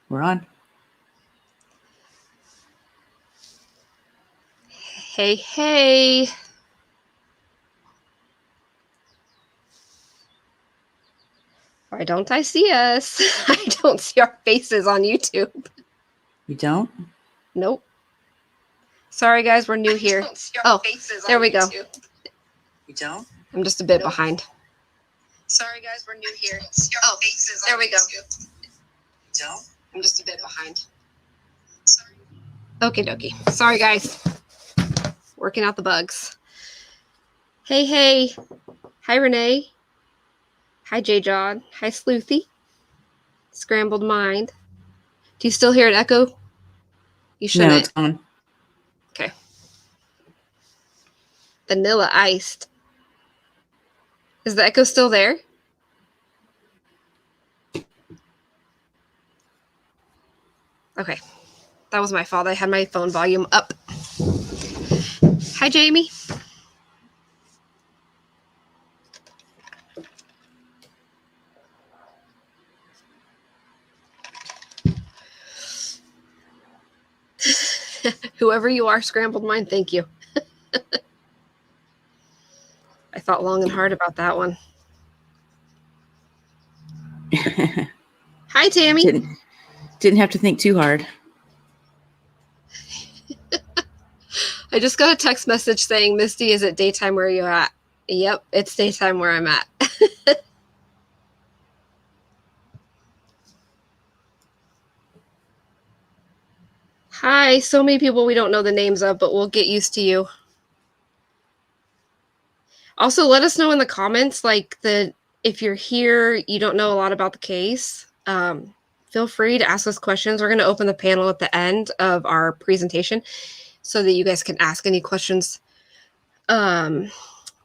We're on. Hey, hey. Why don't I see us? I don't see our faces on YouTube. You don't? Nope. Sorry, guys, we're new here. Oh, there we go. You don't? I'm just a bit behind. Sorry, guys, we're new here. Oh, there we go. You don't? I'm just a bit behind. Okie dokie. Sorry, guys. Working out the bugs. Hey, hey. Hi, Renee. Hi, J. John. Hi, Sleuthy. Scrambled Mind. Do you still hear an echo? You shouldn't. No, it's gone. Okay. Vanilla iced. Is the echo still there? Okay. That was my fault. I had my phone volume up. Hi, Jamie. Whoever you are, Scrambled Mind, thank you. I thought long and hard about that one. Hi, Tammy. Didn't have to think too hard. I just got a text message saying, Misty, is it daytime where you're at? Yep, it's daytime where I'm at. Hi, so many people we don't know the names of, but we'll get used to you. Also, let us know in the comments, if you're here, you don't know a lot about the case. Feel free to ask us questions. We're going to open the panel at the end of our presentation so that you guys can ask any questions that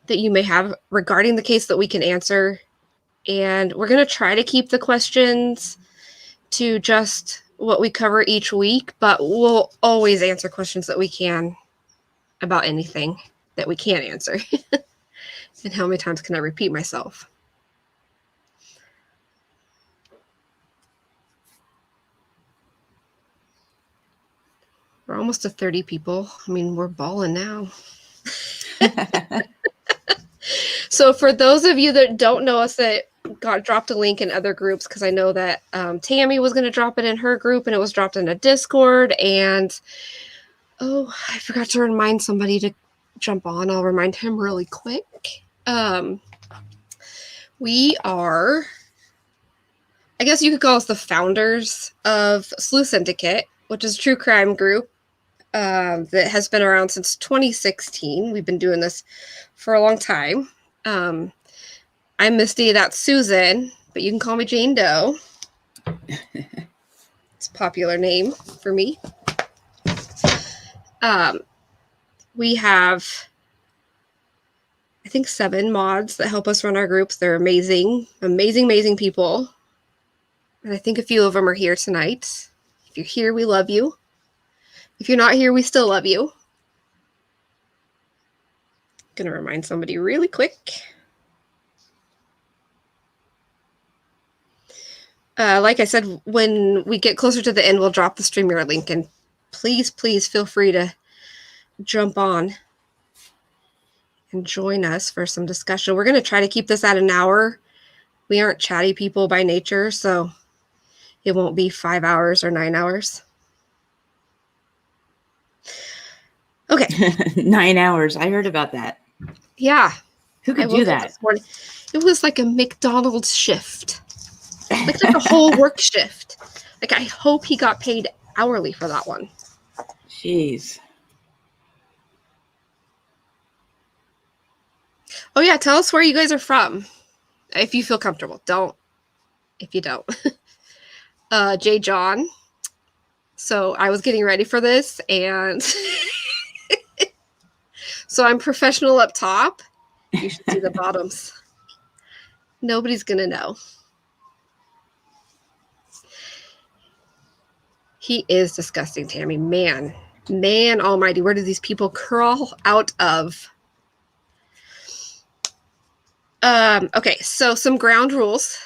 you may have regarding the case that we can answer. And we're going to try to keep the questions to just what we cover each week, but we'll always answer questions that we can about anything that we can't answer. And how many times can I repeat myself? We're almost to 30 people. I mean, we're balling now. So for those of you that don't know us, that got dropped a link in other groups, because I know that Tammy was going to drop it in her group, and it was dropped in a Discord. And I forgot to remind somebody to jump on. I'll remind him really quick. We are, I guess you could call us the founders of Sleuth Syndicate, which is a true crime group that has been around since 2016. We've been doing this for a long time. I'm Misty, that's Susan, but you can call me Jane Doe. It's a popular name for me. We have, I think, 7 mods that help us run our groups. They're amazing, amazing, amazing people. And I think a few of them are here tonight. If you're here, we love you. If you're not here, we still love you. I'm going to remind somebody really quick. Like I said, when we get closer to the end, we'll drop the StreamYard link. And please, please feel free to jump on and join us for some discussion. We're going to try to keep this at an hour. We aren't chatty people by nature, so it won't be 5 hours or 9 hours. Okay. 9 hours. I heard about that. Yeah. Who could do that? It was like a McDonald's shift. Like a whole work shift. Like, I hope he got paid hourly for that one. Jeez. Oh, yeah. Tell us where you guys are from. If you feel comfortable. Don't. If you don't. J. John. So I was getting ready for this, and so I'm professional up top. You should see the bottoms. Nobody's going to know. He is disgusting, Tammy. Man almighty, where do these people crawl out of? Okay, so some ground rules.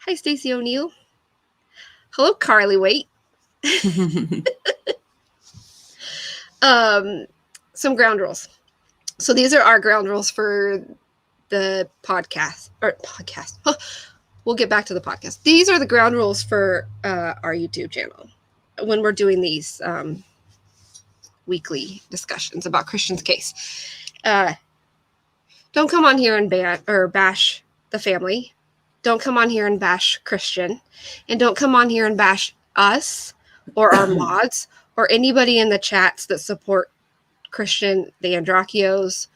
Hi, Stacey O'Neill. Hello, Carly. Wait. Some ground rules. So these are our ground rules for the podcast. We'll get back to the podcast. These are the ground rules for our YouTube channel when we're doing these weekly discussions about Christian's case. Don't come on here and bash the family. Don't come on here and bash Christian. And don't come on here and bash us or our mods or anybody in the chats that support Christian, the Andreacchios,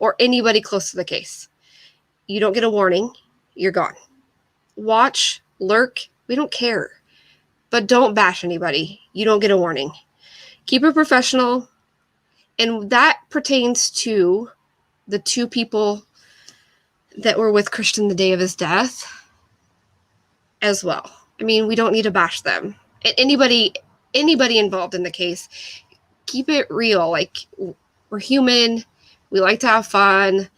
or anybody close to the case. You don't get a warning. You're gone. Watch, lurk, we don't care. But don't bash anybody. You don't get a warning. Keep it professional. And that pertains to the two people that were with Christian the day of his death as well. I mean, we don't need to bash them. And anybody involved in the case, keep it real. Like, we're human. We like to have fun.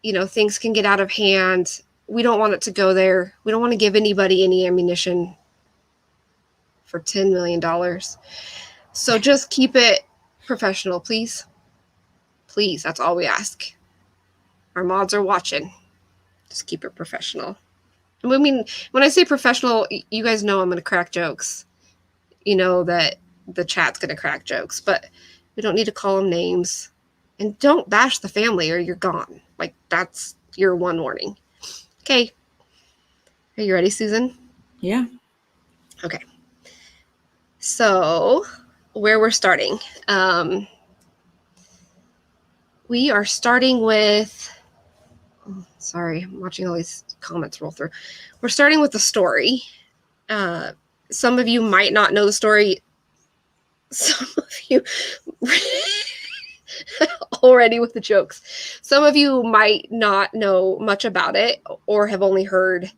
You know, things can get out of hand. We don't want it to go there. We don't want to give anybody any ammunition for $10 million. So just keep it professional, please. Please, that's all we ask. Our mods are watching. Just keep it professional. I mean, when I say professional, you guys know I'm going to crack jokes. You know that the chat's going to crack jokes, but we don't need to call them names. And don't bash the family or you're gone. Like, that's your one warning. Okay. Are you ready, Susan? Yeah. Okay. So, where we're starting. We are starting with... Sorry, I'm watching all these comments roll through. We're starting with the story. Some of you might not know the story. Some of you... already with the jokes. Some of you might not know much about it or have only heard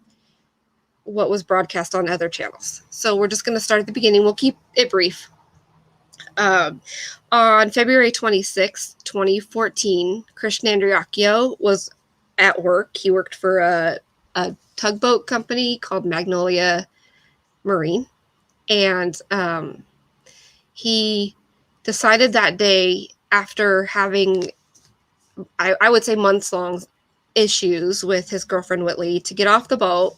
what was broadcast on other channels. So we're just going to start at the beginning. We'll keep it brief. On February 26, 2014, Christian Andreacchio was at work. He worked for a tugboat company called Magnolia Marine. And he decided that day, after having, I would say, months-long issues with his girlfriend Whitley, to get off the boat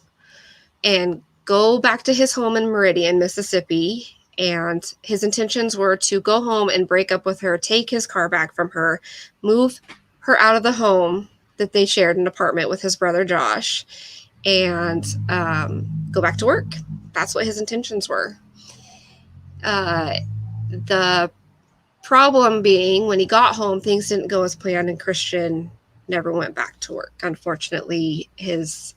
and go back to his home in Meridian, Mississippi. And his intentions were to go home and break up with her, take his car back from her, move her out of the home that they shared an apartment with his brother Josh, and go back to work. That's what his intentions were. The problem being, when he got home, things didn't go as planned, and Christian never went back to work. Unfortunately, his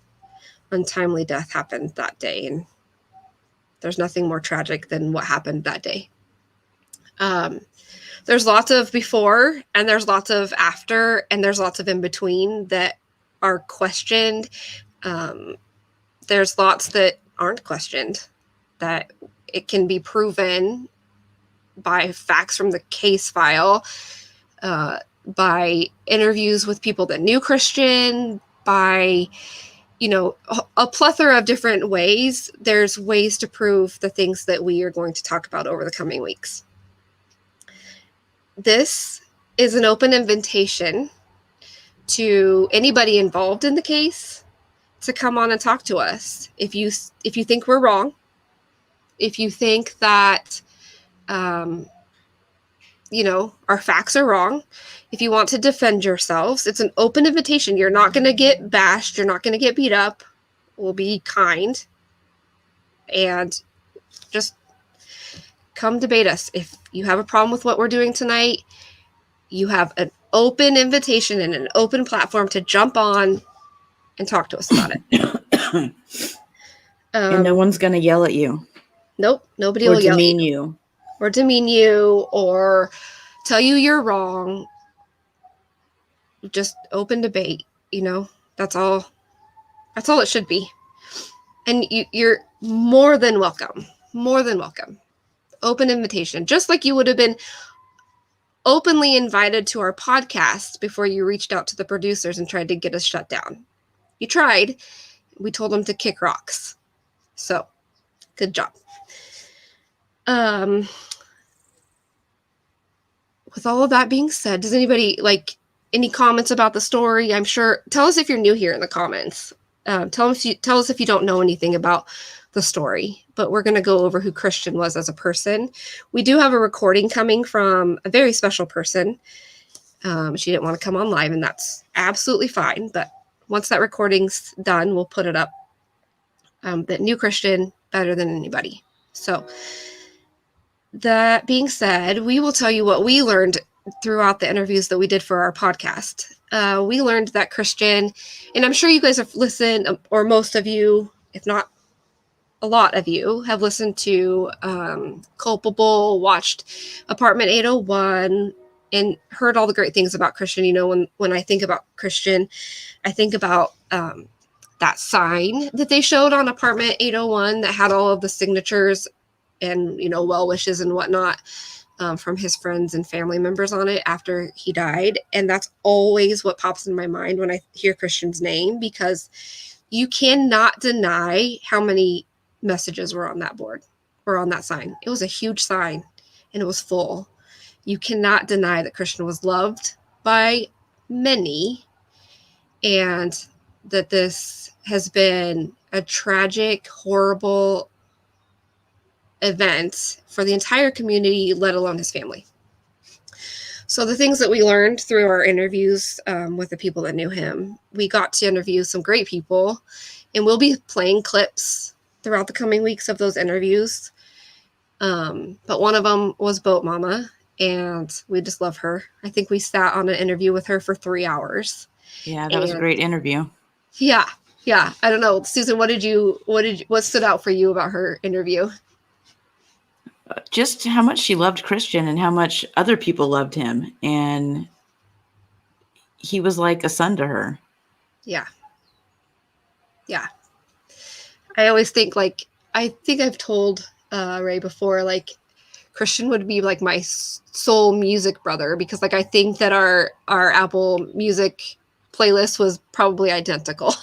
untimely death happened that day, and there's nothing more tragic than what happened that day. There's lots of before, and there's lots of after, and there's lots of in between that are questioned. There's lots that aren't questioned, that it can be proven by facts from the case file, by interviews with people that knew Christian, by, you know, a plethora of different ways. There's ways to prove the things that we are going to talk about over the coming weeks. This is an open invitation to anybody involved in the case to come on and talk to us. If you think we're wrong, if you think that our facts are wrong, if you want to defend yourselves, it's an open invitation. You're not going to get bashed. You're not going to get beat up. We'll be kind. And just come debate us. If you have a problem with what we're doing tonight, you have an open invitation and an open platform to jump on and talk to us about it. And no one's going to yell at you. Nope. Nobody will yell at demean you. Or demean you or tell you you're wrong. Just open debate, that's all it should be. And you're more than welcome. Open invitation, just like you would have been openly invited to our podcast before you reached out to the producers and tried to get us shut down. You tried. We told them to kick rocks. So Good job. With all of that being said, does anybody any comments about the story? I'm sure. Tell us if you're new here in the comments. Tell us if you don't know anything about the story. But we're going to go over who Christian was as a person. We do have a recording coming from a very special person. She didn't want to come on live, and that's absolutely fine. But once that recording's done, we'll put it up. That knew Christian better than anybody. So that being said, we will tell you what we learned throughout the interviews that we did for our podcast. We learned that Christian, and I'm sure you guys have listened, or most of you, if not a lot of you, have listened to Culpable, watched Apartment 801, and heard all the great things about Christian. You know, when I think about Christian, I think about that sign that they showed on Apartment 801 that had all of the signatures and, you know, well wishes and whatnot from his friends and family members on it after he died. And that's always what pops in my mind when I hear Christian's name, because you cannot deny how many messages were on that board or on that sign. It was a huge sign and it was full. You cannot deny that Christian was loved by many, and that this has been a tragic, horrible event for the entire community, let alone his family. So the things that we learned through our interviews with the people that knew him, we got to interview some great people, and we'll be playing clips throughout the coming weeks of those interviews. But one of them was Boat Mama, and we just love her. I think we sat on an interview with her for 3 hours. Yeah, that was a great interview. Yeah. I don't know, Susan, what stood out for you about her interview? Just how much she loved Christian and how much other people loved him, and he was like a son to her. Yeah. I always think, I think I've told Ray before, Christian would be like my soul music brother, because I think that our Apple Music playlist was probably identical.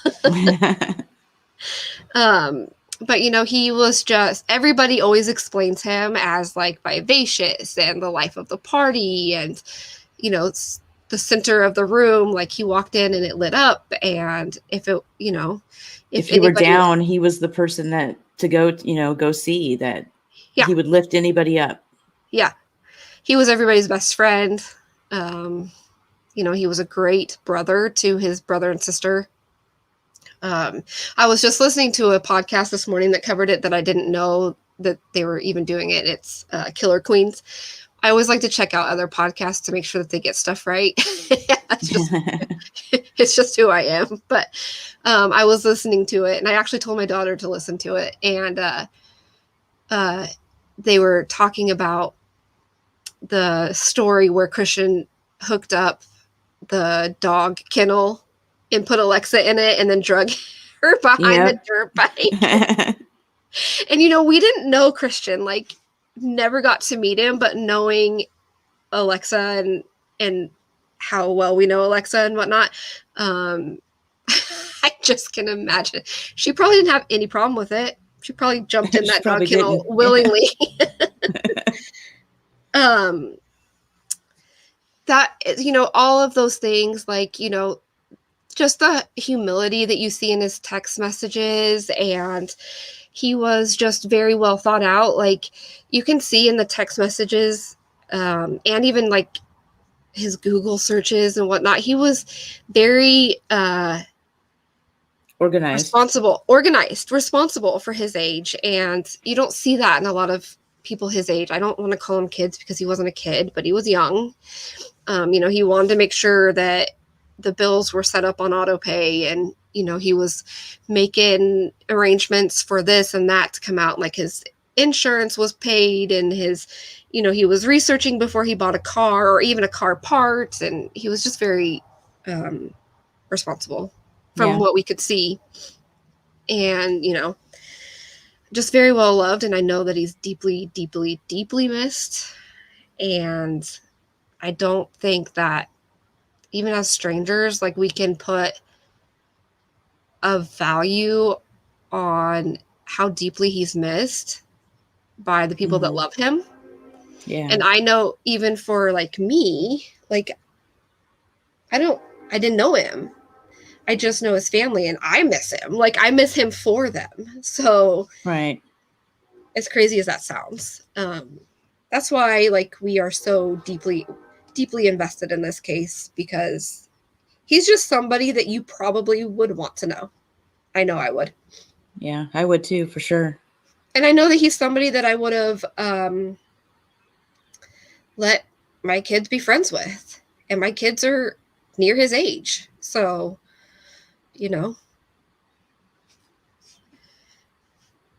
But, you know, he was just, everybody always explains him as vivacious and the life of the party, and, you know, it's the center of the room. He walked in and it lit up, and if it, you know, if you were down, he was the person that to go see that. Yeah. He would lift anybody up. Yeah. He was everybody's best friend. You know, he was a great brother to his brother and sister. I was just listening to a podcast this morning that covered it, that I didn't know that they were even doing it. It's Killer Queens. I always like to check out other podcasts to make sure that they get stuff right. It's just who I am. But I was listening to it, and I actually told my daughter to listen to it. And they were talking about the story where Christian hooked up the dog kennel and put Alexa in it, and then drug her behind the dirt bike. And, you know, we didn't know Christian, never got to meet him, but knowing Alexa and how well we know Alexa and whatnot, I just can imagine. She probably didn't have any problem with it. She probably jumped in that dog kennel willingly. That, you know, all of those things, you know, just the humility that you see in his text messages, and he was just very well thought out. You can see in the text messages, and even his Google searches and whatnot, he was very responsible for his age. And you don't see that in a lot of people his age. I don't want to call him kids, because he wasn't a kid, but he was young. You know, he wanted to make sure that the bills were set up on auto pay, and, you know, he was making arrangements for this and that to come out. His insurance was paid, and his, you know, he was researching before he bought a car or even a car part. And he was just very responsible from what we could see. And, you know, just very well loved. And I know that he's deeply, deeply, deeply missed. And I don't think that even as strangers, we can put a value on how deeply he's missed by the people that love him. Yeah. And I know even for like me, like I didn't know him. I just know his family and I miss him. Like I miss him for them. So Right. as crazy as that sounds, that's why like we are so deeply invested in this case, because he's just somebody that you probably would want to know. I know I would. Yeah, I would too, for sure. And I know that he's somebody that I would have let my kids be friends with. And my kids are near his age. So, you know.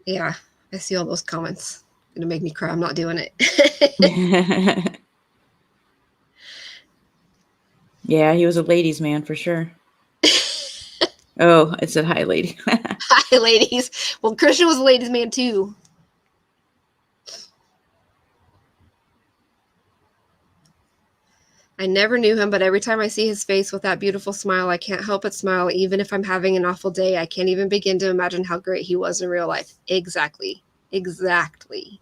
Yeah, I see all those comments. It's gonna make me cry. I'm not doing it. Yeah, he was a ladies' man for sure. Oh, it said hi, lady. Hi, ladies. Well, Christian was a ladies' man too. I never knew him, but every time I see his face with that beautiful smile, I can't help but smile. Even if I'm having an awful day, I can't even begin to imagine how great he was in real life. Exactly. Exactly.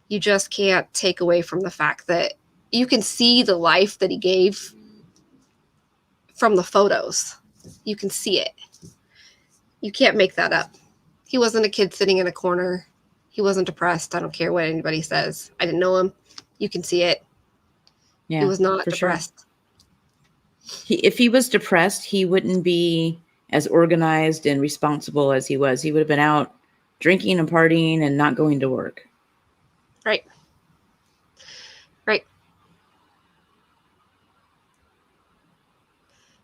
You just can't take away from the fact that you can see the life that he gave from the photos. You can see it. You can't make that up. He wasn't a kid sitting in a corner. He wasn't depressed. I don't care what anybody says. I didn't know him. You can see it. Yeah, He was not for depressed. Sure. If he was depressed, he wouldn't be as organized and responsible as he was. He would have been out drinking and partying and not going to work. Right. Right.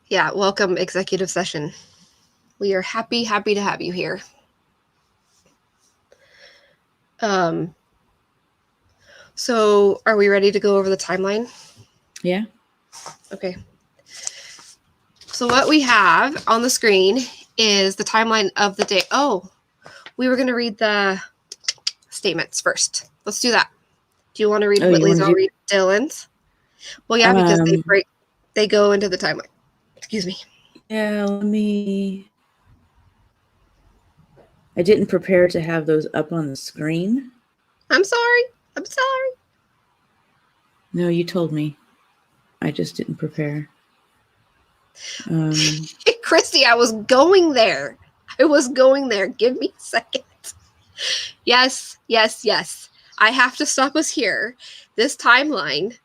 Yeah, welcome executive session. We are happy to have you here. So are we ready to go over the timeline? Yeah. Okay. So what we have on the screen is the timeline of the day. Oh, we were going to read the statements first. Let's do that. Do you want to read Whitley's? I'll read Dylan's. Well, yeah, because they go into the timeline. Excuse me. Yeah, I didn't prepare to have those up on the screen. I'm sorry. No, you told me. I just didn't prepare. Christy, I was going there. Give me a second. Yes. I have to stop us here. This timeline,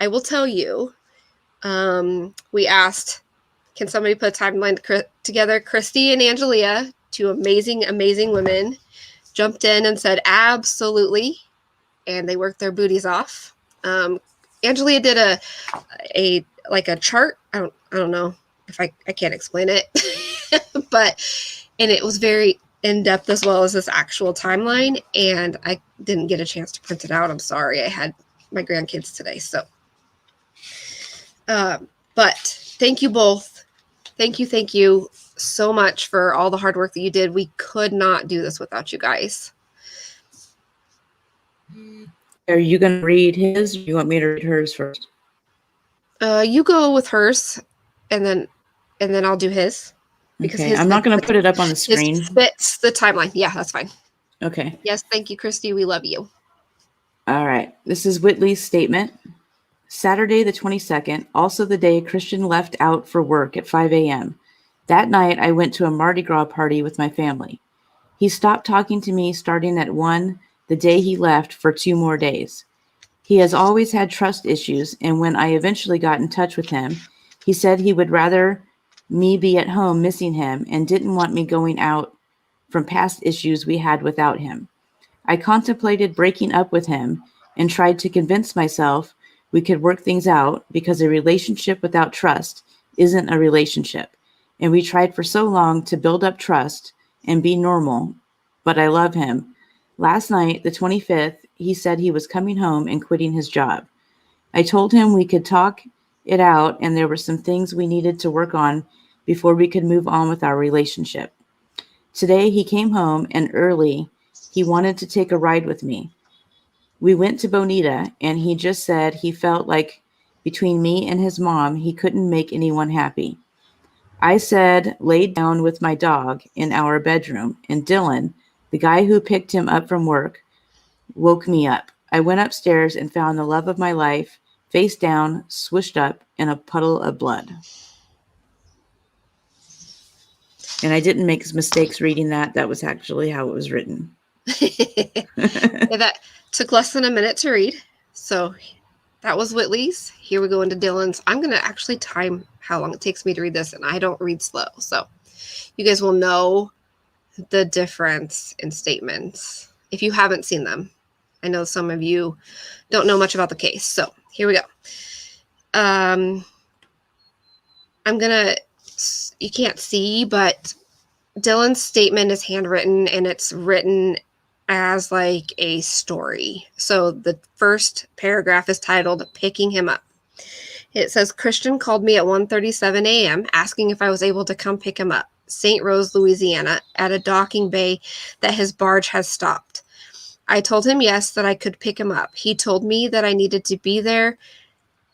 I will tell you. We asked, can somebody put a timeline together? Christy and Angelia, two amazing women, jumped in and said absolutely, and they worked their booties off. Angelia did a chart. I don't know if I can't explain it, and it was very in depth as well as this actual timeline. And I didn't get a chance to print it out. I'm sorry. I had my grandkids today, so. But thank you both. Thank you so much for all the hard work that you did. We could not do this without you guys. Are you going to read his, or you want me to read hers first? You go with hers, and then I'll do his. Because okay, I'm not going to put it up on the screen. His fits the timeline. Yeah, that's fine. Okay. Yes, thank you, Christy. We love you. All right. This is Whitley's statement. Saturday the 22nd, also the day Christian left out for work at 5 a.m. That night, I went to a Mardi Gras party with my family. He stopped talking to me starting at 1 the day he left for 2 more days. He has always had trust issues, and when I eventually got in touch with him, he said he would rather me be at home missing him and didn't want me going out from past issues we had without him. I contemplated breaking up with him and tried to convince myself we could work things out because a relationship without trust isn't a relationship. And we tried for so long to build up trust and be normal, but I love him. Last night, the 25th, he said he was coming home and quitting his job. I told him we could talk it out and there were some things we needed to work on before we could move on with our relationship. Today, he came home and early, he wanted to take a ride with me. We went to Bonita, and he just said he felt like between me and his mom, he couldn't make anyone happy. I said, laid down with my dog in our bedroom, and Dylan, the guy who picked him up from work, woke me up. I went upstairs and found the love of my life, face down, swished up in a puddle of blood. And I didn't make mistakes reading that. That was actually how it was written. Yeah, that took less than a minute to read. So that was Whitley's. Here we go into Dylan's. I'm going to actually time how long it takes me to read this, and I don't read slow. So you guys will know the difference in statements if you haven't seen them. I know some of you don't know much about the case. So here we go. I'm going to, you can't see, but Dylan's statement is handwritten, and it's written as like a story. So the first paragraph is titled Picking Him Up. It says, Christian called me at 1:37 a.m. asking if I was able to come pick him up, St. Rose, Louisiana, at a docking bay that his barge has stopped. I told him yes, that I could pick him up. He told me that I needed to be there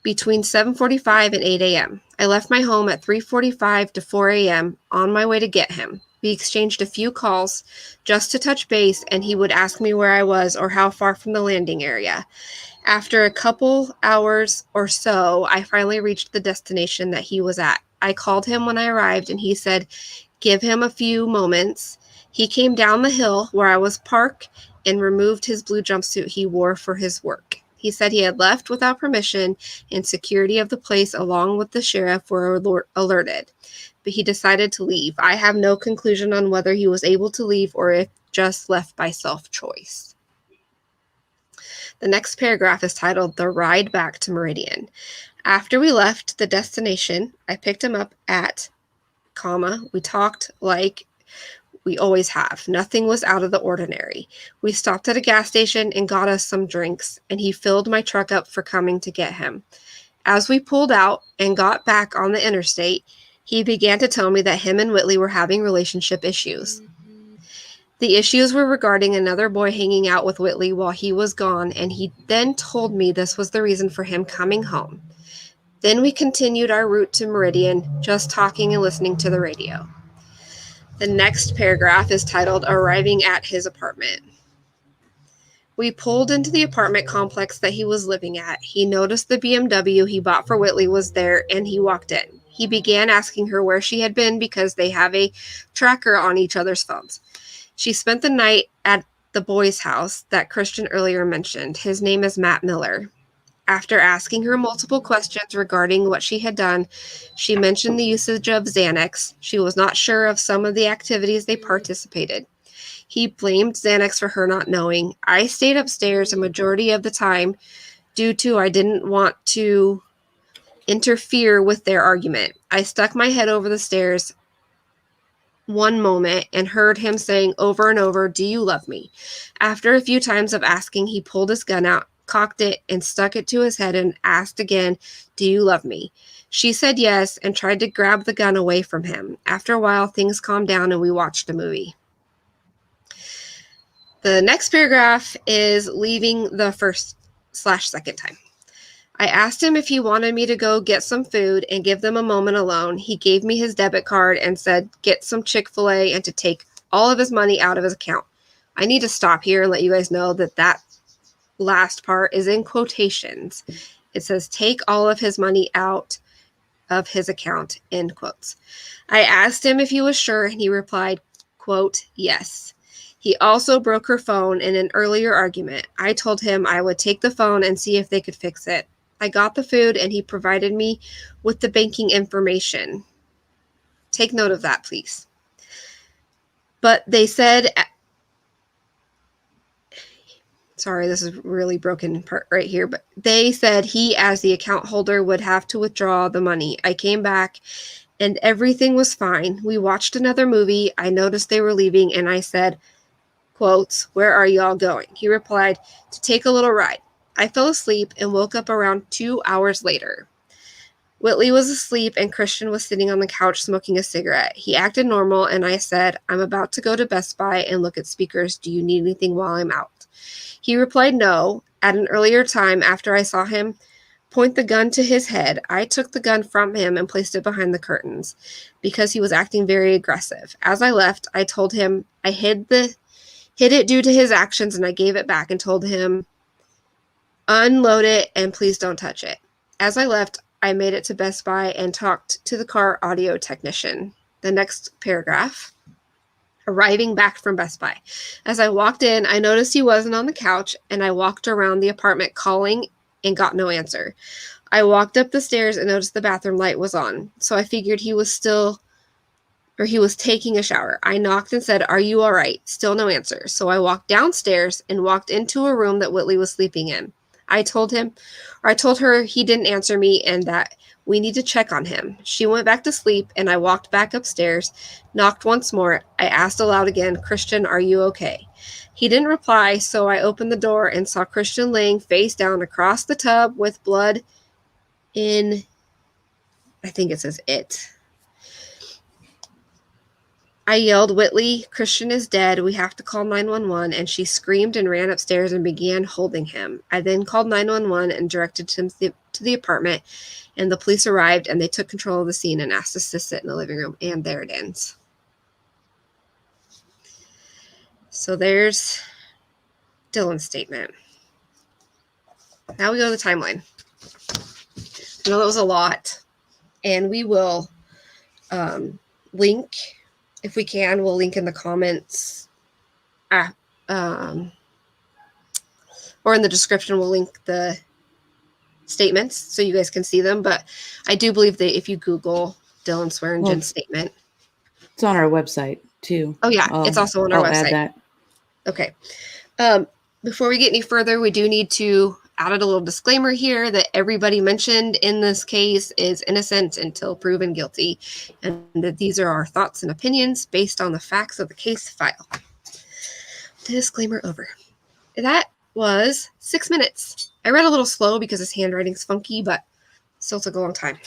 between 7:45 and 8 a.m. I left my home at 3:45 to 4 a.m. on my way to get him. We exchanged a few calls just to touch base, and he would ask me where I was or how far from the landing area. After a couple hours or so, I finally reached the destination that he was at. I called him when I arrived, and he said, give him a few moments. He came down the hill where I was parked and removed his blue jumpsuit he wore for his work. He said he had left without permission, and security of the place along with the sheriff were alerted. But he decided to leave. I have no conclusion on whether he was able to leave or if just left by self-choice. The next paragraph is titled The Ride Back to Meridian. After we left the destination, I picked him up at, we talked like we always have. Nothing was out of the ordinary. We stopped at a gas station and got us some drinks, and he filled my truck up for coming to get him. As we pulled out and got back on the interstate, he began to tell me that him and Whitley were having relationship issues. The issues were regarding another boy hanging out with Whitley while he was gone, and he then told me this was the reason for him coming home. Then we continued our route to Meridian, just talking and listening to the radio. The next paragraph is titled Arriving at His Apartment. We pulled into the apartment complex that he was living at. He noticed the BMW he bought for Whitley was there, and he walked in. He began asking her where she had been because they have a tracker on each other's phones. She spent the night at the boy's house that Christian earlier mentioned. His name is Matt Miller. After asking her multiple questions regarding what she had done, she mentioned the usage of Xanax. She was not sure of some of the activities they participated. He blamed Xanax for her not knowing. I stayed upstairs a majority of the time due to I didn't want to interfere with their argument. I stuck my head over the stairs one moment and heard him saying over and over, do you love me? After a few times of asking, he pulled his gun out, cocked it, and stuck it to his head and asked again, do you love me? She said yes and tried to grab the gun away from him. After a while, things calmed down and we watched a movie. The next paragraph is leaving the first/second time. I asked him if he wanted me to go get some food and give them a moment alone. He gave me his debit card and said, get some Chick-fil-A and to take all of his money out of his account. I need to stop here and let you guys know that that last part is in quotations. It says, take all of his money out of his account, end quotes. I asked him if he was sure, and he replied, quote, yes. He also broke her phone in an earlier argument. I told him I would take the phone and see if they could fix it. I got the food, and he provided me with the banking information. Take note of that, please. But they said, sorry, this is really broken part right here, but they said he, as the account holder, would have to withdraw the money. I came back, and everything was fine. We watched another movie. I noticed they were leaving, and I said, quotes, where are y'all going? He replied, to take a little ride. I fell asleep and woke up around 2 hours later. Whitley was asleep and Christian was sitting on the couch smoking a cigarette. He acted normal and I said, I'm about to go to Best Buy and look at speakers. Do you need anything while I'm out? He replied no. At an earlier time after I saw him point the gun to his head. I took the gun from him and placed it behind the curtains because he was acting very aggressive. As I left, I told him I hid it due to his actions, and I gave it back and told him, unload it and please don't touch it. As I left, I made it to Best Buy and talked to the car audio technician. The next paragraph. Arriving back from Best Buy. As I walked in, I noticed he wasn't on the couch, and I walked around the apartment calling and got no answer. I walked up the stairs and noticed the bathroom light was on, so I figured he was taking a shower. I knocked and said, "Are you all right?" Still no answer. So I walked downstairs and walked into a room that Whitley was sleeping in. I told her he didn't answer me and that we need to check on him. She went back to sleep, and I walked back upstairs, knocked once more. I asked aloud again, "Christian, are you okay?" He didn't reply, so I opened the door and saw Christian laying face down across the tub with blood in, I think it says it. I yelled, "Whitley, Christian is dead. We have to call 911, and she screamed and ran upstairs and began holding him. I then called 911 and directed him to the apartment, and the police arrived, and they took control of the scene and asked us to sit in the living room, and there it ends. So there's Dylan's statement. Now we go to the timeline. I know that was a lot, and we will link, if we can, we'll link in the comments, or in the description, we'll link the statements so you guys can see them. But I do believe that if you Google Dylan Swearingen's statement, it's on our website too. Oh yeah, it's also on our website. Add that. Okay. Before we get any further, we do need to add a little disclaimer here that everybody mentioned in this case is innocent until proven guilty, and that these are our thoughts and opinions based on the facts of the case file. Disclaimer over. That was 6 minutes. I read a little slow because his handwriting's funky, but still took a long time.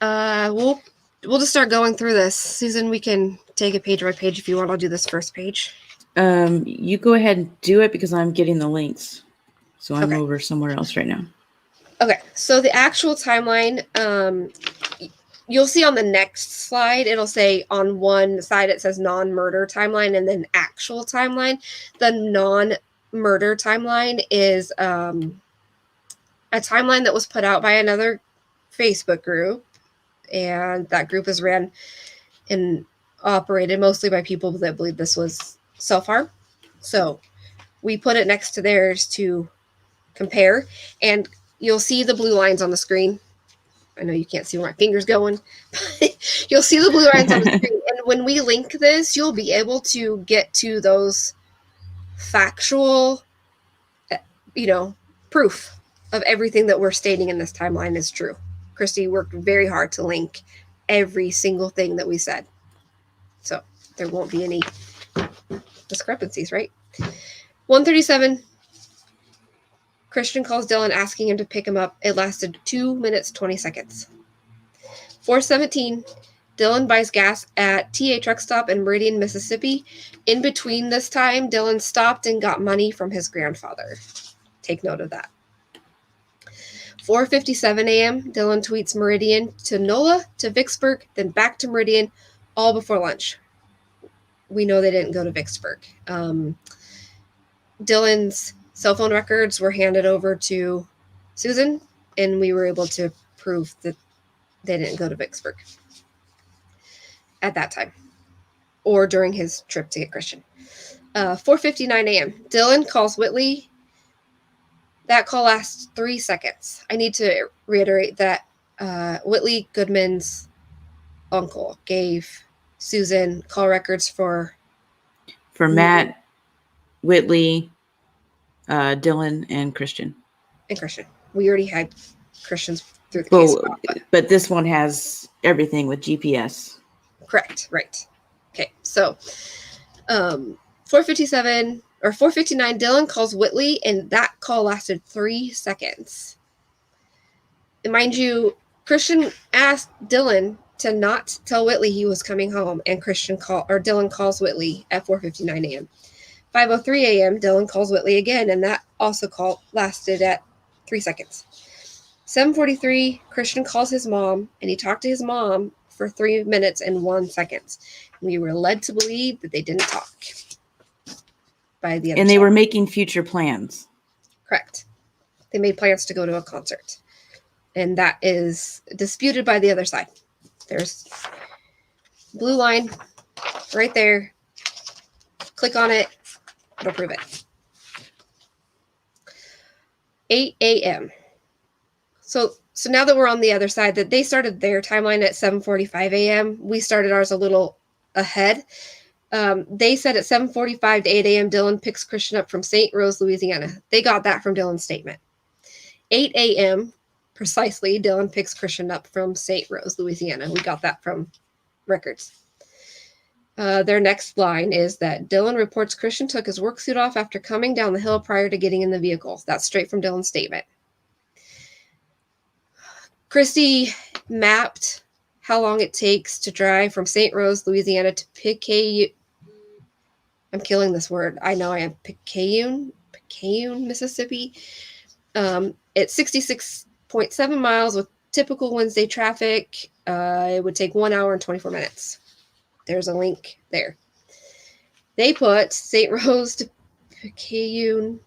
We'll just start going through this. Susan, we can take it page by page if you want. I'll do this first page. You go ahead and do it because I'm getting the links. So I'm over somewhere else right now. Okay, so the actual timeline, you'll see on the next slide, it'll say on one side it says non-murder timeline and then actual timeline. The non-murder timeline is a timeline that was put out by another Facebook group, and that group is ran and operated mostly by people that believe this was self-harm. So we put it next to theirs to compare, and you'll see the blue lines on the screen. I know you can't see where my finger's going, but you'll see the blue lines on the screen. And when we link this, you'll be able to get to those factual, proof of everything that we're stating in this timeline is true. Christy worked very hard to link every single thing that we said. So there won't be any discrepancies, right? 1:37. Christian calls Dylan asking him to pick him up. It lasted 2 minutes, 20 seconds. 4:17. Dylan buys gas at TA truck stop in Meridian, Mississippi. In between this time, Dylan stopped and got money from his grandfather. Take note of that. 4:57 a.m. Dylan tweets Meridian to NOLA, to Vicksburg, then back to Meridian, all before lunch. We know they didn't go to Vicksburg. Dylan's cell phone records were handed over to Susan, and we were able to prove that they didn't go to Vicksburg at that time or during his trip to get Christian. 4:59 a.m. Dylan calls Whitley. That call lasts 3 seconds. I need to reiterate that Whitley Goodman's uncle gave Susan call records for Matt, Whitley, Dylan, and Christian. We already had Christian's through the case file, but this one has everything with GPS. Correct. Right. Okay. So 4:57 or 4:59, Dylan calls Whitley, and that call lasted 3 seconds. And mind you, Christian asked Dylan to not tell Whitley he was coming home, and Dylan calls Whitley at 4:59 a.m. 5:03 a.m. Dylan calls Whitley again, and that also call lasted at 3 seconds. 7:43, Christian calls his mom, and he talked to his mom for 3 minutes and 1 second. We were led to believe that they didn't talk by the other And they side. were making future plans. Correct. They made plans to go to a concert. And that is disputed by the other side. There's blue line right there. Click on it. It'll prove it. 8 a.m. So now that we're on the other side, that they started their timeline at 7:45 a.m. We started ours a little ahead. They said at 7:45 to 8 a.m. Dylan picks Christian up from St. Rose, Louisiana. They got that from Dylan's statement. 8 a.m. precisely, Dylan picks Christian up from St. Rose, Louisiana. We got that from records. Their next line is that Dylan reports Christian took his work suit off after coming down the hill prior to getting in the vehicle. That's straight from Dylan's statement. Christy mapped how long it takes to drive from St. Rose, Louisiana to Picayune. I'm killing this word. I know I am. Picayune, Mississippi. It's 66.7 miles with typical Wednesday traffic. It would take 1 hour and 24 minutes. There's a link there. They put St. Rose to Picayune,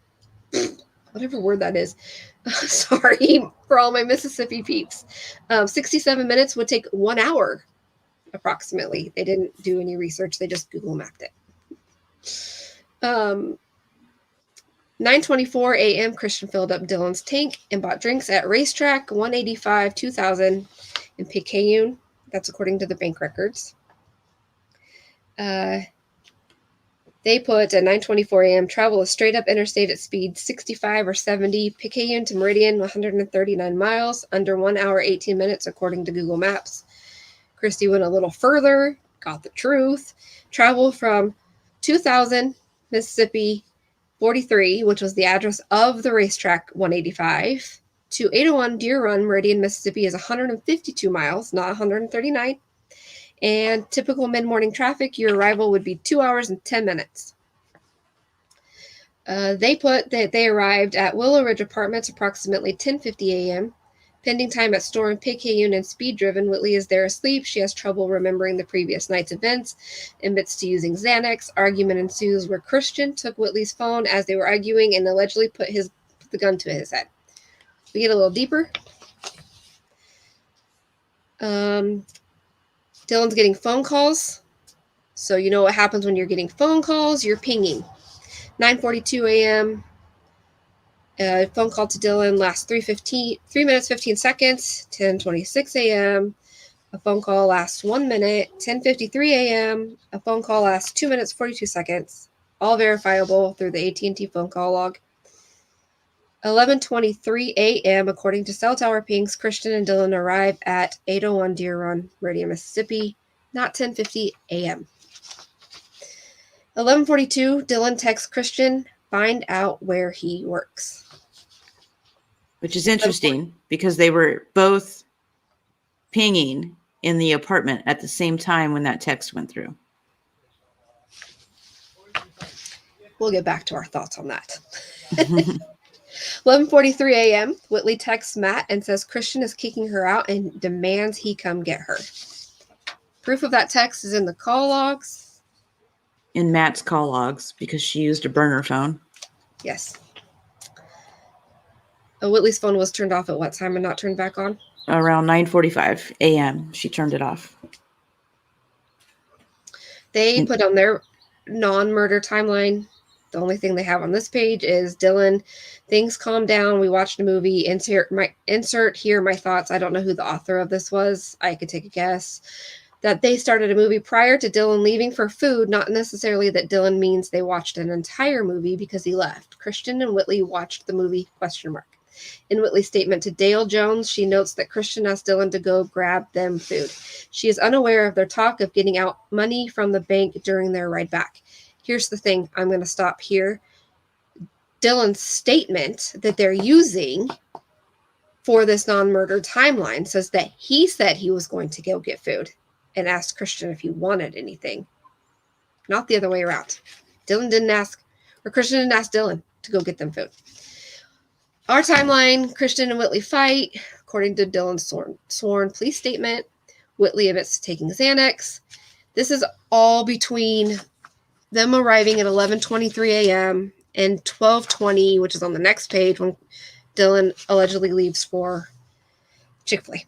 whatever word that is. Sorry for all my Mississippi peeps. 67 minutes would take 1 hour approximately. They didn't do any research. They just Google mapped it. 9:24 a.m. Christian filled up Dylan's tank and bought drinks at Racetrack 185 2000 in Picayune. That's according to the bank records. They put at 9:24 a.m. travel a straight up interstate at speed 65 or 70, Picayune to Meridian 139 miles, under 1 hour 18 minutes according to Google Maps. Christy went a little further, got the truth. Travel from 2000 Mississippi 43, which was the address of the Racetrack 185, to 801 Deer Run, Meridian, Mississippi is 152 miles, not 139. And typical mid-morning traffic, your arrival would be 2 hours and 10 minutes. They put that they arrived at Willow Ridge Apartments approximately 10:50 a.m. Pending time at store in Picayune and speed-driven. Whitley is there asleep. She has trouble remembering the previous night's events. Admits to using Xanax. Argument ensues where Christian took Whitley's phone as they were arguing and allegedly put the gun to his head. We get a little deeper. Dylan's getting phone calls. So you know what happens when you're getting phone calls. You're pinging. 9:42 a.m. Phone call to Dylan lasts 3 minutes 15 seconds. 10:26 a.m. A phone call lasts 1 minute. 10:53 a.m. A phone call lasts 2 minutes 42 seconds. All verifiable through the AT&T phone call log. 11:23 a.m. According to cell tower pings, Christian and Dylan arrive at 801 Deer Run, Meridian, Mississippi. Not 10:50 a.m. 11:42, Dylan texts Christian, find out where he works. Which is interesting because they were both pinging in the apartment at the same time when that text went through. We'll get back to our thoughts on that. 11:43 a.m., Whitley texts Matt and says Christian is kicking her out and demands he come get her. Proof of that text is in the call logs. In Matt's call logs, because she used a burner phone. Yes. Whitley's phone was turned off at what time and not turned back on? Around 9:45 a.m. She turned it off. They put on their non-murder timeline. The only thing they have on this page is Dylan, things calm down. We watched a movie. Insert here my thoughts. I don't know who the author of this was. I could take a guess. That they started a movie prior to Dylan leaving for food, not necessarily that Dylan means they watched an entire movie because he left. Christian and Whitley watched the movie, ? In Whitley's statement to Dale Jones, she notes that Christian asked Dylan to go grab them food. She is unaware of their talk of getting out money from the bank during their ride back. Here's the thing. I'm going to stop here. Dylan's statement that they're using for this non-murder timeline says that he said he was going to go get food and asked Christian if he wanted anything. Not the other way around. Christian didn't ask Dylan to go get them food. Our timeline, Christian and Whitley fight. According to Dylan's sworn police statement, Whitley admits to taking Xanax. This is all between them arriving at 11:23 a.m. and 12:20, which is on the next page when Dylan allegedly leaves for Chick-fil-A.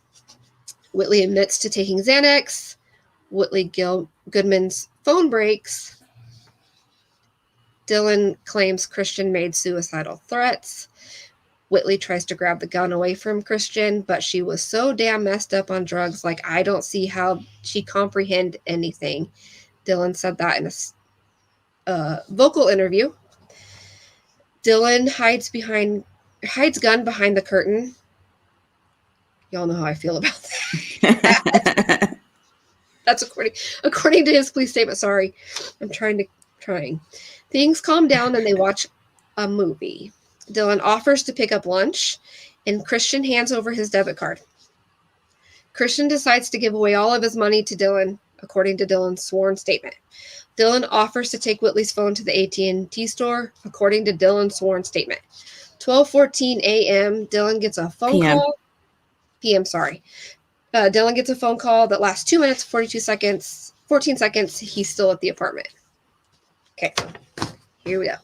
Whitley admits to taking Xanax. Whitley Goodman's phone breaks. Dylan claims Christian made suicidal threats. Whitley tries to grab the gun away from Christian, but she was so damn messed up on drugs, like I don't see how she comprehend anything. Dylan said that in a vocal interview. Dylan hides gun behind the curtain. Y'all know how I feel about that. That's according to his police statement. Sorry, I'm trying. Things calm down and they watch a movie. Dylan offers to pick up lunch, and Christian hands over his debit card. Christian decides to give away all of his money to Dylan, according to Dylan's sworn statement. Dylan offers to take Whitley's phone to the AT&T store, according to Dylan's sworn statement. 12:14 a.m., Dylan gets a phone call. PM, sorry. Dylan gets a phone call that lasts 2 minutes, 14 seconds. He's still at the apartment. Okay, here we go.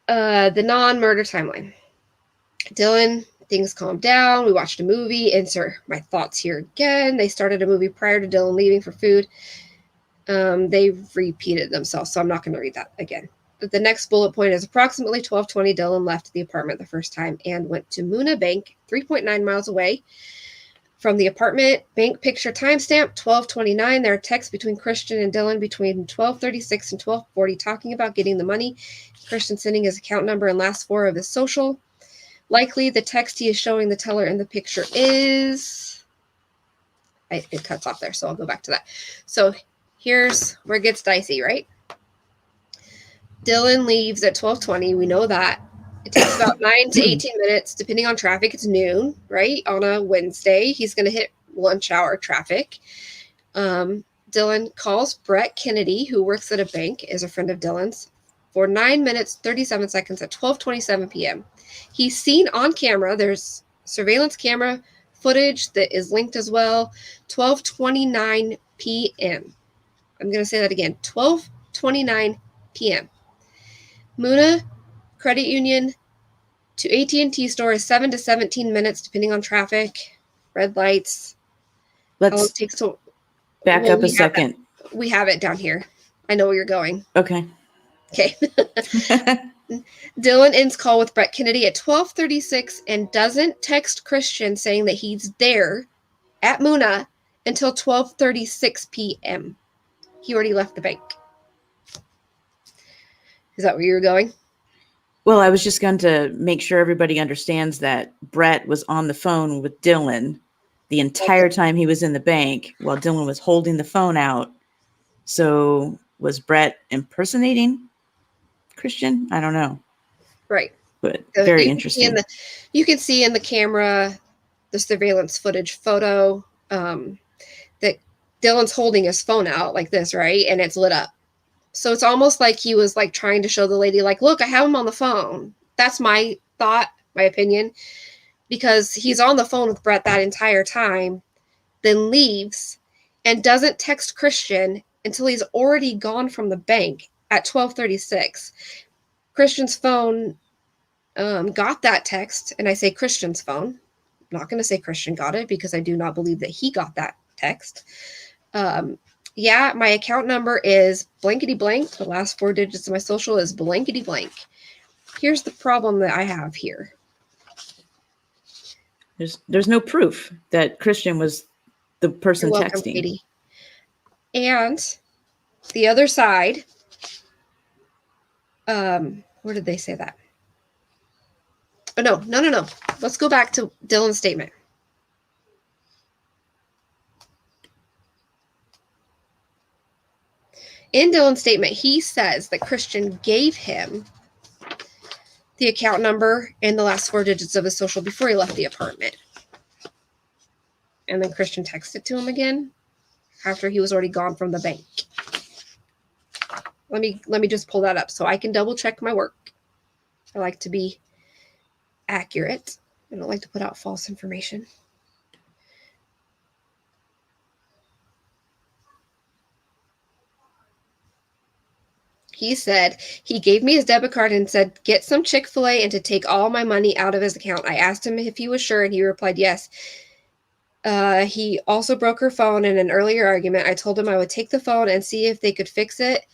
The non-murder timeline. Dylan, things calmed down. We watched a movie. Insert my thoughts here again. They started a movie prior to Dylan leaving for food. They repeated themselves, so I'm not going to read that again. But the next bullet point is approximately 12:20. Dylan left the apartment the first time and went to Muna Bank, 3.9 miles away from the apartment. Bank picture timestamp 12:29. There are texts between Christian and Dylan between 12:36 and 12:40 talking about getting the money. Christian sending his account number and last four of his social. Likely the text he is showing the teller in the picture is... it cuts off there, so I'll go back to that. So here's where it gets dicey, right? Dylan leaves at 12:20. We know that. It takes about 9 to 18 minutes, depending on traffic. It's noon, right? On a Wednesday. He's going to hit lunch hour traffic. Dylan calls Brett Kennedy, who works at a bank, is a friend of Dylan's, for 9 minutes, 37 seconds at 12:27 p.m. He's seen on camera. There's surveillance camera footage that is linked as well. 12:29 p.m. I'm going to say that again. 12:29 p.m. Muna Credit Union to AT&T store is 7 to 17 minutes, depending on traffic, red lights. Let's back up a second. We have it down here. I know where you're going. Okay. Dylan ends call with Brett Kennedy at 12:36 and doesn't text Christian saying that he's there at Muna until 12:36 p.m. He already left the bank. Is that where you were going? Well, I was just going to make sure everybody understands that Brett was on the phone with Dylan the entire time he was in the bank while Dylan was holding the phone out. So was Brett impersonating Christian? I don't know. Right. But so very interesting. You can see in the camera the surveillance footage photo that Dylan's holding his phone out like this, right? And it's lit up. So it's almost like he was like trying to show the lady, like, look, I have him on the phone. That's my thought, my opinion, because he's on the phone with Brett that entire time, then leaves and doesn't text Christian until he's already gone from the bank at 12:36. Christian's phone got that text, and I say Christian's phone. I'm not going to say Christian got it because I do not believe that he got that text. Yeah, my account number is blankety blank. The last four digits of my social is blankety blank. Here's the problem that I have here. There's no proof that Christian was the person You're welcome, texting. Katie. And the other side, where did they say that? Oh, no. Let's go back to Dylan's statement. In Dylan's statement, he says that Christian gave him the account number and the last four digits of his social before he left the apartment. And then Christian texted to him again after he was already gone from the bank. Let me just pull that up so I can double check my work. I like to be accurate. I don't like to put out false information. He said he gave me his debit card and said, get some Chick-fil-A and to take all my money out of his account. I asked him if he was sure, and he replied yes. He also broke her phone in an earlier argument. I told him I would take the phone and see if they could fix it.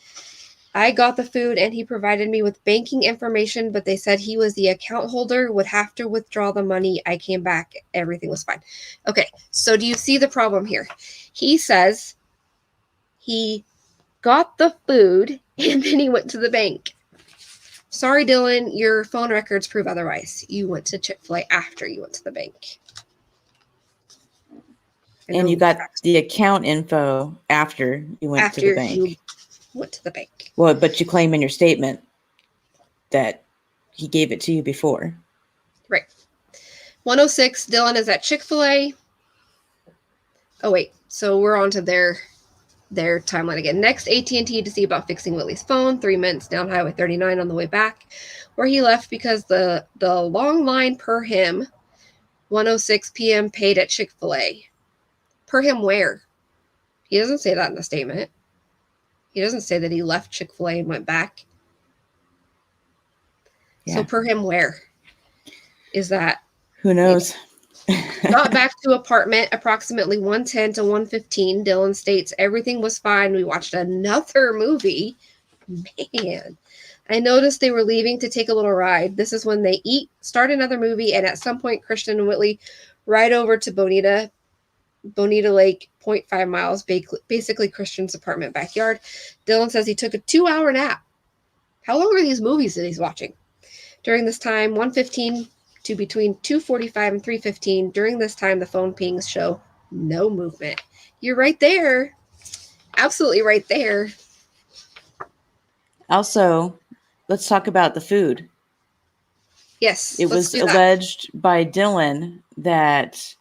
I got the food, and he provided me with banking information, but they said he was the account holder, would have to withdraw the money. I came back. Everything was fine. Okay, so do you see the problem here? He says he got the food, and then he went to the bank. Sorry, Dylan, your phone records prove otherwise. You went to Chick-fil-A after you went to the bank. And you got the account info after you went to the bank. After you went to the bank. Well, but you claim in your statement that he gave it to you before. Right. 106, Dylan is at Chick-fil-A. Oh, wait. So we're on to their timeline again. Next, AT&T to see about fixing Whitley's phone. 3 minutes down Highway 39 on the way back, where he left because the long line per him, 1:06 p.m. paid at Chick-fil-A. Per him where? He doesn't say that in the statement. He doesn't say that he left Chick-fil-A and went back. Yeah. So per him where? Is that? Who knows? Got back to apartment approximately 1:10 to 1:15. Dylan states everything was fine. We watched another movie. Man, I noticed they were leaving to take a little ride. This is when they eat, start another movie, and at some point, Christian and Whitley ride over to Bonita Lake, 0.5 miles, basically Christian's apartment backyard. Dylan says he took a 2-hour nap. How long are these movies that he's watching? During this time, 1:15 to between 2:45 and 3:15. During this time, the phone pings show no movement. You're right there. Absolutely right there. Also, let's talk about the food. Yes. It was alleged by Dylan that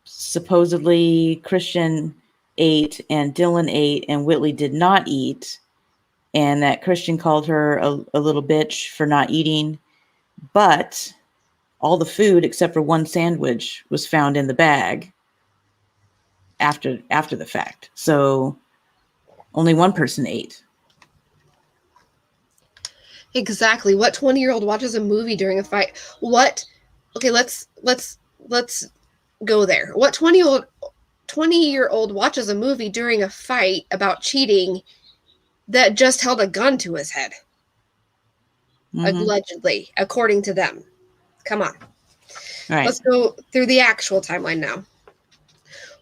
supposedly Christian ate and Dylan ate and Whitley did not eat, and that Christian called her a little bitch for not eating. But all the food except for one sandwich was found in the bag after the fact. So only one person ate. Exactly. What 20-year-old watches a movie during a fight? What? Okay, let's go there. What 20-year-old watches a movie during a fight about cheating that just held a gun to his head? Mm-hmm. Allegedly, according to them. Come on. All right. Let's go through the actual timeline now.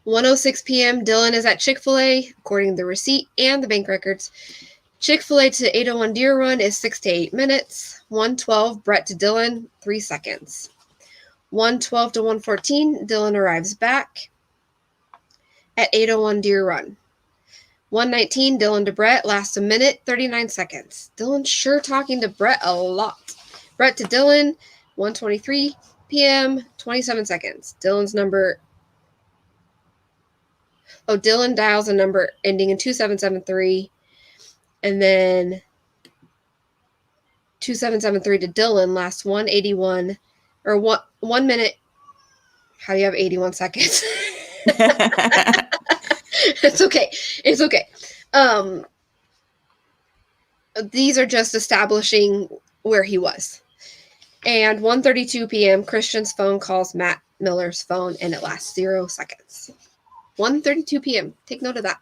1:06 p.m. Dylan is at Chick-fil-A, according to the receipt and the bank records. Chick-fil-A to 801 Deer Run is 6 to 8 minutes. 1:12 Brett to Dylan, 3 seconds. 1:12 to 1:14 Dylan arrives back at 801 Deer Run. 1:19 Dylan to Brett lasts a minute, 39 seconds. Dylan sure talking to Brett a lot. Brett to Dylan, 1:23 p.m., 27 seconds. Dylan's number. Oh, Dylan dials a number ending in 2773. And then 2773 to Dylan lasts 181 or 1 minute. How do you have 81 seconds? It's okay. It's okay. These are just establishing where he was. And 1:32 p.m., Christian's phone calls Matt Miller's phone, and it lasts 0 seconds. 1:32 p.m. Take note of that.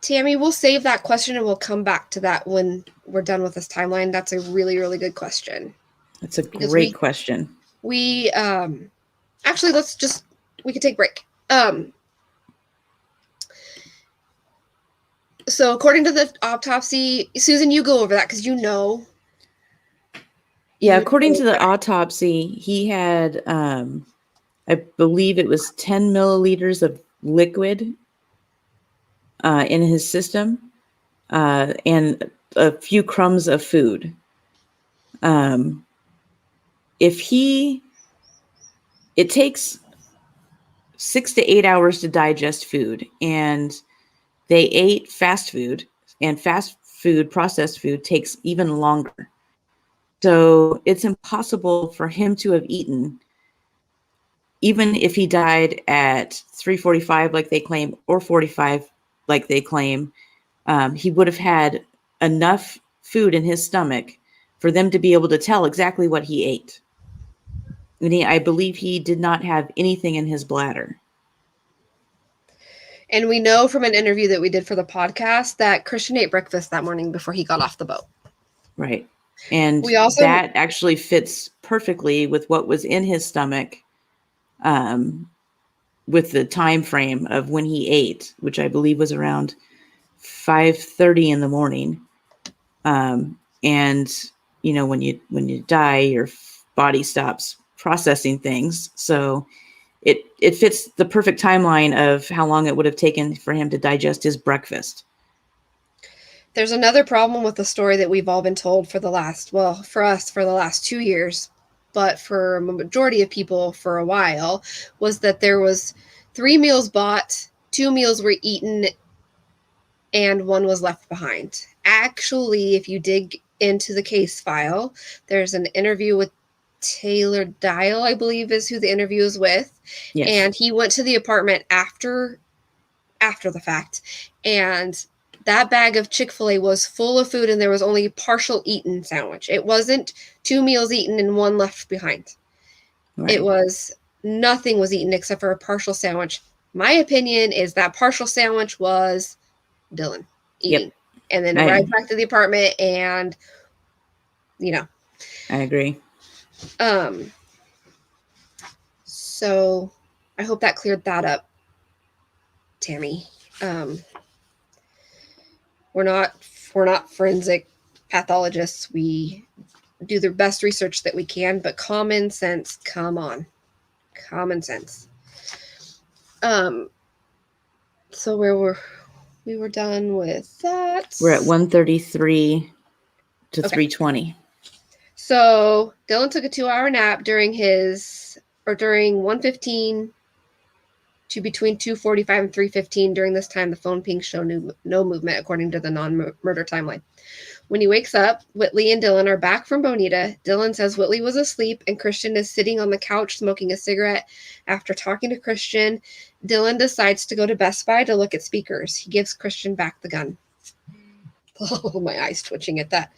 Tammy, we'll save that question and we'll come back to that when we're done with this timeline. That's a really, really good question. That's a great question. We actually we could take a break. So according to the autopsy, Susan, you go over that because you know. Yeah, according to the autopsy, he had, I believe it was 10 milliliters of liquid in his system and a few crumbs of food. It takes 6 to 8 hours to digest food, and they ate fast food, and fast food, processed food, takes even longer. So it's impossible for him to have eaten, even if he died at 3:45 like they claim, or 45 like they claim. He would have had enough food in his stomach for them to be able to tell exactly what he ate. And I believe he did not have anything in his bladder. And we know from an interview that we did for the podcast that Christian ate breakfast that morning before he got off the boat. Right. And We also, that actually fits perfectly with what was in his stomach, with the time frame of when he ate, which I believe was around 5:30 in the morning. And when you die, your body stops processing things. So it fits the perfect timeline of how long it would have taken for him to digest his breakfast. there's another problem with the story that we've all been told for the last 2 years, but for a majority of people for a while, was that there was 3 meals bought, 2 meals were eaten, and 1 was left behind. Actually, if you dig into the case file, there's an interview with Taylor Dial, I believe is who the interview is with. Yes. And he went to the apartment after the fact, and that bag of Chick-fil-A was full of food, and there was only a partial eaten sandwich. It wasn't 2 meals eaten and 1 left behind. Right. It was nothing was eaten except for a partial sandwich. My opinion is that partial sandwich was Dylan eating. Yep. And then arrived back to the apartment, and I agree. So I hope that cleared that up, Tammy. We're not forensic pathologists. We do the best research that we can, but common sense, come on. Common sense. So we were done with that. We're at 1:33 to 3:20. So Dylan took a 2-hour nap during 1:15 to between 2:45 and 3:15. During this time, the phone ping showed no movement according to the non-murder timeline. When he wakes up, Whitley and Dylan are back from Bonita. Dylan says Whitley was asleep and Christian is sitting on the couch smoking a cigarette. After talking to Christian, Dylan decides to go to Best Buy to look at speakers. He gives Christian back the gun. Oh, my eyes twitching at that.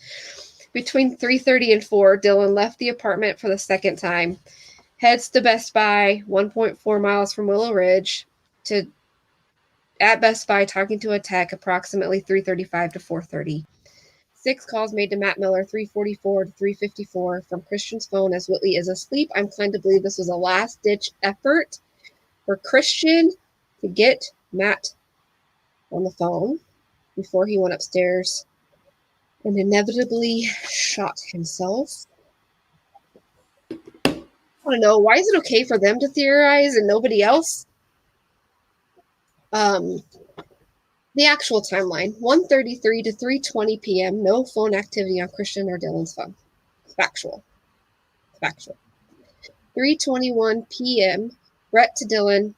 Between 3:30 and 4, Dylan left the apartment for the second time, heads to Best Buy, 1.4 miles from Willow Ridge, at Best Buy talking to a tech approximately 3:35 to 4:30. 6 calls made to Matt Miller, 3:44 to 3:54 from Christian's phone as Whitley is asleep. I'm inclined to believe this was a last-ditch effort for Christian to get Matt on the phone before he went upstairs and inevitably shot himself. I want to know, why is it okay for them to theorize and nobody else? The actual timeline, 1:33 to 3:20 p.m., no phone activity on Christian or Dylan's phone. Factual. 3:21 p.m., Brett to Dylan.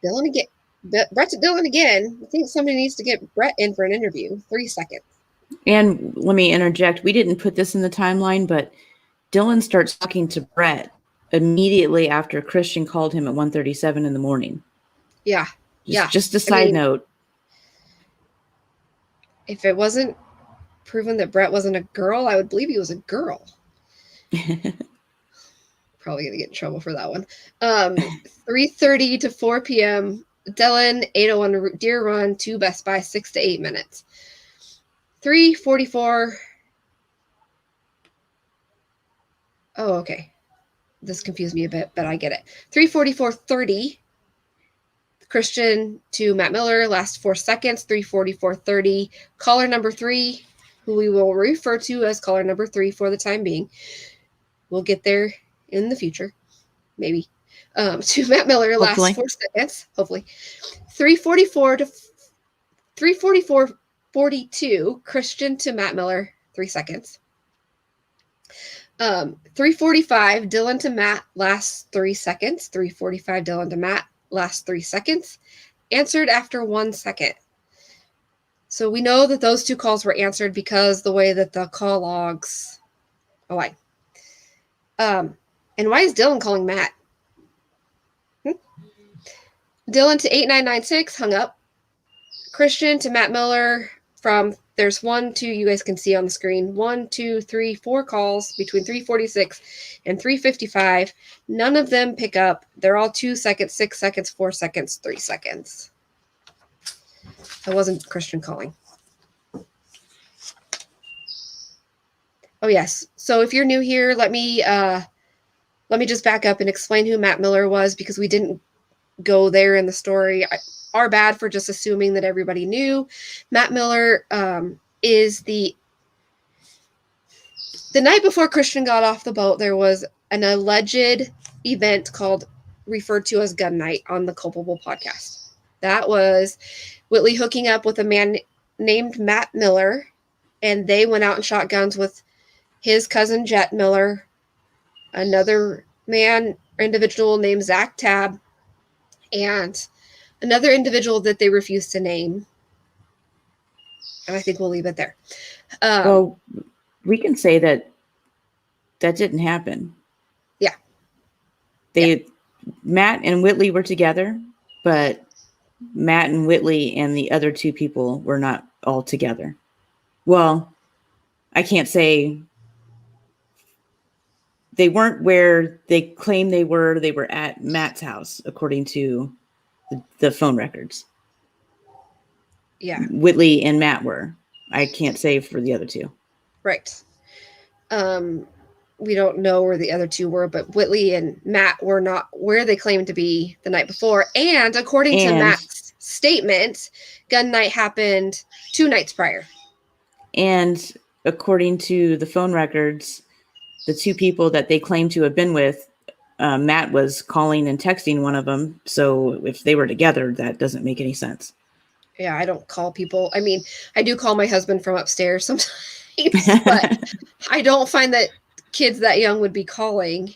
Brett to Dylan again. I think somebody needs to get Brett in for an interview. 3 seconds. And let me interject. We didn't put this in the timeline, but Dylan starts talking to Brett immediately after Christian called him at 1:37 in the morning. Yeah. Just a side note. If it wasn't proven that Brett wasn't a girl, I would believe he was a girl. Probably going to get in trouble for that one. 3:30 to 4 p.m., Dylan, 801 Deer Run to Best Buy, 6 to 8 minutes. 3:44. Oh, okay. This confused me a bit, but I get it. 3:44:30. Christian to Matt Miller, last 4 seconds. 3:44:30. Caller number 3, who we will refer to as caller number 3 for the time being. We'll get there in the future, maybe. To Matt Miller, Hopefully. last 4 seconds. Hopefully. 3:44 to 3:44:42. Christian to Matt Miller, 3 seconds. 3:45, Dylan to Matt, last 3 seconds. 3:45, Dylan to Matt, last 3 seconds. Answered after 1 second. So we know that those 2 calls were answered because the way that the call logs align. And why is Dylan calling Matt? Dylan to 8996 hung up. Christian to Matt Miller from, there's 1, 2, you guys can see on the screen, 1, 2, 3, 4 calls between 3:46 and 3:55. None of them pick up. They're all 2 seconds, 6 seconds, 4 seconds, 3 seconds. That wasn't Christian calling. Oh yes. So if you're new here, let me just back up and explain who Matt Miller was, because we didn't go there in the story. Our bad for just assuming that everybody knew. Matt Miller is the night before Christian got off the boat, there was an alleged event referred to as Gun Night on the Culpable podcast. That was Whitley hooking up with a man named Matt Miller, and they went out and shot guns with his cousin Jet Miller, another individual named Zach Tabb, and another individual that they refused to name. And I think we'll leave it there. Well, we can say that didn't happen. Yeah. Matt and Whitley were together, but Matt and Whitley and the other 2 people were not all together. Well, I can't say they weren't where they claim they were. They were at Matt's house, according to the phone records. Yeah. Whitley and Matt were. I can't say for the other 2. Right. We don't know where the other 2 were, but Whitley and Matt were not where they claimed to be the night before. And according to Matt's statement, gun night happened 2 nights prior. And according to the phone records, the 2 people that they claim to have been with, Matt was calling and texting one of them. So if they were together, that doesn't make any sense. Yeah, I don't call people. I mean, I do call my husband from upstairs sometimes, but I don't find that kids that young would be calling.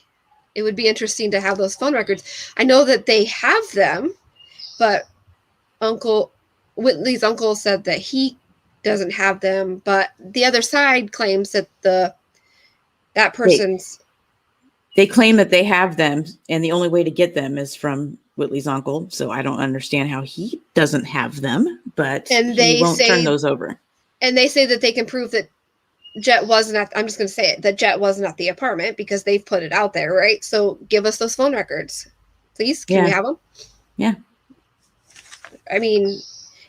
It would be interesting to have those phone records. I know that they have them, but Whitley's uncle said that he doesn't have them, but the other side claims that that person's... They claim that they have them, and the only way to get them is from Whitley's uncle. So I don't understand how he doesn't have them, but he won't turn those over. And they say that they can prove that Jet wasn't at, I'm just going to say it, that Jet wasn't at the apartment because they've put it out there, right? So give us those phone records. Please, can we have them? Yeah. I mean,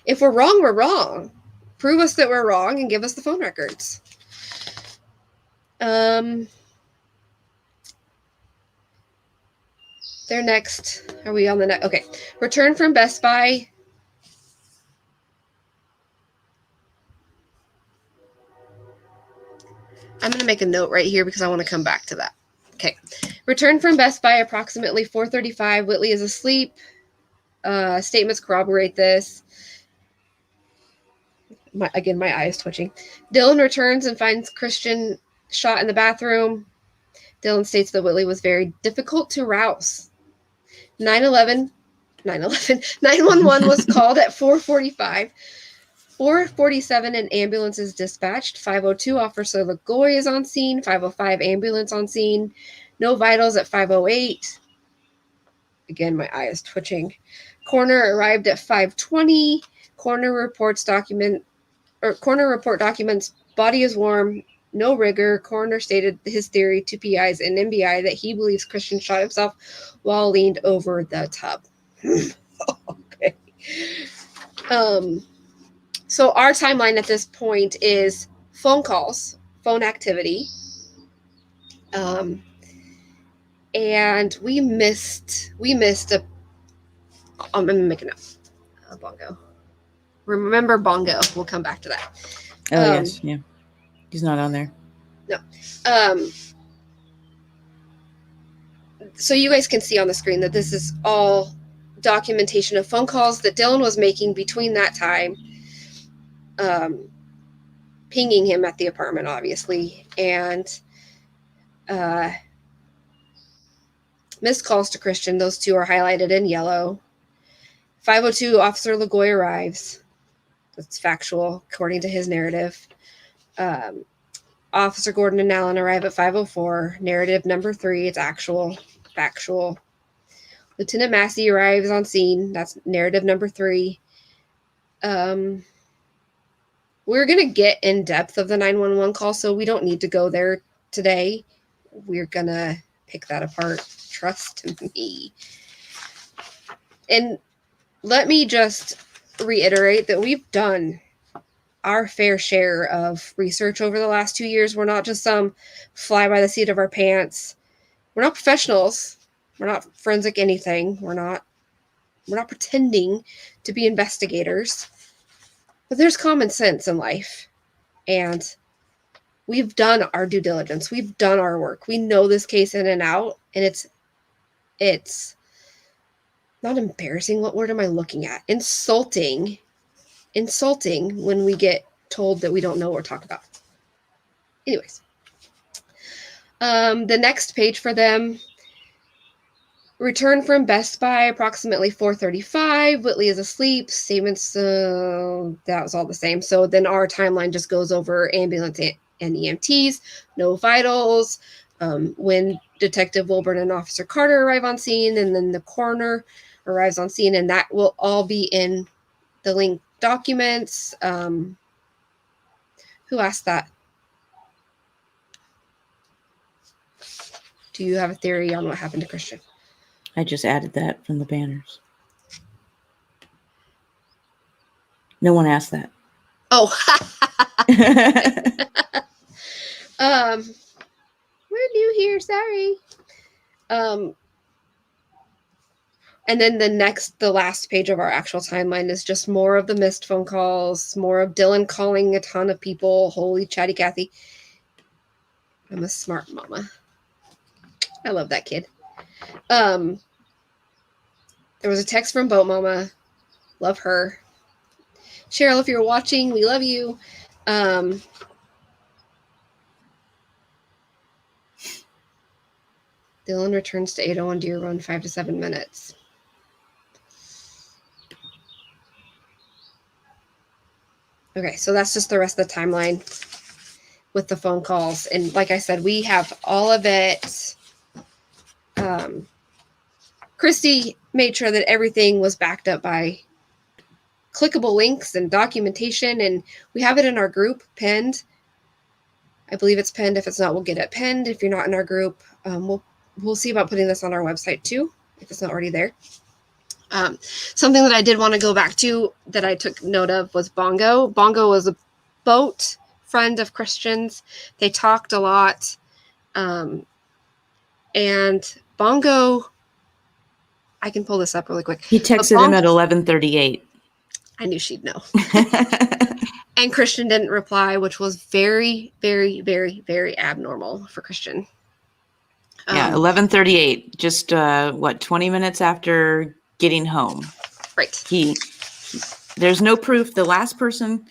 if we're wrong, we're wrong. Prove us that we're wrong and give us the phone records. They're next. Are we on the next? Okay. Return from Best Buy. I'm going to make a note right here because I want to come back to that. Okay. Return from Best Buy approximately 4:35. Whitley is asleep. Statements corroborate this. My eye is twitching. Dylan returns and finds Christian shot in the bathroom. Dylan states that Whitley was very difficult to rouse. 911 911 was called at 4:45. 4:47, an ambulance is dispatched. 5:02, Officer Lagoy is on scene. 5:05, ambulance on scene. No vitals at 5:08. Again, my eye is twitching. Coroner arrived at 5:20. Coroner report documents body is warm, no rigor. Coroner stated his theory to PIs and MBI that he believes Christian shot himself while leaned over the tub. Okay. So our timeline at this point is phone calls, phone activity. And we missed I'm making up Bongo. Remember Bongo. We'll come back to that. Oh, yes. Yeah. He's not on there. No. So you guys can see on the screen that this is all documentation of phone calls that Dylan was making between that time, pinging him at the apartment, obviously, and missed calls to Christian. Those 2 are highlighted in yellow. 5:02, Officer Lagoy arrives. That's factual, according to his narrative. Officer Gordon and Allen arrive at 5:04. Narrative number 3, it's actual, factual. Lieutenant Massey arrives on scene. That's narrative number 3. We're going to get in depth of the 911 call, so we don't need to go there today. We're going to pick that apart. Trust me. And let me just reiterate that we've done our fair share of research over the last 2 years. We're not just some fly by the seat of our pants. We're not professionals. We're not forensic anything. We're not pretending to be investigators. But there's common sense in life. And we've done our due diligence. We've done our work. We know this case in and out. And it's not embarrassing. What word am I looking at? Insulting when we get told that we don't know what we're talking about. Anyways. The next page for them, return from Best Buy approximately 4:35. Whitley is asleep. Statements, that was all the same. So then our timeline just goes over ambulance and EMTs, no vitals, when Detective Wilburn and Officer Carter arrive on scene, and then the coroner arrives on scene, and that will all be in the link documents. Who asked that? Do you have a theory on what happened to Christian? I just added that from the banners. No one asked that. Oh. We're new here, sorry. And then the last page of our actual timeline is just more of the missed phone calls, more of Dylan calling a ton of people. Holy chatty Cathy. I'm a smart mama. I love that kid. There was a text from Boat Mama. Love her. Cheryl, if you're watching, we love you. Dylan returns to 801 Deer Run, 5 to 7 minutes. Okay, so that's just the rest of the timeline with the phone calls. And like I said, we have all of it. Christy made sure that everything was backed up by clickable links and documentation, and we have it in our group pinned. I believe it's pinned. If it's not, we'll get it pinned. If you're not in our group, we'll see about putting this on our website too, if it's not already there. Something that I did want to go back to that I took note of was Bongo. Bongo was a boat friend of Christian's. They talked a lot. And Bongo, I can pull this up really quick. He texted him at 11:38. I knew she'd know. And Christian didn't reply, which was very, very, very, very abnormal for Christian. Yeah, 11:38. Just 20 minutes after getting home. Right. There's no proof. The last person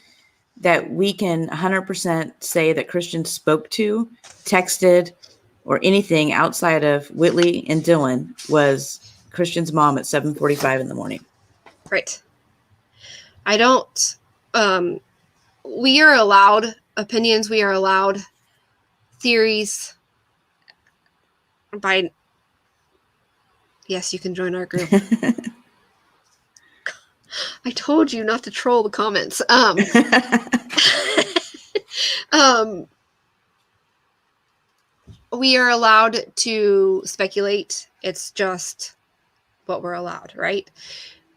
that we can 100% say that Christian spoke to, texted, or anything outside of Whitley and Dylan was Christian's mom at 7:45 in the morning. Right. I don't, we are allowed opinions. We are allowed theories by, yes, you can join our group. I told you not to troll the comments. We are allowed to speculate. It's just what we're allowed, right?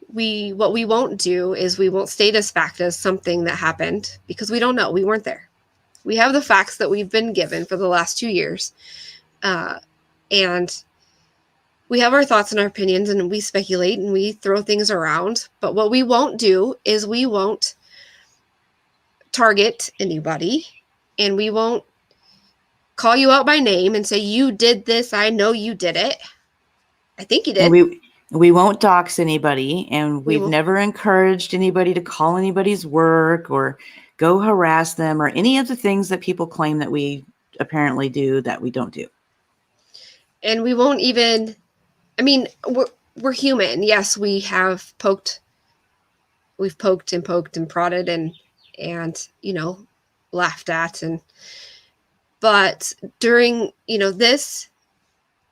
What we won't do is we won't state as fact as something that happened because we don't know. We weren't there. We have the facts that we've been given for the last 2 years. And we have our thoughts and our opinions, and we speculate and we throw things around. But what we won't do is we won't target anybody, and we won't call you out by name and say, you did this. I know you did it. I think you did. And we won't dox anybody, and we've never encouraged anybody to call anybody's work or go harass them or any of the things that people claim that we apparently do that we don't do. And we won't even, I mean, we're human. Yes, we have poked we've poked and prodded and laughed at, but during this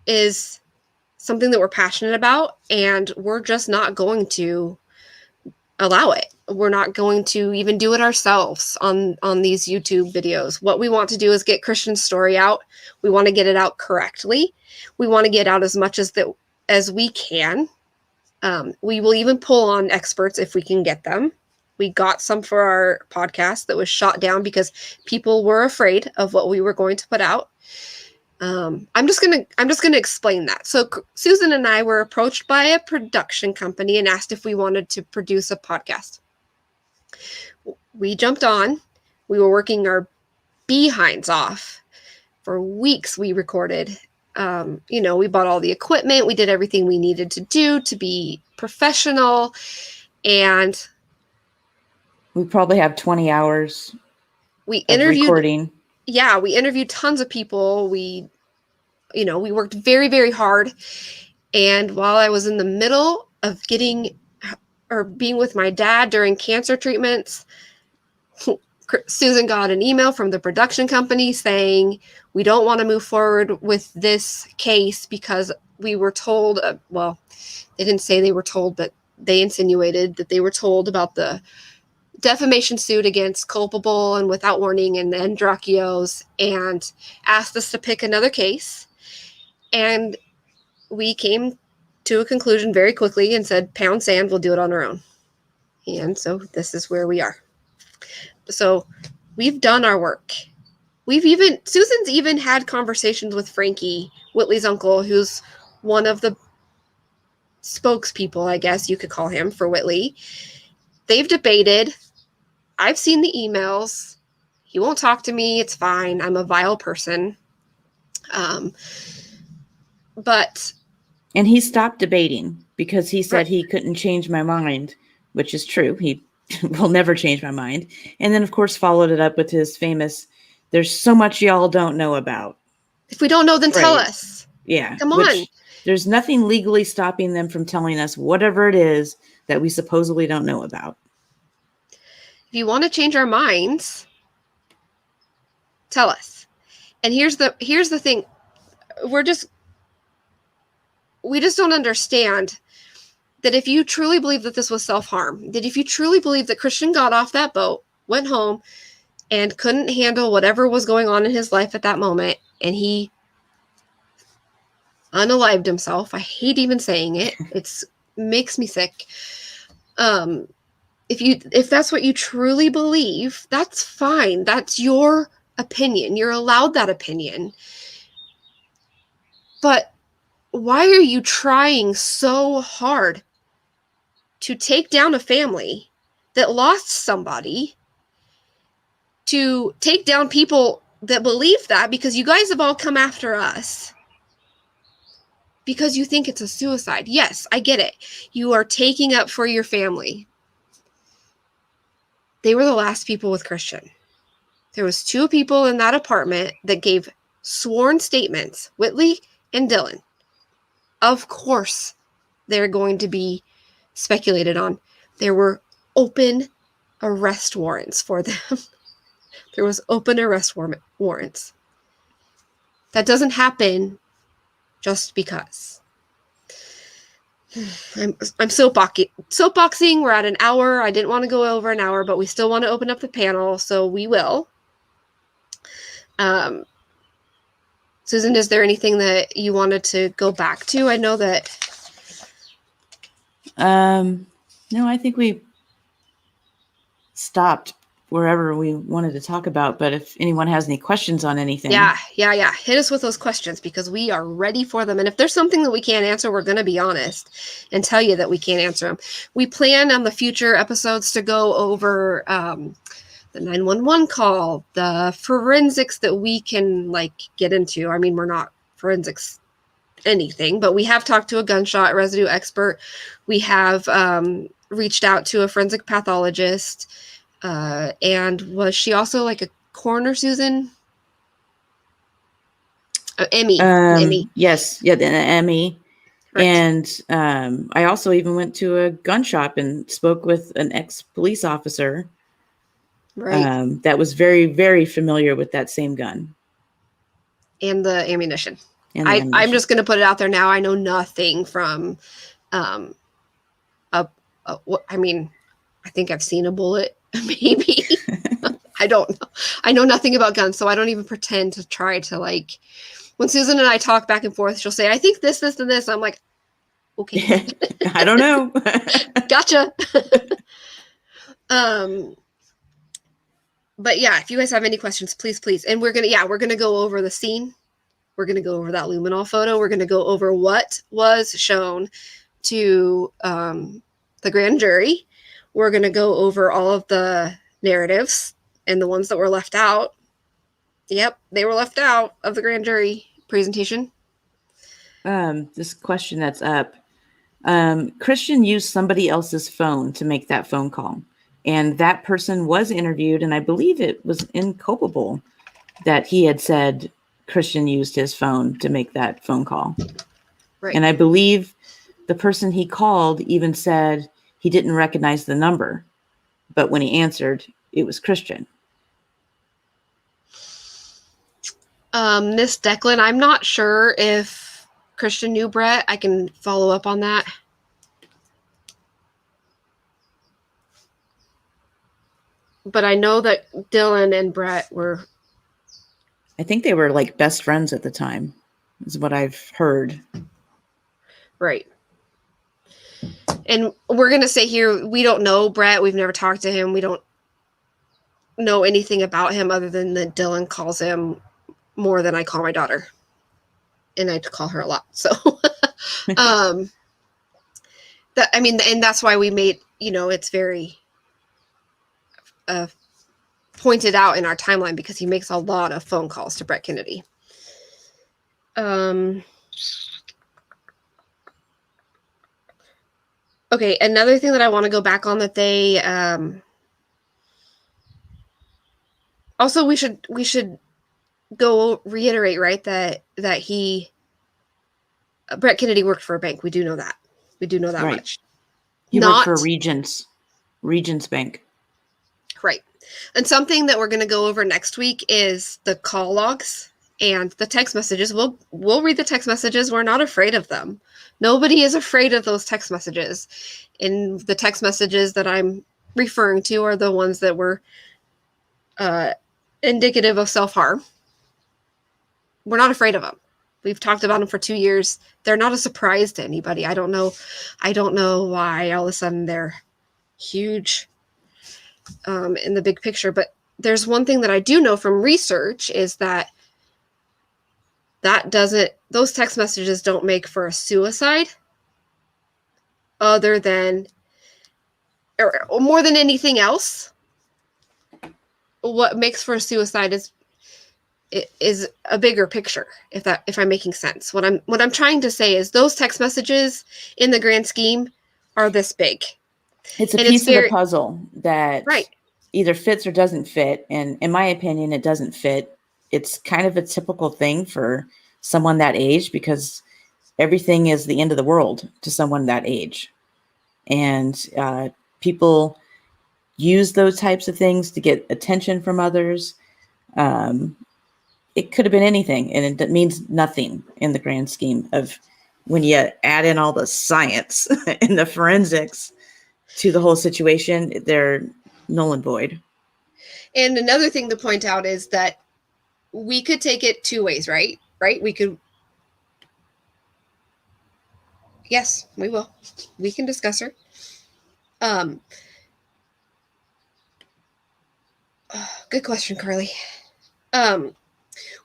is something that we're passionate about, and we're just not going to allow it. We're not going to even do it ourselves on these YouTube videos. What we want to do is get Christian's story out. We want to get it out correctly. We want to get out as much as we can. We will even pull on experts if we can get them. We got some for our podcast that was shot down because people were afraid of what we were going to put out. I'm just gonna explain that. So Susan and I were approached by a production company and asked if we wanted to produce a podcast. We jumped on. We were working our behinds off for weeks. We recorded. We bought all the equipment. We did everything we needed to do to be professional, and we probably have 20 hours. We interviewed. Recording. Yeah, we interviewed tons of people. We worked very, very hard. And while I was in the middle of being with my dad during cancer treatments, Susan got an email from the production company saying, we don't want to move forward with this case because we were told, well, they didn't say they were told, but they insinuated that they were told about the defamation suit against Culpable and Without Warning and the Andreacchios, and asked us to pick another case. And we came to a conclusion very quickly and said, pound sand, we'll do it on our own. And so this is where we are. So we've done our work. Susan's even had conversations with Frankie, Whitley's uncle, who's one of the spokespeople, I guess you could call him, for Whitley. They've debated. I've seen the emails. He won't talk to me. It's fine. I'm a vile person. And he stopped debating because he said he couldn't change my mind, which is true. He will never change my mind. And then, of course, followed it up with his famous, there's so much y'all don't know about. If we don't know, then tell us. Yeah. Come on. There's nothing legally stopping them from telling us whatever it is that we supposedly don't know about. If you want to change our minds, tell us. And here's the thing. We just don't understand that if you truly believe that this was self-harm, that if you truly believe that Christian got off that boat, went home, and couldn't handle whatever was going on in his life at that moment, and he unalived himself. I hate even saying it. It makes me sick. If that's what you truly believe, that's fine. That's your opinion. You're allowed that opinion. But why are you trying so hard to take down a family that lost somebody, to take down people that believe that, because you guys have all come after us because you think it's a suicide? Yes, I get it. You are taking up for your family. They were the last people with Christian. There was 2 people in that apartment that gave sworn statements, Whitley and Dylan. Of course, they're going to be speculated on. There were open arrest warrants for them. There was open arrest warrants. That doesn't happen just because. I'm soapboxing. We're at an hour. I didn't want to go over an hour, but we still want to open up the panel, so we will. Susan, is there anything that you wanted to go back to? I know that. No, I think we stopped wherever we wanted to talk about, but if anyone has any questions on anything. Yeah. Hit us with those questions because we are ready for them. And if there's something that we can't answer, we're going to be honest and tell you that we can't answer them. We plan on the future episodes to go over the 911 call, the forensics that we can get into. I mean, we're not forensics anything, but we have talked to a gunshot residue expert. We have reached out to a forensic pathologist. And was she also a coroner, Susan? Emmy. Yes. Yeah, the Emmy. Right. And I also even went to a gun shop and spoke with an ex-police officer Right. that was very, very familiar with that same gun And the ammunition. and the I'm ammunition. just going to put it out there now. I know nothing from, um, I mean, I think I've seen a bullet, maybe. I don't know. I know nothing about guns, so I don't even pretend to try to like. When Susan and I talk back and forth, she'll say, "I think this, this, and this." I'm like, "Okay, I don't know. gotcha." But yeah, if you guys have any questions, please, and we're gonna go over the scene. We're gonna go over that luminol photo. We're gonna go over what was shown to the grand jury. We're gonna go over all of the narratives and the ones that were left out. Yep, they were left out of the grand jury presentation. This question that's up. Christian used somebody else's phone to make that phone call. And that person was interviewed, and I believe it was inculpable that he had said Christian used his phone to make that phone call. Right. And I believe the person he called even said he didn't recognize the number, but when he answered, it was Christian. Miss Declan, I'm not sure if Christian knew Brett. I can follow up on that. But I know that Dylan and Brett were. I think they were like best friends at the time, is what I've heard. Right. And we're going to say here, we don't know Brett. We've never talked to him. We don't know anything about him other than that Dylan calls him more than I call my daughter. And I call her a lot. So, and that's why we made, it's very pointed out in our timeline because he makes a lot of phone calls to Brett Kennedy. Okay, another thing that I want to go back on that they also we should go reiterate, right, that Brett Kennedy worked for a bank. We do know that. We do know that Right. much. He worked for Regions Bank. Right. And something that we're going to go over next week is the call logs and the text messages. We'll read the text messages. We're not afraid of them. Nobody is afraid of those text messages. And the text messages that I'm referring to are the ones that were indicative of self-harm. We're not afraid of them. We've talked about them for 2 years. They're not a surprise to anybody. I don't know why all of a sudden they're huge in the big picture. But there's one thing that I do know from research is that those text messages don't make for a suicide other than, or more than anything else. What makes for a suicide is a bigger picture, if I'm making sense. What I'm trying to say is those text messages in the grand scheme are this big. It's a piece of the puzzle that right. either fits or doesn't fit. And in my opinion, it doesn't fit. It's kind of a typical thing for someone that age because everything is the end of the world to someone that age. And people use those types of things to get attention from others. It could have been anything, and it means nothing in the grand scheme of when you add in all the science and the forensics to the whole situation, they're null and void. And another thing to point out is that we could take it two ways, right? Right? We could. Yes, we will. We can discuss her. Good question, Carly.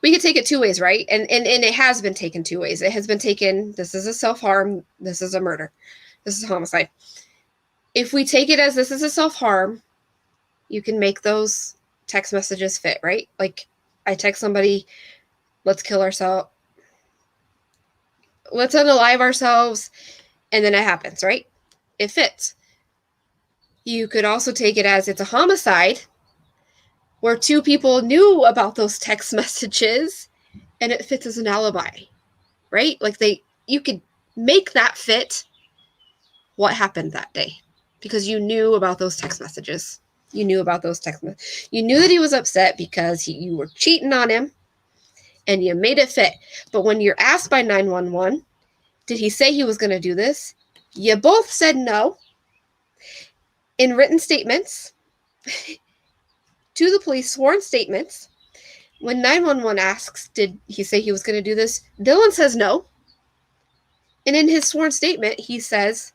We could take it two ways, right? And it has been taken two ways. It has been taken, this is a self-harm, this is a murder, this is homicide. If we take it as this is a self-harm, you can make those text messages fit, right? Like I text somebody, let's kill ourselves, let's unalive ourselves, and then it happens, right? It fits. You could also take it as it's a homicide where two people knew about those text messages and it fits as an alibi, right? Like you could make that fit what happened that day, because you knew about those text messages. You knew about those text messages. You knew that he was upset because you were cheating on him, and you made it fit. But when you're asked by 911, did he say he was going to do this? You both said no. In written statements to the police, sworn statements, when 911 asks, did he say he was going to do this? Dylan says no. And in his sworn statement, he says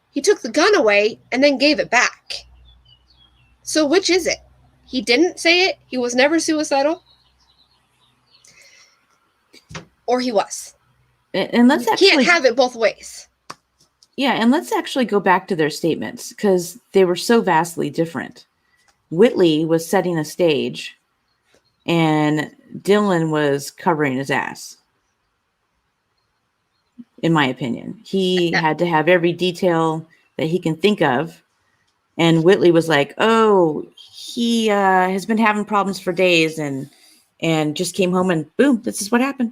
he took the gun away and then gave it back. So which is it? He didn't say it. He was never suicidal. Or he was. And let's actually can't have it both ways. Yeah, and let's actually go back to their statements, because they were so vastly different. Whitley was setting a stage, and Dylan was covering his ass. In my opinion, he had to have every detail that he can think of. And Whitley was like, "Oh, he has been having problems for days, and just came home, and boom, this is what happened."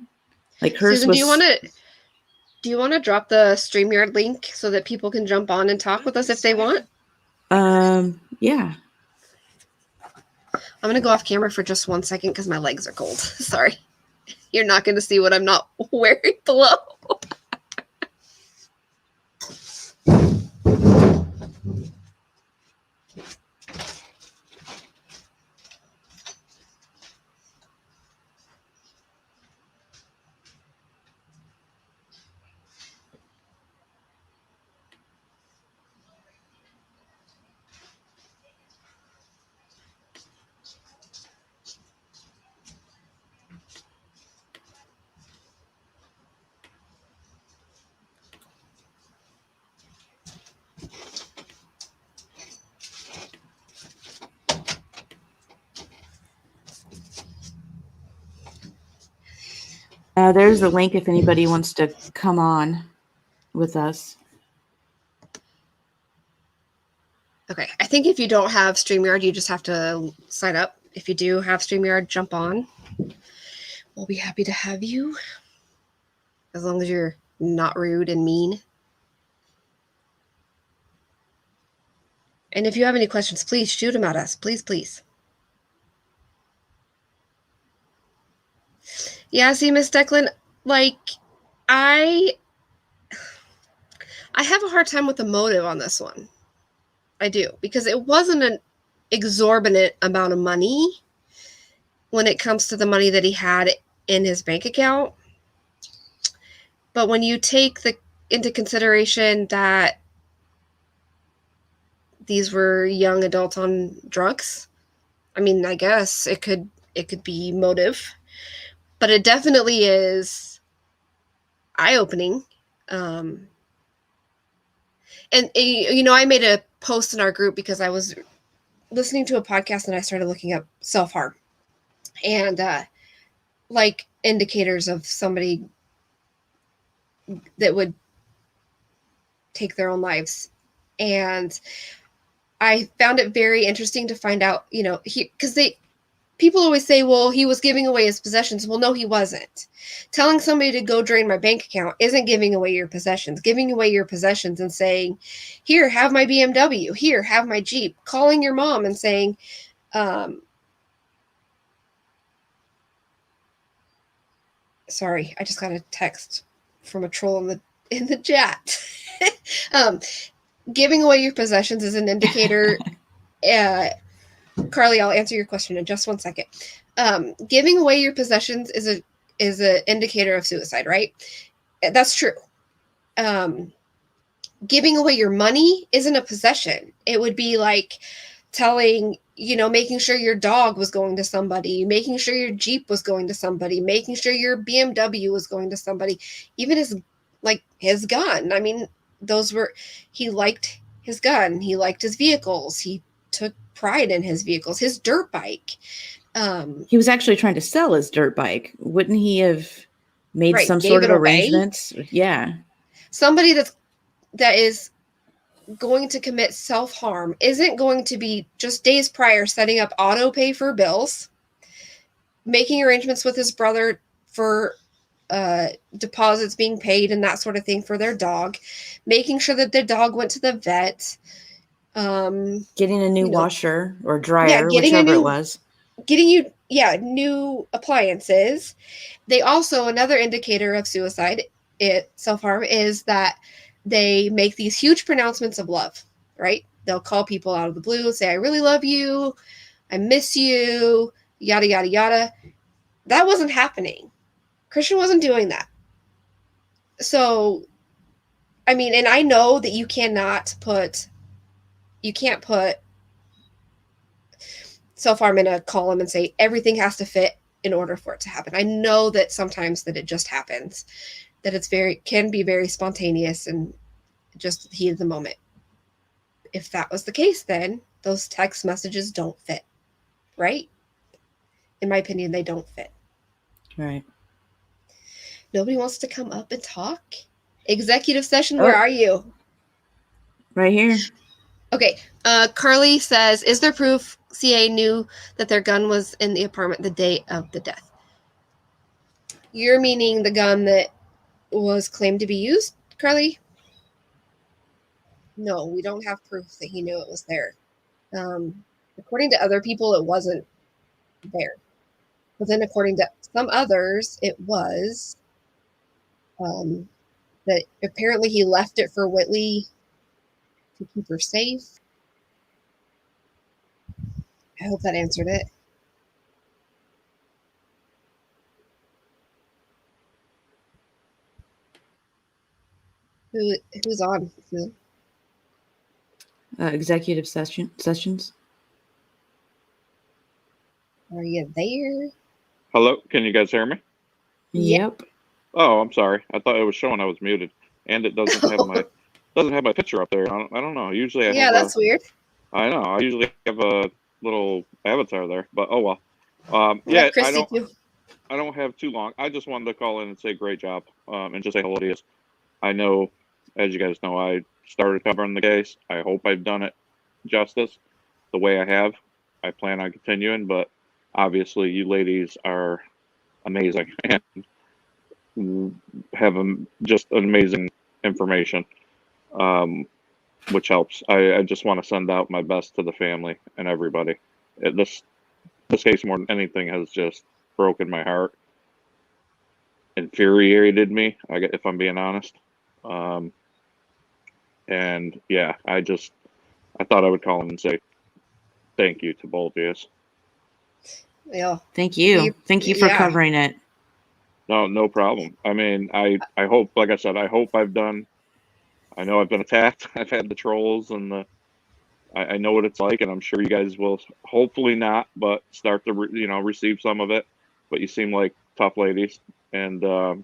Like hers Susan, was. do you want to drop the StreamYard link so that people can jump on and talk with us if they want? Yeah. I'm going to go off camera for just 1 second because my legs are cold. Sorry. You're not going to see what I'm not wearing below. There's the link if anybody wants to come on with us. Okay, I think if you don't have StreamYard, you just have to sign up. If you do have StreamYard, jump on. We'll be happy to have you, as long as you're not rude and mean. And if you have any questions, please shoot them at us. Please, please. Yeah, see, Miss Declan, like, I have a hard time with the motive on this one. I do, because it wasn't an exorbitant amount of money when it comes to the money that he had in his bank account. But when you take into consideration that these were young adults on drugs, I mean, I guess it could be motive, but it definitely is eye-opening. And I made a post in our group because I was listening to a podcast and I started looking up self-harm and like indicators of somebody that would take their own lives. And I found it very interesting to find out, because people always say, well, he was giving away his possessions. Well, no, he wasn't. Telling somebody to go drain my bank account isn't giving away your possessions. Giving away your possessions and saying, here, have my BMW. Here, have my Jeep. Calling your mom and saying, sorry, I just got a text from a troll in the chat. Giving away your possessions is an indicator. Carly, I'll answer your question in just 1 second. Giving away your possessions is an indicator of suicide, right? That's true. Giving away your money isn't a possession. It would be like telling, making sure your dog was going to somebody, making sure your Jeep was going to somebody, making sure your BMW was going to somebody, even his gun. I mean, he liked his gun. He liked his vehicles. He took pride in his vehicles, his dirt bike. He was actually trying to sell his dirt bike. Wouldn't he have made some sort of arrangements? Yeah. Somebody that is going to commit self-harm isn't going to be just days prior setting up auto pay for bills, making arrangements with his brother for deposits being paid and that sort of thing for their dog, making sure that their dog went to the vet, getting a new washer or dryer, getting whichever it was. New appliances. They also, another indicator of suicide, self-harm, is that they make these huge pronouncements of love, right? They'll call people out of the blue and say, I really love you, I miss you, yada, yada, yada. That wasn't happening. Christian wasn't doing that. So, I mean, and I know that you can't put self-harm in a column and say everything has to fit in order for it to happen. I know that sometimes that it just happens, that can be very spontaneous and just the heat of the moment. If that was the case, then those text messages don't fit, right? In my opinion, they don't fit. Right. Nobody wants to come up and talk? Executive session, where are you? Right here. Okay. Carly says, is there proof CA knew that their gun was in the apartment the day of the death? You're meaning the gun that was claimed to be used, Carly? No, we don't have proof that he knew it was there. According to other people, it wasn't there. But then according to some others, it was. That apparently he left it for Whitley to keep her safe. I hope that answered it. Who's on? Executive sessions. Are you there? Hello, can you guys hear me? Yep. Oh, I'm sorry. I thought it was showing I was muted, and it doesn't have my picture up there. I don't know. Usually I have that's weird. I know. I usually have a little avatar there, but oh well. Yeah, I don't have too long. I just wanted to call in and say great job, and just say hello to you. I know, as you guys know, I started covering the case. I hope I've done it justice the way I have. I plan on continuing, but obviously you ladies are amazing and have just amazing information, which helps. I just want to send out my best to the family and everybody. This case, more than anything, has just broken my heart, infuriated me, if I'm being honest. And yeah, I thought I would call and say thank you to both of you. Yeah. Thank you. Thank you for covering it. No problem. I mean, I hope, like I said, I hope I know I've been attacked. I've had the trolls and I know what it's like, and I'm sure you guys will hopefully not, but start to, receive some of it. But you seem like tough ladies, and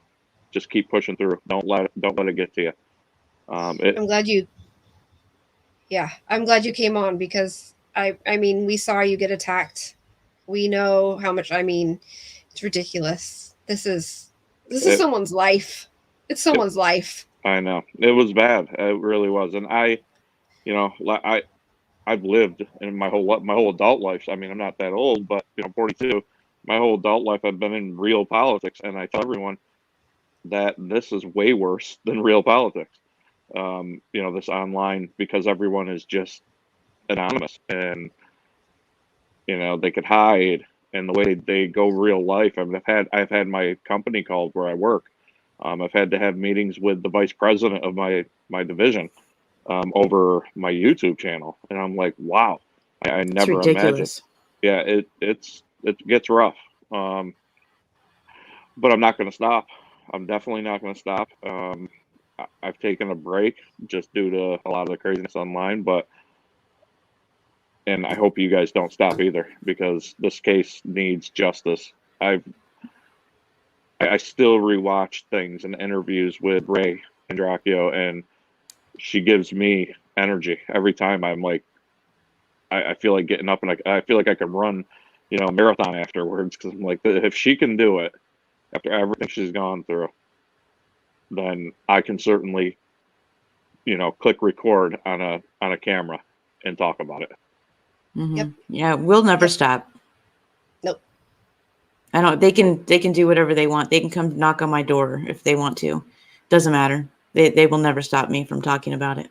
just keep pushing through. Don't let it get to you. I'm glad you came on, because I mean, we saw you get attacked. We know how much, it's ridiculous. This is someone's life. It's someone's life. I know. It was bad. It really was. And I've lived in my whole adult life. I mean, I'm not that old, but I'm 42. My whole adult life I've been in real politics, and I tell everyone that this is way worse than real politics. This online, because everyone is just anonymous, and they could hide, and the way they go real life. I mean, I've had my company called where I work. I've had to have meetings with the vice president of my division over my YouTube channel, and I'm like, wow, I never imagined. Yeah, it gets rough, but I'm not going to stop. I'm definitely not going to stop. I've taken a break just due to a lot of the craziness online, and I hope you guys don't stop either, because this case needs justice. I still rewatch things and interviews with Christian Andreacchio, and she gives me energy every time. I'm like, I feel like getting up, and I feel like I can run, a marathon afterwards, because I'm like, if she can do it after everything she's gone through, then I can certainly, click record on a camera and talk about it. Mm-hmm. Yep. Yeah, we'll never stop. Nope. I don't. They can do whatever they want. They can come knock on my door if they want to. Doesn't matter. They will never stop me from talking about it.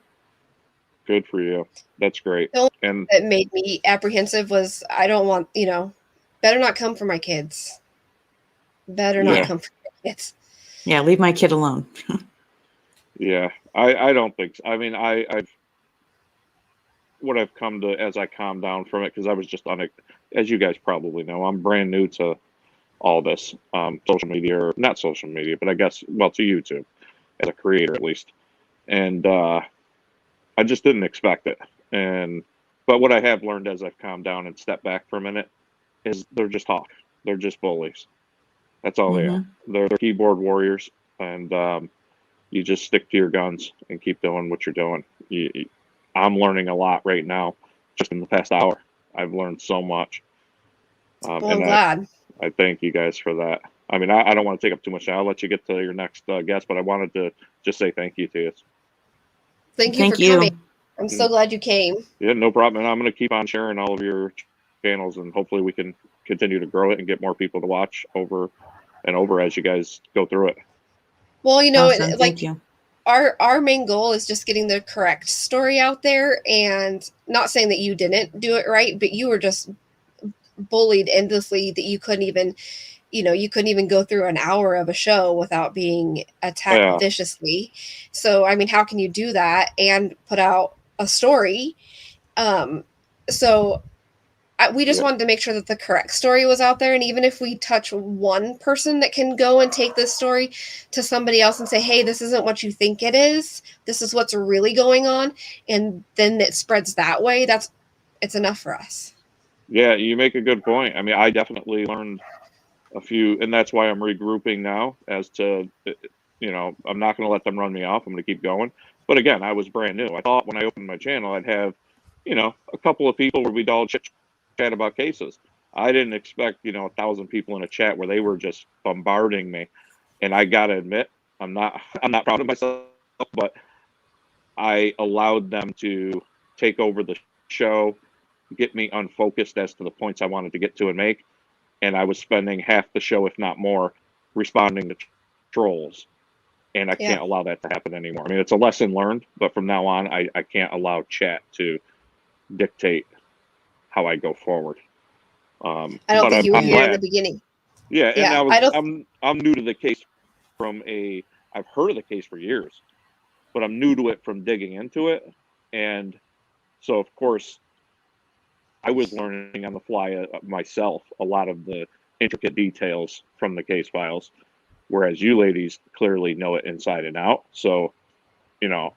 Good for you. That's great. The only And thing that made me apprehensive was I don't want, better not come for my kids. Better not Yeah. come for my kids. Yeah, leave my kid alone. yeah, I don't think so. I mean, I've what I've come to as I calm down from it, because I was just on it, as you guys probably know, I'm brand new to all this social media, or not social media, but I guess, well, to YouTube as a creator at least. And I just didn't expect it. But what I have learned as I've calmed down and stepped back for a minute is they're just talk. They're just bullies. That's all they are. They're keyboard warriors, and you just stick to your guns and keep doing what you're doing. I'm learning a lot right now. Just in the past hour, I've learned so much. Well, I'm And glad. I thank you guys for that. I mean, I don't want to take up too much time. I'll let you get to your next guest, but I wanted to just say thank you to you. Thank you Thank for you. coming. I'm so glad you came. Yeah, no problem. And I'm going to keep on sharing all of your channels, and hopefully we can continue to grow it and get more people to watch over and over as you guys go through it. Well, Awesome. like Thank you. our main goal is just getting the correct story out there, and not saying that you didn't do it right, but you were just bullied endlessly that you couldn't even go through an hour of a show without being attacked Yeah. viciously. So, I mean, how can you do that and put out a story? So we just wanted to make sure that the correct story was out there. And even if we touch one person that can go and take this story to somebody else and say, hey, this isn't what you think it is, this is what's really going on, and then it spreads that way, it's enough for us. Yeah, you make a good point. I mean, I definitely learned a few, and that's why I'm regrouping now as to, I'm not going to let them run me off. I'm going to keep going. But again, I was brand new. I thought when I opened my channel, I'd have, a couple of people where we'd all chit chat about cases. I didn't expect, 1,000 people in a chat where they were just bombarding me. And I got to admit, I'm not proud of myself, but I allowed them to take over the show, get me unfocused as to the points I wanted to get to and make. And I was spending half the show, if not more, responding to trolls. And I can't allow that to happen anymore. I mean, it's a lesson learned, but from now on, I can't allow chat to dictate how I go forward. I don't think you were here in the beginning. Yeah, and I'm new to the case I've heard of the case for years, but I'm new to it from digging into it. And so, of course, I was learning on the fly myself a lot of the intricate details from the case files, whereas you ladies clearly know it inside and out. So,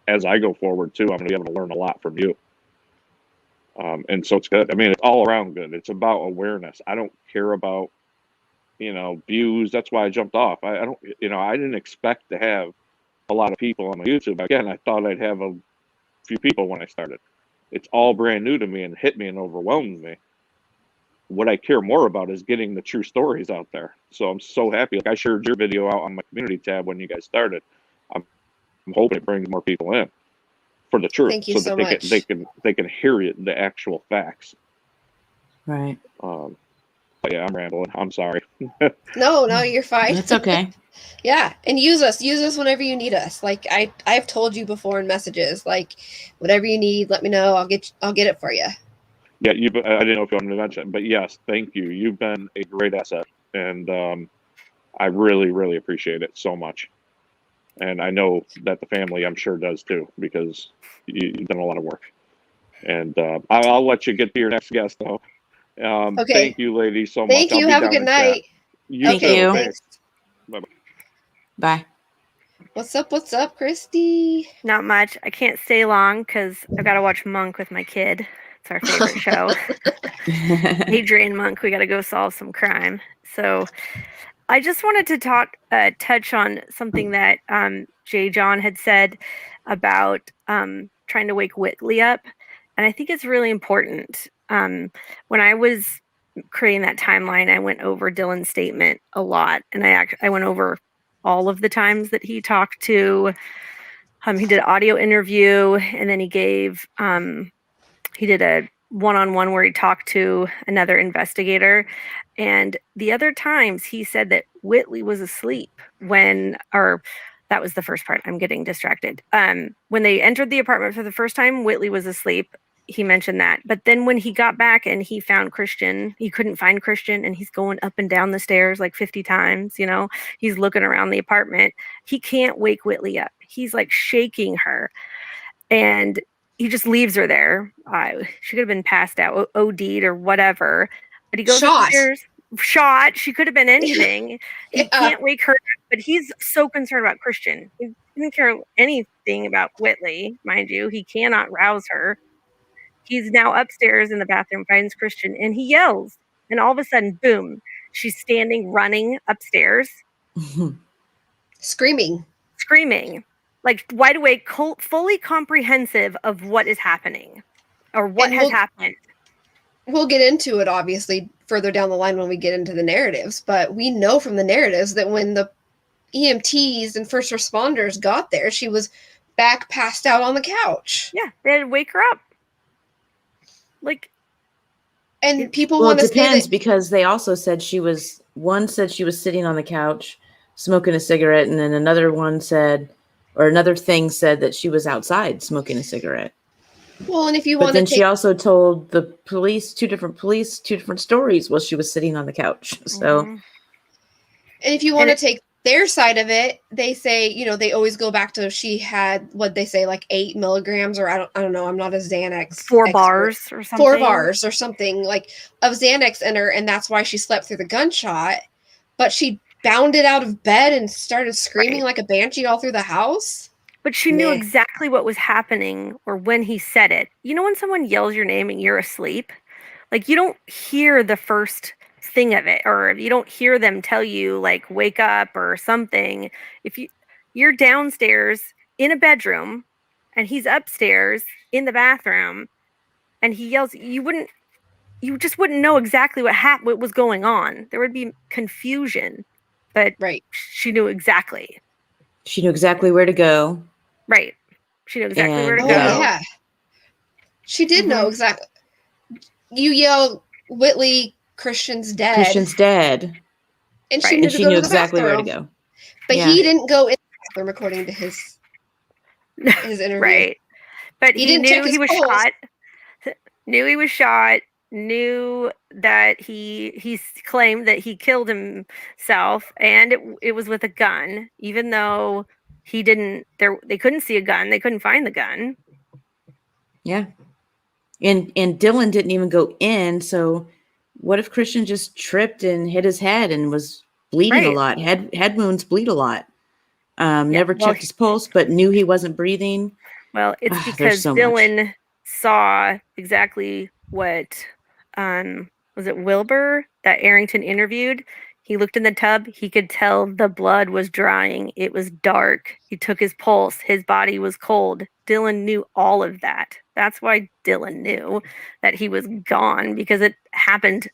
as I go forward too, I'm going to be able to learn a lot from you. And so it's good. I mean, it's all around good. It's about awareness. I don't care about, views. That's why I jumped off. I don't, I didn't expect to have a lot of people on my YouTube. Again, I thought I'd have a few people when I started. It's all brand new to me and hit me and overwhelmed me. What I care more about is getting the true stories out there. So I'm so happy. Like, I shared your video out on my community tab when you guys started. I'm hoping it brings more people in for the truth. Thank you so much. They can hear it, the actual facts. Right. But yeah, I'm rambling. I'm sorry. No, you're fine. It's okay. Yeah, and use us whenever you need us. Like I've told you before in messages, like whatever you need, let me know. I'll get it for you. Yeah, I didn't know if you wanted to mention, but yes, thank you. You've been a great asset, and I really, really appreciate it so much. And I know that the family, I'm sure, does too, because you've done a lot of work. And I'll let you get to your next guest, though. Okay. Thank you, ladies, so much. Thank you. Have a good night. Thank you. Thanks. Bye-bye. Bye. What's up, Christy? Not much. I can't stay long because I've got to watch Monk with my kid. It's our favorite show. Adrian Monk. We got to go solve some crime. So I just wanted to touch on something that Jay John had said about trying to wake Whitley up. And I think it's really important. When I was creating that timeline, I went over Dylan's statement a lot. And I went over all of the times that he talked to. He did an audio interview, and then he did a one-on-one where he talked to another investigator. And the other times he said that Whitley was asleep or that was the first part. I'm getting distracted. When they entered the apartment for the first time, Whitley was asleep. He mentioned that. But then when he got back and he found Christian, he couldn't find Christian, and he's going up and down the stairs like 50 times, he's looking around the apartment. He can't wake Whitley up. He's like shaking her. And he just leaves her there. She could have been passed out, OD'd or whatever. But he goes upstairs, shot. She could have been anything. He can't wake her up, but he's so concerned about Christian. He didn't care anything about Whitley, mind you. He cannot rouse her. He's now upstairs in the bathroom, finds Christian, and he yells. And all of a sudden, boom, she's standing, running upstairs. Screaming. Like wide awake, fully comprehensive of what is happening or what has happened. We'll get into it, obviously, further down the line when we get into the narratives. But we know from the narratives that when the EMTs and first responders got there, she was back passed out on the couch. Yeah, they had to wake her up. And people Well, want to it depends say that because they also said one said she was sitting on the couch smoking a cigarette, and then another thing said that she was outside smoking a cigarette. Well, and if you But want then to she also told the police two different stories while she was sitting on the couch. So, and if you want to take their side of it, they say, they always go back to she had what they say like 8 milligrams, or I don't know. I'm not a Xanax. 4 bars or something. 4 bars or something like of Xanax in her, and that's why she slept through the gunshot. But she bounded out of bed and started screaming like a banshee all through the house. But she knew exactly what was happening or when he said it. When someone yells your name and you're asleep, like you don't hear the first thing of it, or you don't hear them tell you like wake up or something. If you're downstairs in a bedroom and he's upstairs in the bathroom and he yells, you just wouldn't know exactly what was going on. There would be confusion. But she knew exactly. She knew exactly where to go. Right. She knew exactly where to go. Yeah. She did know exactly. You yell, Whitley, Christian's dead. And she knew exactly where to go. But he didn't go in the bathroom according to his interview. Right. But he knew he was pulse. shot. Knew he was shot. Knew that he claimed that he killed himself, and it was with a gun, even though they couldn't see a gun, they couldn't find the gun. Yeah. And Dylan didn't even go in, so what if Christian just tripped and hit his head and was bleeding a lot? Head wounds bleed a lot. Never checked his pulse, but knew he wasn't breathing. Well, it's because Dylan saw exactly what was it Wilbur that Arrington interviewed? He looked in the tub. He could tell the blood was drying. It was dark. He took his pulse. His body was cold. Dylan knew all of that. That's why Dylan knew that he was gone, because it happened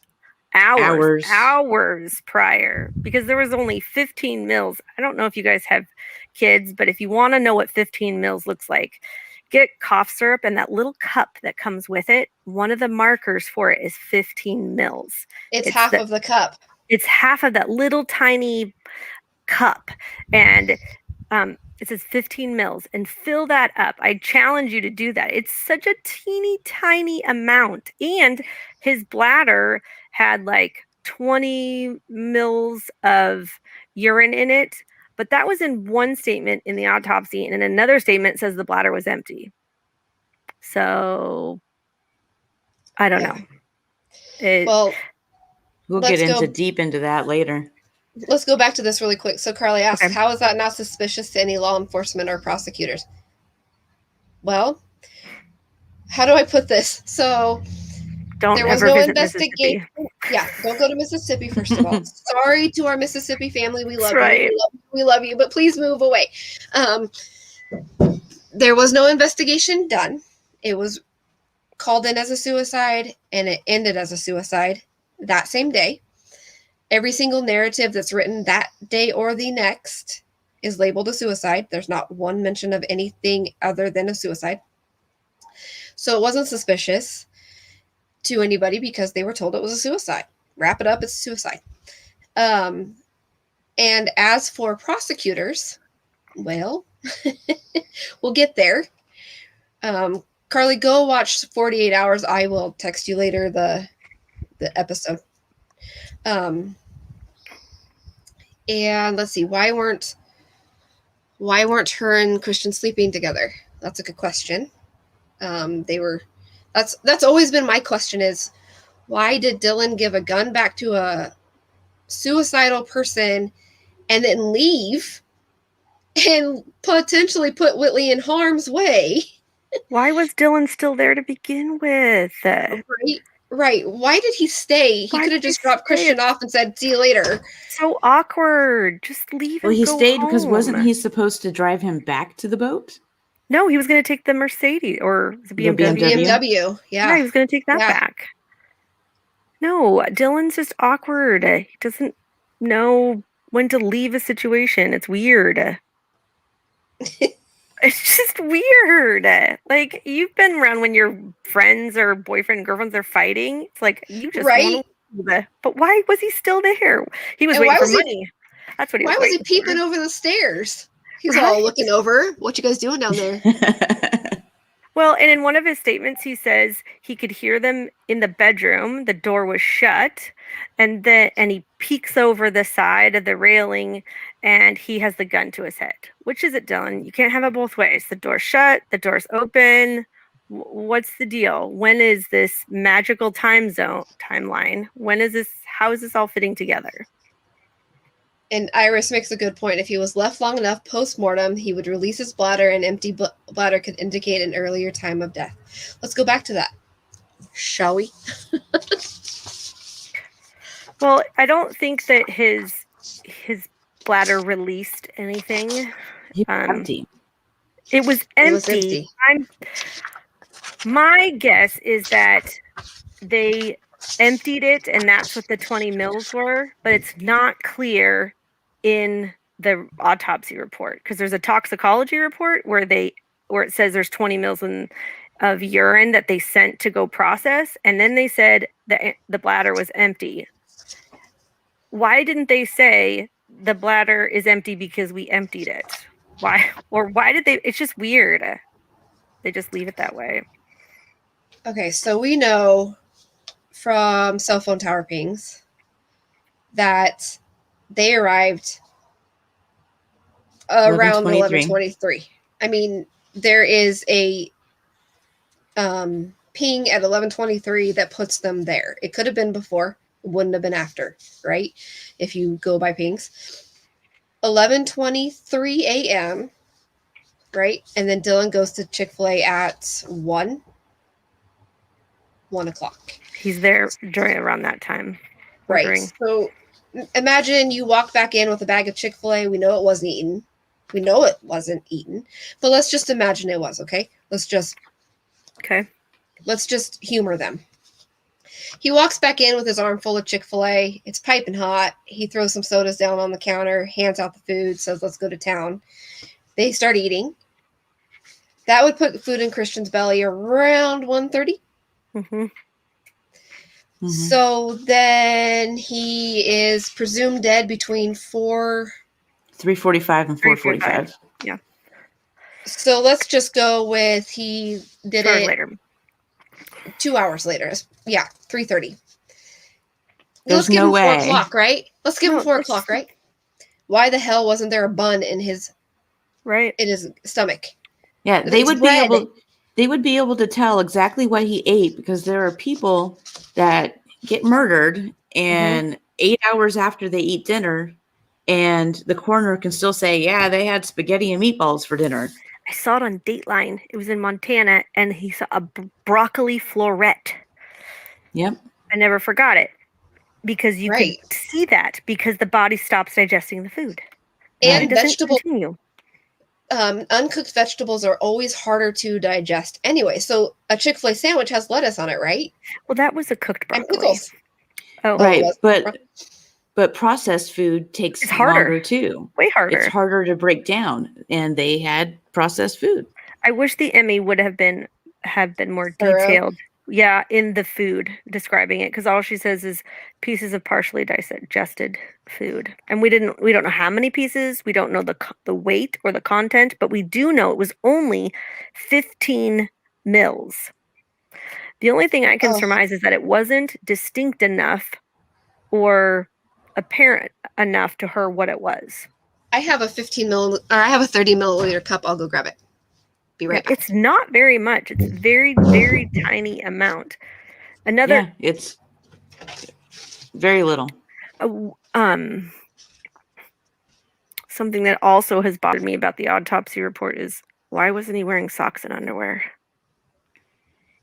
hours prior, because there was only 15 mils. I don't know if you guys have kids, but if you want to know what 15 mils looks like, get cough syrup, and that little cup that comes with it, one of the markers for it is 15 mils. It's half of the cup. It's half of that little tiny cup. And it says 15 mils, and fill that up. I challenge you to do that. It's such a teeny tiny amount. And his bladder had like 20 mils of urine in it. But that was in one statement in the autopsy, and in another statement says the bladder was empty. So, I don't know. We'll get deep into that later. Let's go back to this really quick. So Carly asks, how is that not suspicious to any law enforcement or prosecutors? Well, how do I put this? So there was no investigation. Yeah, don't go to Mississippi, first of all. Sorry to our Mississippi family. We love you. We love you, but please move away. There was no investigation done. It was called in as a suicide, and it ended as a suicide that same day. Every single narrative that's written that day or the next is labeled a suicide. There's not one mention of anything other than a suicide. So it wasn't suspicious to anybody because they were told it was a suicide. wrap it up. It's suicide. And as for prosecutors, well, we'll get there. Carly, go watch 48 Hours. I will text you later the episode. And let's see, why weren't her and Christian sleeping together? That's a good question. That's always been my question is, why did Dylan give a gun back to a suicidal person and then leave and potentially put Whitley in harm's way? Why was Dylan still there to begin with? Right. Why did he stay? He could have just dropped Christian off and said, "See you later." So awkward. Just leave and Well, he go stayed home. because wasn't he supposed to drive him back to the boat? No, he was going to take the Mercedes or the BMW. BMW. Yeah. He was going to take that back. No, Dylan's just awkward. He doesn't know when to leave a situation. It's weird. It's just weird. Like, you've been around when your friends or boyfriend and girlfriends are fighting. It's like, you just want to leave. But why was he still there? He was waiting for money. That's what he was Why was he waiting peeping for. over the stairs? He's all looking over. What you guys doing down there? Well, and in one of his statements, he says he could hear them in the bedroom. The door was shut, and he peeks over the side of the railing, and he has the gun to his head. Which is it, Dylan? You can't have it both ways. The door's shut. The door's open. What's the deal? When is this magical timeline? When is this? How is this all fitting together? And Iris makes a good point. If he was left long enough post-mortem, he would release his bladder, and empty bladder could indicate an earlier time of death. Let's go back to that, shall we? Well, I don't think that his bladder released anything. Empty. It was empty. My guess is that they emptied it, and that's what the 20 mils were, but it's not clear in the autopsy report, because there's a toxicology report where it says there's 20 mils of urine that they sent to go process, and then they said that the bladder was empty. Why didn't they say the bladder is empty because we emptied it? Why did they? It's just weird. They just leave it that way. Okay, so we know from cell phone tower pings that they arrived around 11:23. I mean, there is a ping at 11:23 that puts them there. It could have been before, it wouldn't have been after, right? If you go by pings. 11:23 a.m., right? And then Dylan goes to Chick-fil-A at 1 o'clock. He's there around that time. Right. So imagine you walk back in with a bag of Chick-fil-A. We know it wasn't eaten, but let's just imagine it was, okay? Let's just humor them. He walks back in with his arm full of Chick-fil-A. It's piping hot. He throws some sodas down on the counter, hands out the food, says, "Let's go to town." They start eating. That would put food in Christian's belly around 1:30. Mm-hmm. Mm-hmm. So then he is presumed dead between 3:45 and 4:45. Yeah. So let's just go with he did it later. 2 hours later. Yeah, 3:30. There's Let's give no him way. 4 o'clock, right? Let's give him 4 o'clock, right? Why the hell wasn't there a bun in his stomach? Yeah, they would be able to tell exactly what he ate, because there are people that get murdered and 8 hours after they eat dinner, and the coroner can still say, yeah, they had spaghetti and meatballs for dinner. I saw it on Dateline. It was in Montana, and he saw a broccoli floret. Yep. I never forgot it, because you could see that because the body stops digesting the food. And it doesn't vegetables. Continue. Uncooked vegetables are always harder to digest anyway. So a Chick-fil-A sandwich has lettuce on it, right? Well, that was a cooked broccoli. And pickles. Oh, right. But processed food takes longer too. Way harder. It's harder to break down, and they had processed food. I wish the Emmy would have been more detailed Yeah, in the food, describing it, because all she says is pieces of partially digested food, and we don't know how many pieces. We don't know the weight or the content, but we do know it was only 15 mils. The only thing I can Oh. surmise is that it wasn't distinct enough or apparent enough to her what it was. I have a 30 milliliter cup. I'll go grab it. Be Yeah, right back. it's not very much. It's very, very tiny amount. Another Yeah, it's very little. Something that also has bothered me about the autopsy report is why wasn't he wearing socks and underwear?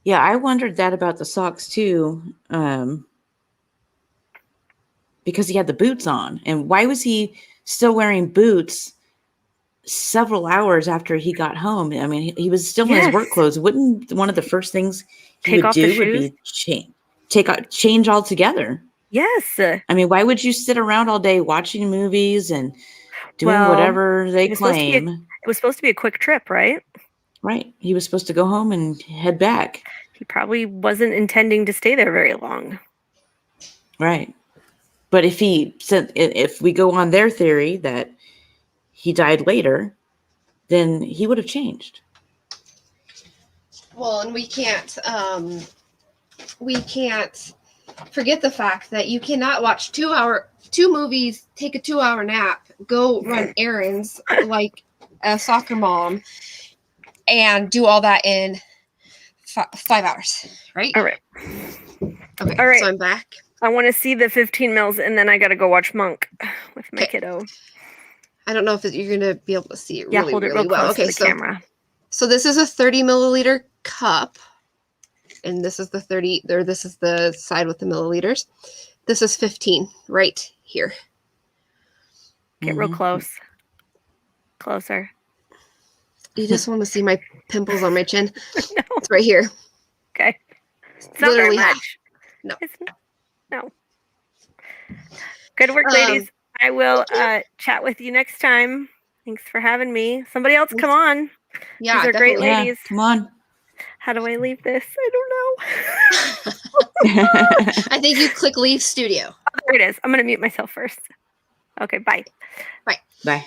Yeah, I wondered that about the socks too, because he had the boots on. And why was he still wearing boots several hours after he got home? I mean, he was still in his work Yes. clothes. Wouldn't one of the first things he Take would off the do would shoes? be change altogether? Yes. I mean, why would you sit around all day watching movies and doing Well, whatever they it was supposed to be claim? it was supposed to be a quick trip, right? Right. He was supposed to go home and head back. He probably wasn't intending to stay there very long. Right. But if we go on their theory that he died later, then he would have changed. Well, and we can't forget the fact that you cannot watch 2 movies, take a 2-hour nap, go run errands like a soccer mom, and do all that in 5 hours, right? All right. Okay. All right. So I'm back. I want to see the 15 mils, and then I got to go watch Monk with my Okay. kiddo. I don't know if you're gonna be able to see it Yeah, really, hold it really real well. close Okay, to the camera. so this is a 30 milliliter cup, and this is this is the side with the milliliters. This is 15 right here. Get real close. Closer. You just want to see my pimples on my chin? No. It's right here. Okay. It's not very Literally half. much. No. No. Good work, ladies. I will chat with you next time. Thanks for having me. Somebody else come on. Yeah, These are great definitely. ladies. Come on. How do I leave this? I don't know. I think you click leave studio. Oh, there it is. I'm going to mute myself first. Okay, bye. Bye.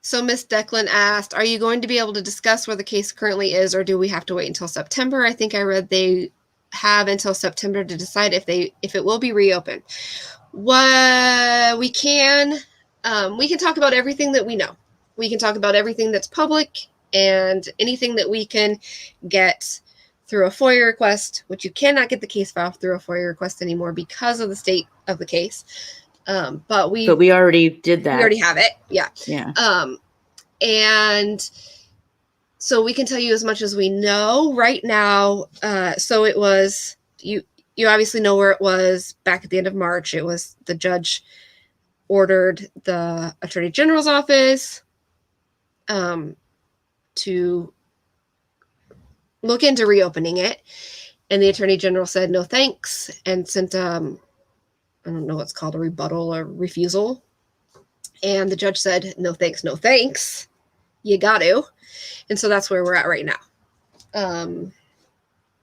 So Miss Declan asked, are you going to be able to discuss where the case currently is, or do we have to wait until September? I think I read they have until September to decide if it will be reopened. What we can talk about everything that we know. We can talk about everything that's public and anything that we can get through a FOIA request, which you cannot get the case file through a FOIA request anymore because of the state of the case. But we already did that. We already have it. Yeah. Yeah. And so we can tell you as much as we know right now. So it was, you obviously know where it was back at the end of March. It was the judge ordered the Attorney General's office to look into reopening it. And the Attorney General said no thanks and sent I don't know what's called, a rebuttal or refusal. And the judge said, no thanks, no thanks. You got to. And so that's where we're at right now.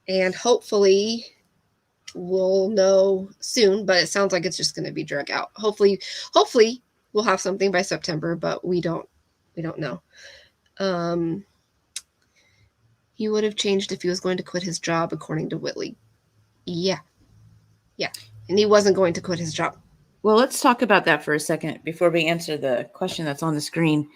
And hopefully we'll know soon, but it sounds like it's just going to be drug out. Hopefully we'll have something by September, but we don't know. He would have changed if he was going to quit his job, according to Whitley. Yeah. And he wasn't going to quit his job. Well, let's talk about that for a second before we answer the question that's on the screen.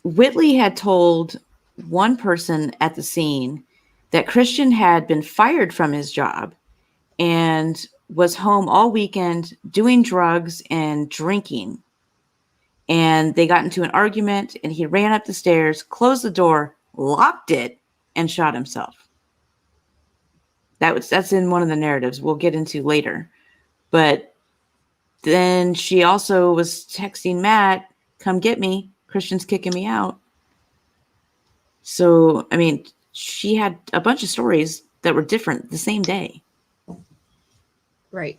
Whitley had told one person at the scene that Christian had been fired from his job and was home all weekend doing drugs and drinking. And they got into an argument, and he ran up the stairs, closed the door, locked it, and shot himself. That's in one of the narratives we'll get into later. But then she also was texting Matt, come get me. Christian's kicking me out. So, I mean, she had a bunch of stories that were different the same day. Right.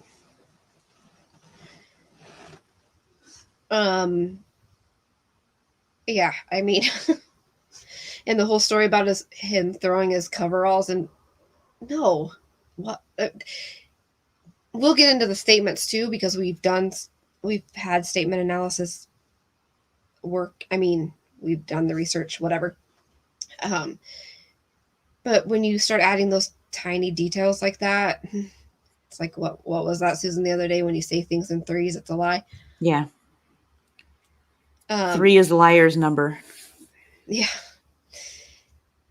Yeah, I mean, And the whole story about him throwing his coveralls and no, what? We'll get into the statements too because we've had statement analysis work. I mean, we've done the research, whatever. But when you start adding those tiny details like that, it's like what was that, Susan, the other day when you say things in threes, it's a lie. Yeah. 3 is the liar's number. Yeah.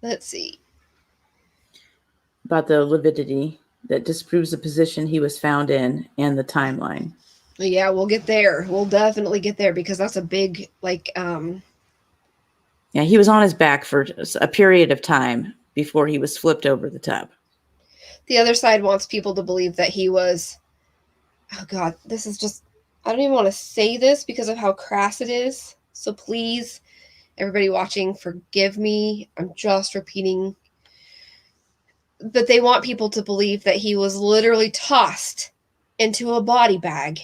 Let's see. About the lividity that disproves the position he was found in and the timeline. Yeah, we'll get there. We'll definitely get there because that's a big, like, Yeah, he was on his back for a period of time before he was flipped over the tub. The other side wants people to believe that he was, oh God, this is just, I don't even want to say this because of how crass it is. So please, everybody watching, forgive me. I'm just repeating. But they want people to believe that he was literally tossed into a body bag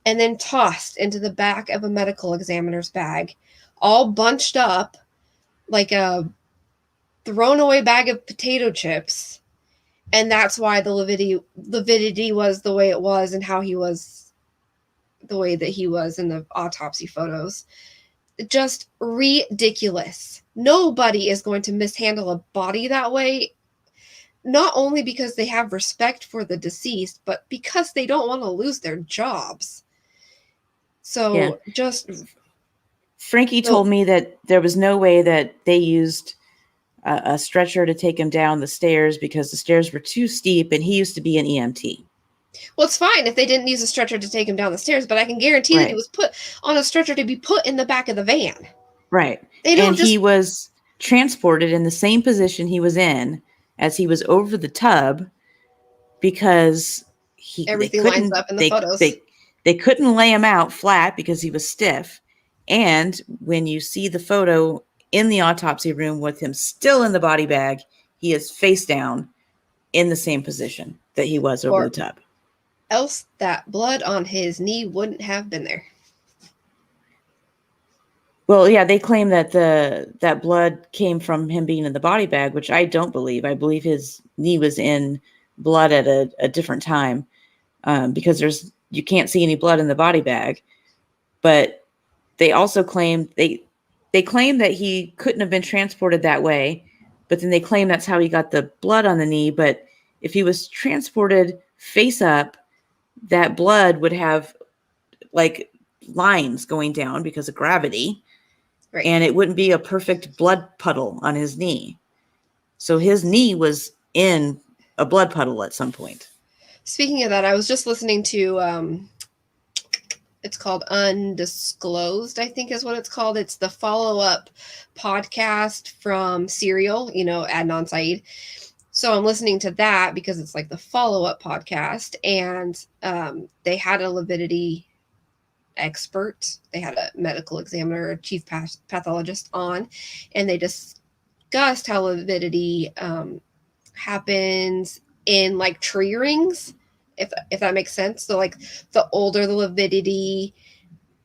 and then tossed into the back of a medical examiner's bag, all bunched up like a thrown away bag of potato chips. And that's why the lividity was the way it was and how he was the way that he was in the autopsy photos. Just ridiculous. Nobody is going to mishandle a body that way, not only because they have respect for the deceased, but because they don't want to lose their jobs. So just... Frankie told me that there was no way that they used a stretcher to take him down the stairs because the stairs were too steep and he used to be an EMT. Well, it's fine if they didn't use a stretcher to take him down the stairs, but I can guarantee that he was put on a stretcher to be put in the back of the van. Right. He was transported in the same position he was in as he was over the tub because everything lines up in the photos. They couldn't lay him out flat because he was stiff. And when you see the photo in the autopsy room with him still in the body bag, he is face down in the same position that he was over the tub. Else that blood on his knee wouldn't have been there. Well, yeah, they claim that that blood came from him being in the body bag, which I don't believe. I believe his knee was in blood at a different time because you can't see any blood in the body bag. But they also claim they claim that he couldn't have been transported that way, but then they claim that's how he got the blood on the knee. But if he was transported face up, that blood would have like lines going down because of gravity. Right. And it wouldn't be a perfect blood puddle on his knee. So his knee was in a blood puddle at some point. Speaking of that, I was just listening to it's called Undisclosed, I think is what it's called. It's the follow-up podcast from Serial, Adnan Syed. So I'm listening to that because it's like the follow-up podcast. And they had a lividity expert. They had a medical examiner, a chief pathologist on, and they discussed how lividity happens in like tree rings. If that makes sense. So like the older the lividity,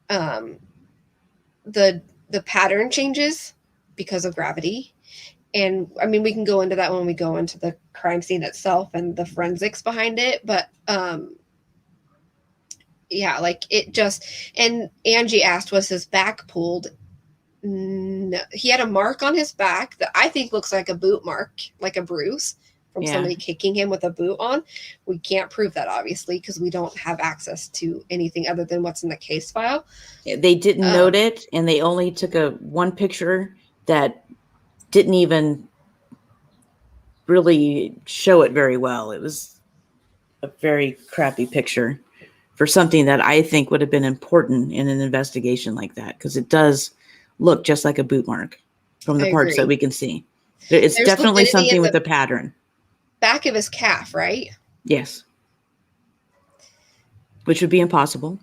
the pattern changes because of gravity. And I mean, we can go into that when we go into the crime scene itself and the forensics behind it. But yeah, like it just, and Angie asked, was his back pulled? No, he had a mark on his back that I think looks like a boot mark, like a bruise from somebody kicking him with a boot on. We can't prove that, obviously, because we don't have access to anything other than what's in the case file. They didn't note it, and they only took one picture that didn't even really show it very well. It was a very crappy picture for something that I think would have been important in an investigation like that, because it does look just like a boot mark from the parts that we can see. It's definitely something with a pattern. Back of his calf, right? Yes. Which would be impossible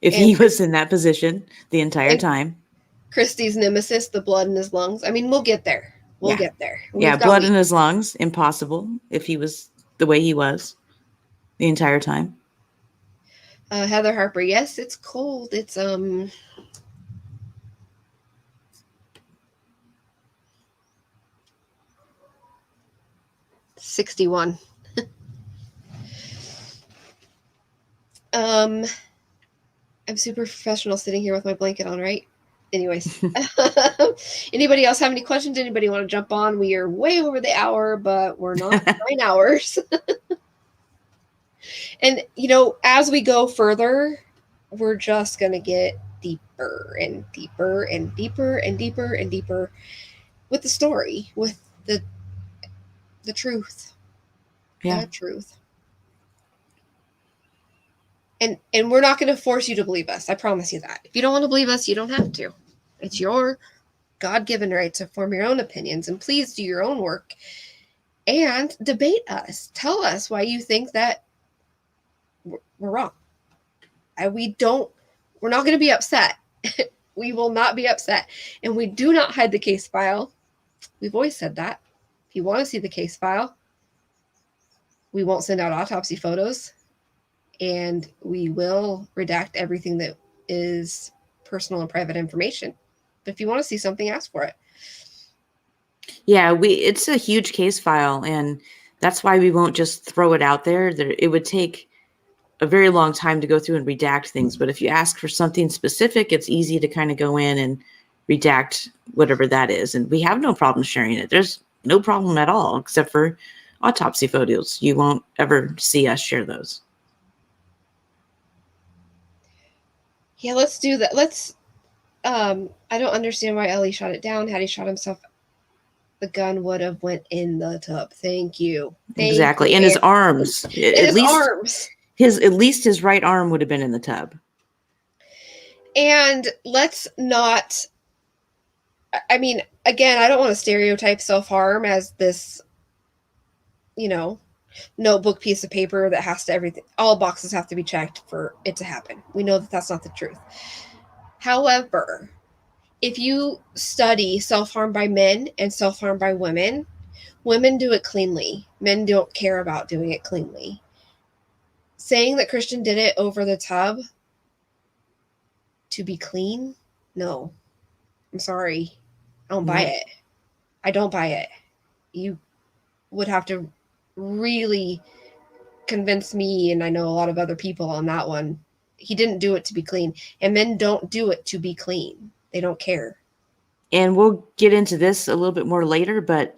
if he was in that position the entire time. Christie's nemesis, the blood in his lungs. I mean, we'll get there. We'll get there. Blood in his lungs, impossible if he was the way he was the entire time. Heather Harper, yes, it's cold. It's 61. I'm super professional sitting here with my blanket on, right? Anyways, anybody else have any questions? Anybody want to jump on? We are way over the hour, but we're not 9 hours. And, as we go further, we're just going to get deeper and deeper and deeper and deeper and deeper with the story, with the truth. Yeah. The truth. And we're not going to force you to believe us. I promise you that. If you don't want to believe us, you don't have to. It's your God-given right to form your own opinions, and please do your own work and debate us. Tell us why you think that we're wrong. We're not going to be upset. We will not be upset. And we do not hide the case file. We've always said that. If you want to see the case file, we won't send out autopsy photos. And we will redact everything that is personal and private information. But if you want to see something, ask for it. Yeah, it's a huge case file, and that's why we won't just throw it out there. It would take a very long time to go through and redact things. But if you ask for something specific, it's easy to kind of go in and redact whatever that is. And we have no problem sharing it. There's no problem at all, except for autopsy photos. You won't ever see us share those. Yeah, let's do that. I don't understand why Ellie shot it down. Had he shot himself, the gun would have went in the tub. Thank you. Exactly. And his arms. At least his right arm would have been in the tub. And let's not, again, I don't want to stereotype self-harm as this, notebook piece of paper that has to all boxes have to be checked for it to happen. We know that that's not the truth. However, if you study self-harm by men and self-harm by women, women do it cleanly. Men don't care about doing it cleanly. Saying that Christian did it over the tub to be clean? No. I'm sorry. I don't buy it. I don't buy it. You would have to really convince me, and I know a lot of other people on that one. He didn't do it to be clean. And men don't do it to be clean. They don't care. And we'll get into this a little bit more later, but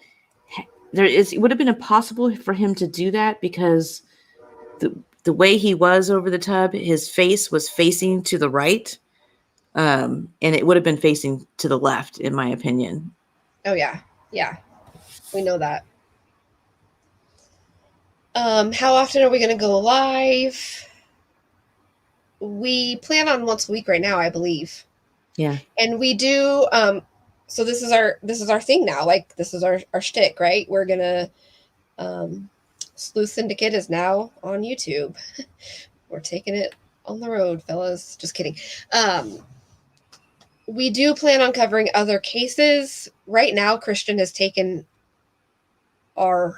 it would have been impossible for him to do that because the way he was over the tub, his face was facing to the right. And it would have been facing to the left, in my opinion. Oh, yeah. Yeah. We know that. How often are we going to go live? We plan on once a week right now, I believe. Yeah. And we do, so this is our thing now. Like, this is our shtick, right? We're going to, Sleuth Syndicate is now on YouTube. We're taking it on the road, fellas. Just kidding. We do plan on covering other cases. Right now, Christian has taken our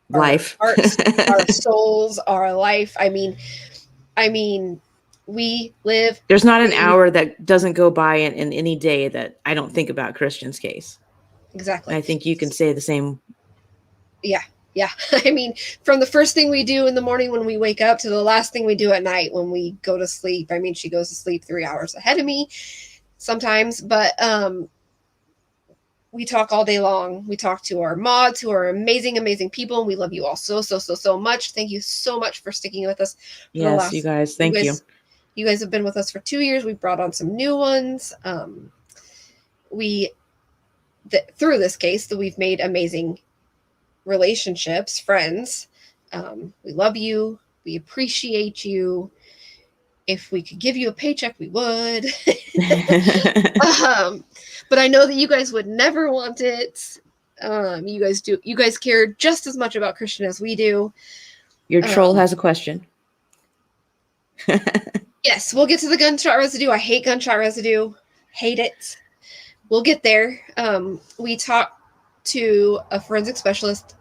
life, hearts, our souls, our life. I mean, we live. There's not an hour that doesn't go by in any day that I don't think about Christian's case. Exactly. And I think you can say the same. Yeah. Yeah. I mean, from the first thing we do in the morning when we wake up to the last thing we do at night when we go to sleep. I mean, she goes to sleep 3 hours ahead of me sometimes, but we talk all day long. We talk to our mods who are amazing, amazing people. And we love you all so much. Thank you so much for sticking with us. Yes, you guys. Thank you. You guys have been with us for 2 years. We've brought on some new ones. Through this case that we've made amazing relationships, friends. We love you. We appreciate you. If we could give you a paycheck, we would. But I know that you guys would never want it. You guys do. You guys care just as much about Christian as we do. Your troll has a question. Yes, we'll get to the gunshot residue. I hate gunshot residue. Hate it. We'll get there. We talked to a forensic specialist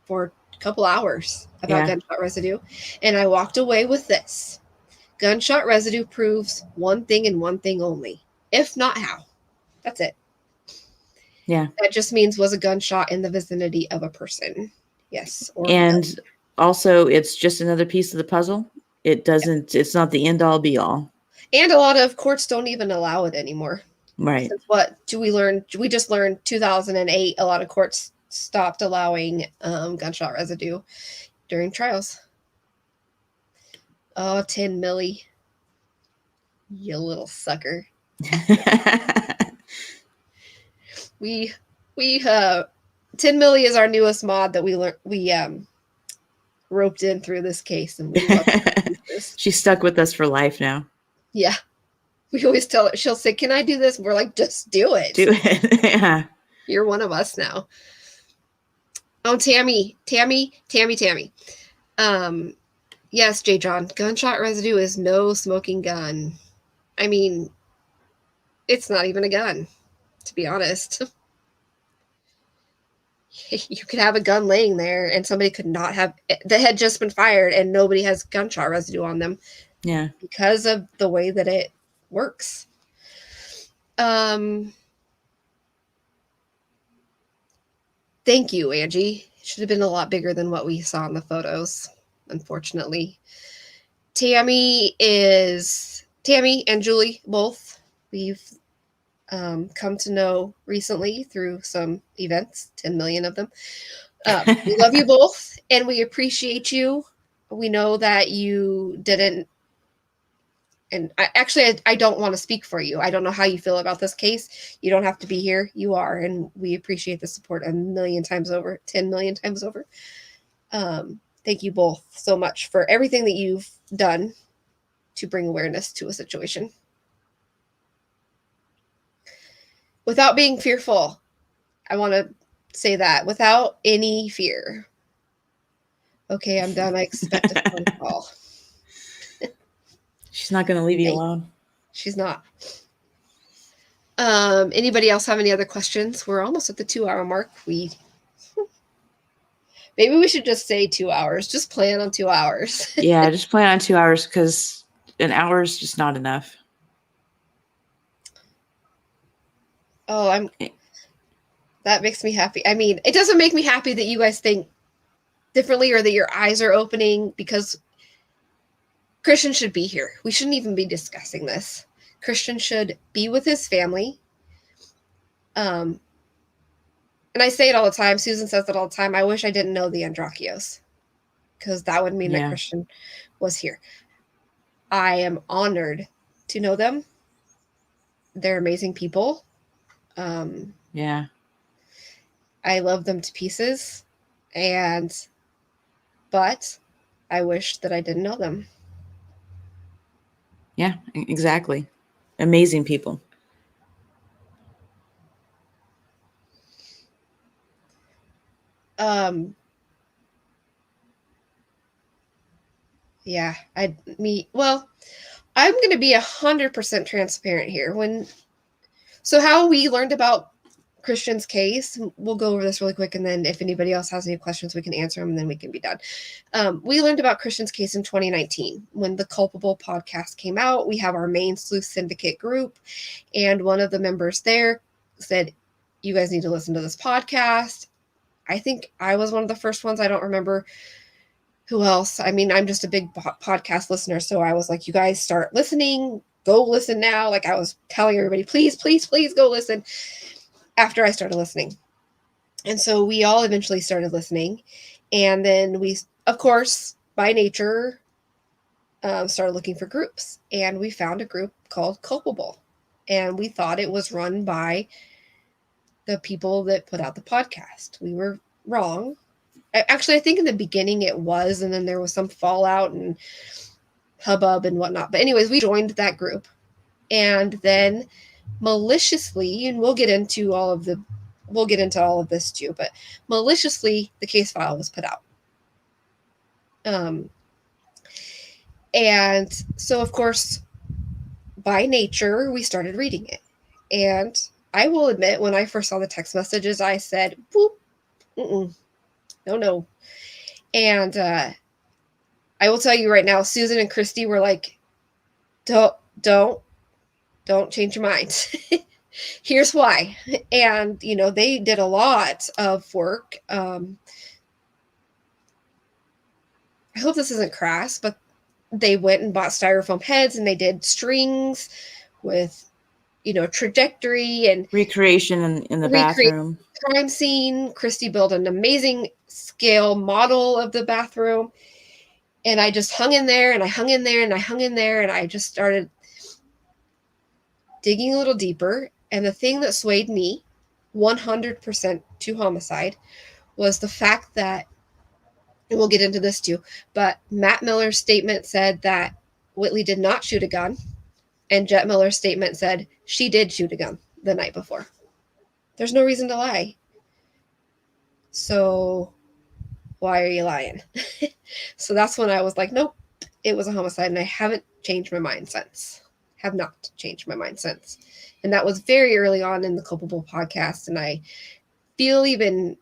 for a couple hours about gunshot residue, and I walked away with this. Gunshot residue proves one thing and one thing only. If not how. That's it. Yeah. That just means was a gunshot in the vicinity of a person. Yes. And also, it's just another piece of the puzzle. It's not the end all be all. And a lot of courts don't even allow it anymore. Right. Since what do we learn? We just learned 2008, a lot of courts stopped allowing gunshot residue during trials. Oh, 10 milli. You little sucker. We 10 milli is our newest mod that we roped in through this case, and we love this. She's stuck with us for life now. Yeah. We always tell her, she'll say, "Can I do this?" We're like, "Just do it. Do it." Yeah. You're one of us now. Oh, Tammy. Yes, J. John, gunshot residue is no smoking gun. I mean, it's not even a gun, to be honest. You could have a gun laying there and somebody could not have, that had just been fired and nobody has gunshot residue on them. Yeah. Because of the way that it works. Thank you, Angie. It should have been a lot bigger than what we saw in the photos, unfortunately. Tammy and Julie both, we've come to know recently through some events, 10 million of them. We love you both and we appreciate you. We know that you didn't, and I don't want to speak for you. I don't know how you feel about this case. You don't have to be here. You are, and we appreciate the support 1 million times over, 10 million times over. Thank you both so much for everything that you've done to bring awareness to a situation. Without being fearful, I want to say that, without any fear. Okay, I'm done. I expect a phone call. She's not going to leave you alone. She's not. Anybody else have any other questions? We're almost at the 2-hour mark. Maybe we should just say 2 hours. Just plan on 2 hours. Yeah, just plan on 2 hours because an hour is just not enough. Oh, that makes me happy. I mean, it doesn't make me happy that you guys think differently or that your eyes are opening, because Christian should be here. We shouldn't even be discussing this. Christian should be with his family. And I say it all the time. Susan says it all the time. I wish I didn't know the Andreacchios, because that would mean that Christian was here. I am honored to know them. They're amazing people. Yeah. I love them to pieces. But I wish that I didn't know them. Yeah, exactly. Amazing people. Yeah, I'm going to be 100% transparent here. So how we learned about Christian's case, we'll go over this really quick, and then if anybody else has any questions, we can answer them, and then we can be done. We learned about Christian's case in 2019 when the Culpable podcast came out. We have our main sleuth syndicate group, and one of the members there said, "You guys need to listen to this podcast." I think I was one of the first ones. I don't remember who else. I mean, I'm just a big podcast listener, so I was like, "You guys start listening. Go listen now." Like I was telling everybody, please, please, please go listen. After I started listening. And so we all eventually started listening. And then we, of course, by nature, started looking for groups. And we found a group called Culpable. And we thought it was run by the people that put out the podcast. We were wrong. Actually, I think in the beginning it was, and then there was some fallout and hubbub and whatnot. But anyways, we joined that group. And then maliciously, and we'll get into all of this too, but maliciously the case file was put out. And so of course, by nature, we started reading it. And I will admit, when I first saw the text messages, I said, boop, no. And I will tell you right now, Susan and Christy were like, don't change your mind. Here's why. And, they did a lot of work. I hope this isn't crass, but they went and bought styrofoam heads and they did strings with, trajectory and Recreation in the recreate bathroom. crime scene. Christy built an amazing scale model of the bathroom. And I just hung in there and I hung in there and I hung in there and I just started digging a little deeper. And the thing that swayed me 100% to homicide was the fact that, and we'll get into this too, but Matt Miller's statement said that Whitley did not shoot a gun. And Jet Miller's statement said she did shoot a gun the night before. There's no reason to lie. So why are you lying? So that's when I was like, nope, it was a homicide. And I haven't changed my mind since. Have not changed my mind since. And that was very early on in the Culpable podcast. And I feel even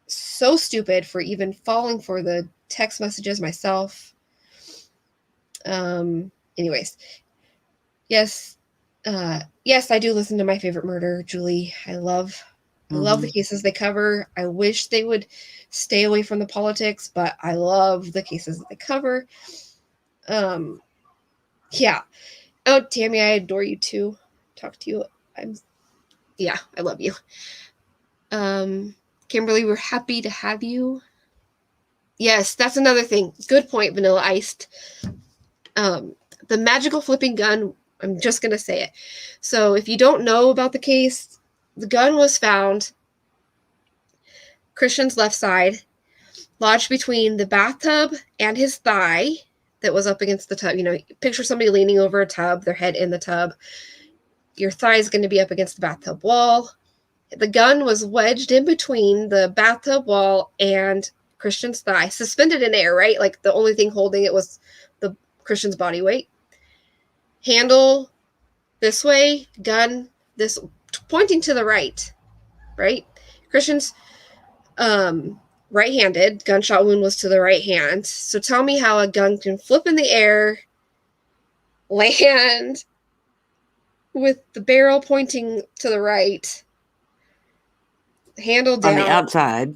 so stupid for even falling for the text messages myself. Anyways, yes, I do listen to My Favorite Murder, Julie. I love the cases they cover. I wish they would stay away from the politics, but I love the cases that they cover. Yeah. Oh, Tammy, I adore you too. Talk to you. I love you. Kimberly, we're happy to have you. Yes, that's another thing. Good point, Vanilla Iced. The magical flipping gun, I'm just going to say it. So if you don't know about the case, the gun was found Christian's left side, lodged between the bathtub and his thigh that was up against the tub. Picture somebody leaning over a tub, their head in the tub. Your thigh is going to be up against the bathtub wall. The gun was wedged in between the bathtub wall and Christian's thigh, suspended in air, right? Like the only thing holding it was the Christian's body weight. Handle this way, gun this, pointing to the right, right? Christian's right-handed, gunshot wound was to the right hand. So tell me how a gun can flip in the air, land with the barrel pointing to the right, handle down On the outside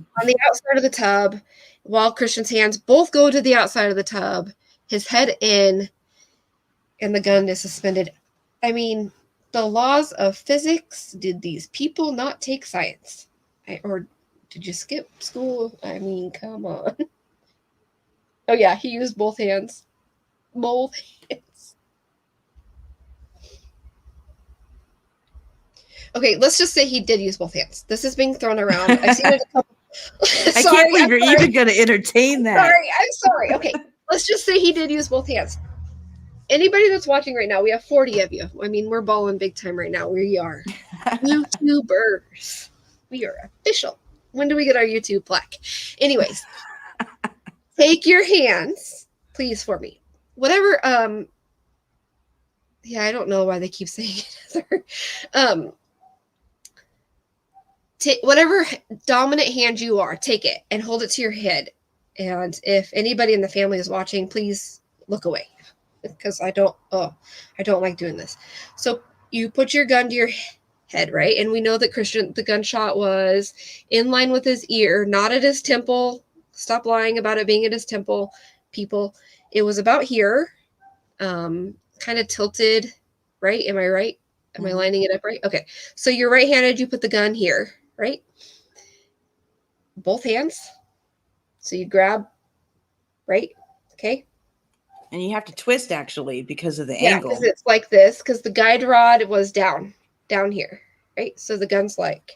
of the tub, while Christian's hands both go to the outside of the tub, his head in, and the gun is suspended. I mean, the laws of physics, did these people not take science? Or did you skip school? I mean, come on. Oh yeah, he used both hands. Both hands. Okay, let's just say he did use both hands. This is being thrown around. I've seen it a couple. I can't believe you're even going to entertain that. I'm sorry. Okay, let's just say he did use both hands. Anybody that's watching right now, we have 40 of you. I mean, we're balling big time right now. We are YouTubers. We are official. When do we get our YouTube plaque? Anyways, take your hands, please, for me. Whatever. Yeah, I don't know why they keep saying it. Whatever dominant hand you are, take it and hold it to your head. And if anybody in the family is watching, please look away, because I don't like doing this. So you put your gun to your head, right? And we know that Christian, the gunshot was in line with his ear, not at his temple. Stop lying about it being at his temple, people. It was about here, kind of tilted, right? Am I right? Am I lining it up right? Okay. So you're right-handed, you put the gun here, right? Both hands. So you grab, right? Okay. And you have to twist, actually, because of the angle. Yeah, because it's like this, because the guide rod was down here, right? So the gun's like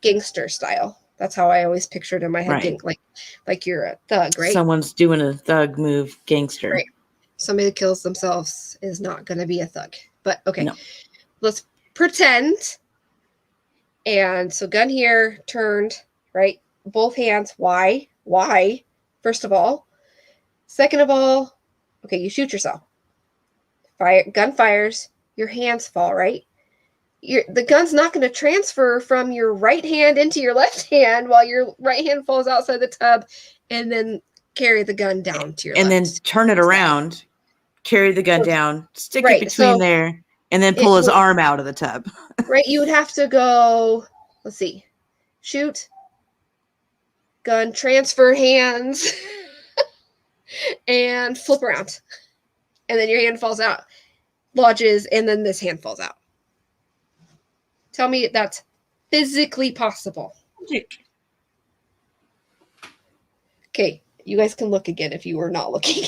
gangster style. That's how I always pictured in my head, right. like you're a thug, right? Someone's doing a thug move, gangster. Right. Somebody that kills themselves is not going to be a thug. But okay, no. Let's pretend. And so gun here, turned, right? Both hands. Why? First of all. Second of all, okay, you shoot yourself. Gun fires, your hands fall, right? The gun's not going to transfer from your right hand into your left hand while your right hand falls outside the tub, and then carry the gun down to your left. And then turn it around, carry the gun down, stick it between there, and then pull his arm out of the tub. Right, you would have to go, let's see, shoot, gun, transfer hands. and flip around. And then your hand falls out, lodges, and then this hand falls out. Tell me that's physically possible. Okay, you guys can look again if you were not looking.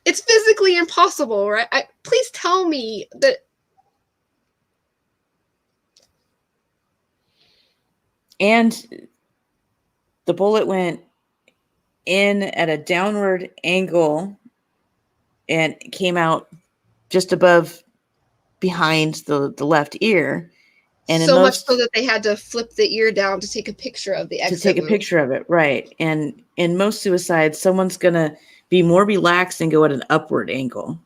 It's physically impossible, right? Please tell me that. And the bullet went in at a downward angle and came out just above behind the left ear. And so much so that they had to flip the ear down to take a picture of the exit. To take a picture of it, right. And in most suicides, someone's going to be more relaxed and go at an upward angle.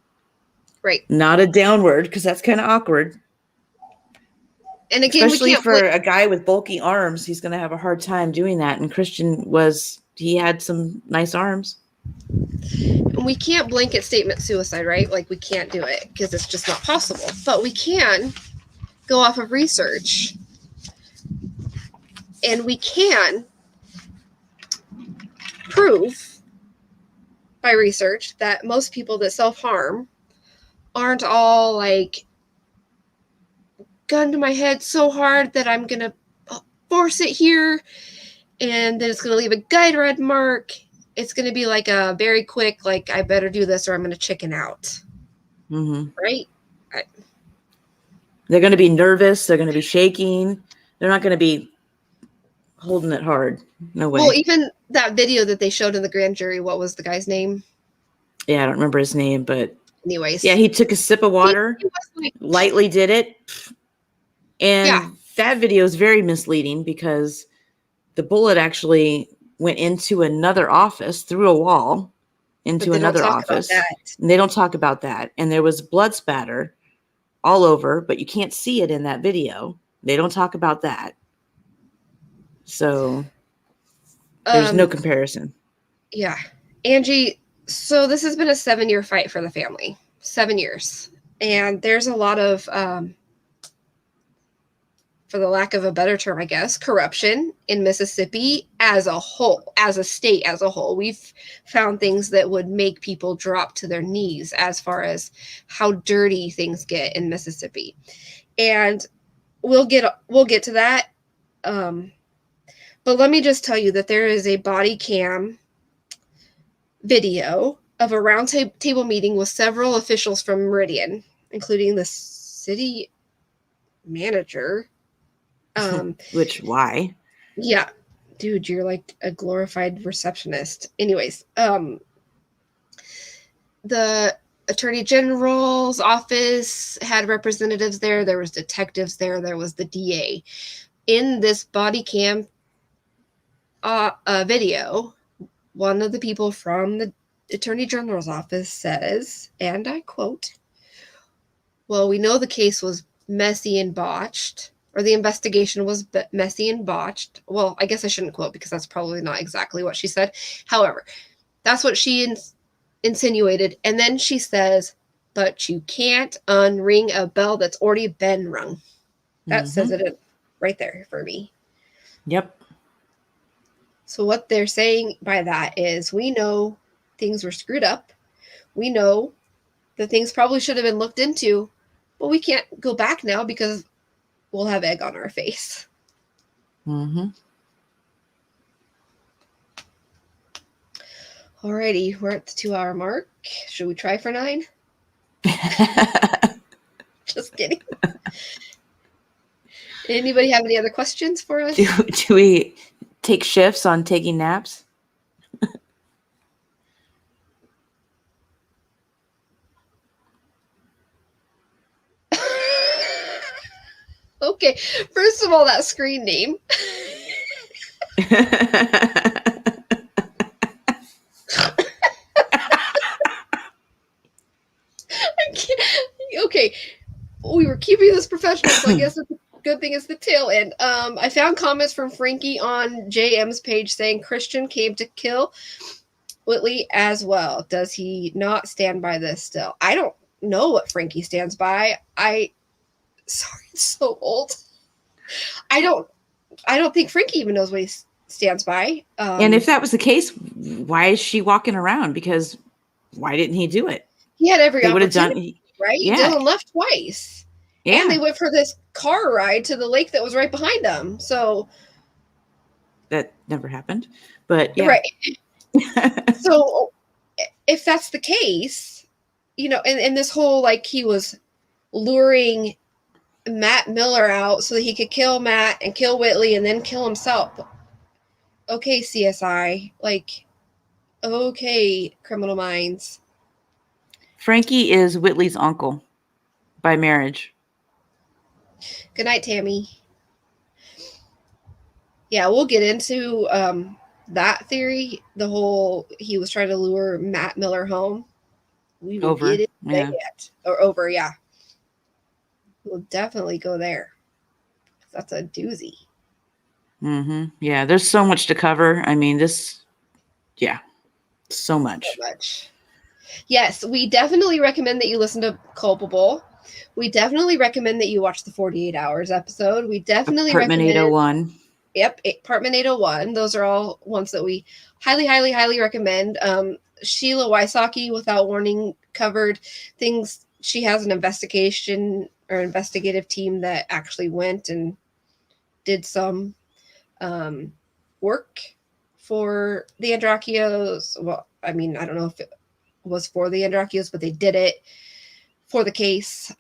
Right. Not a downward, because that's kind of awkward. And again, especially for a guy with bulky arms, he's going to have a hard time doing that. And Christian he had some nice arms. We can't blanket statement suicide, right? Like, we can't do it because it's just not possible. But we can go off of research. And we can prove by research that most people that self-harm aren't all like, gun to my head so hard that I'm going to force it here, and then it's going to leave a guide red mark. It's going to be like a very quick, like, I better do this or I'm going to chicken out. Mm-hmm. Right? They're going to be nervous. They're going to be shaking. They're not going to be holding it hard. No way. Well, even that video that they showed in the grand jury, what was the guy's name? Yeah, I don't remember his name, but anyways. Yeah, he took a sip of water, he was like, lightly did it. And that video is very misleading because the bullet actually went into another office through a wall into another office. And they don't talk about that. And there was blood spatter all over, but you can't see it in that video. They don't talk about that. So there's no comparison. Yeah. Angie, so this has been a 7-year fight for the family. 7 years. And there's a lot of, for the lack of a better term, I guess, corruption in Mississippi as a whole, as a state as a whole. We've found things that would make people drop to their knees as far as how dirty things get in Mississippi. And we'll get to that. But let me just tell you that there is a body cam video of a round table meeting with several officials from Meridian, including the city manager. Which, why? Yeah. Dude, you're like a glorified receptionist. Anyways, the Attorney General's office had representatives there. There was detectives there. There was the DA. In this body cam video, one of the people from the Attorney General's office says, and I quote, "Well, we know the case was messy and botched, or the investigation was messy and botched." Well, I guess I shouldn't quote because that's probably not exactly what she said. However, that's what she insinuated. And then she says, "But you can't unring a bell that's already been rung." That says it right there for me. Yep. So what they're saying by that is, we know things were screwed up. We know that things probably should have been looked into, but we can't go back now because we'll have egg on our face. Mm-hmm. Alrighty, we're at the 2-hour mark. Should we try for 9? Just kidding. Anybody have any other questions for us? Do we take shifts on taking naps? Okay, first of all, that screen name. Okay, we were keeping this professional, so I guess the good thing is the tail end. I found comments from Frankie on JM's page saying Christian came to kill Whitley as well. Does he not stand by this still? I don't know what Frankie stands by. Sorry, it's so old. I don't think Frankie even knows what he stands by. And if that was the case, why is she walking around? Because why didn't he do it? he had every They would have opportunity, done. right? Yeah. Dylan left twice. Yeah. And they went for this car ride to the lake that was right behind them. So That never happened. But yeah. right. So if that's the case, you know, and this whole like he was luring Matt Miller out so that he could kill Matt and kill Whitley and then kill himself. Okay, CSI. Like, okay, Criminal Minds. Frankie is Whitley's uncle by marriage. Good night, Tammy. Yeah, we'll get into that theory. The whole he was trying to lure Matt Miller home. We will Over. get into Yeah. that. Or over, yeah. We'll definitely go there. That's a doozy. Yeah, there's so much to cover. I mean, so much. So much. Yes, we definitely recommend that you listen to Culpable. We definitely recommend that you watch the 48 Hours episode. We definitely Apartment recommend 801. Yep, Apartment 801. Those are all ones that we highly, highly, highly recommend. Sheila Wysocki, Without Warning, covered things. She has an investigation or investigative team that actually went and did some work for the Andreacchios. Well, I mean, I don't know if it was for the Andreacchios, but they did it for the case.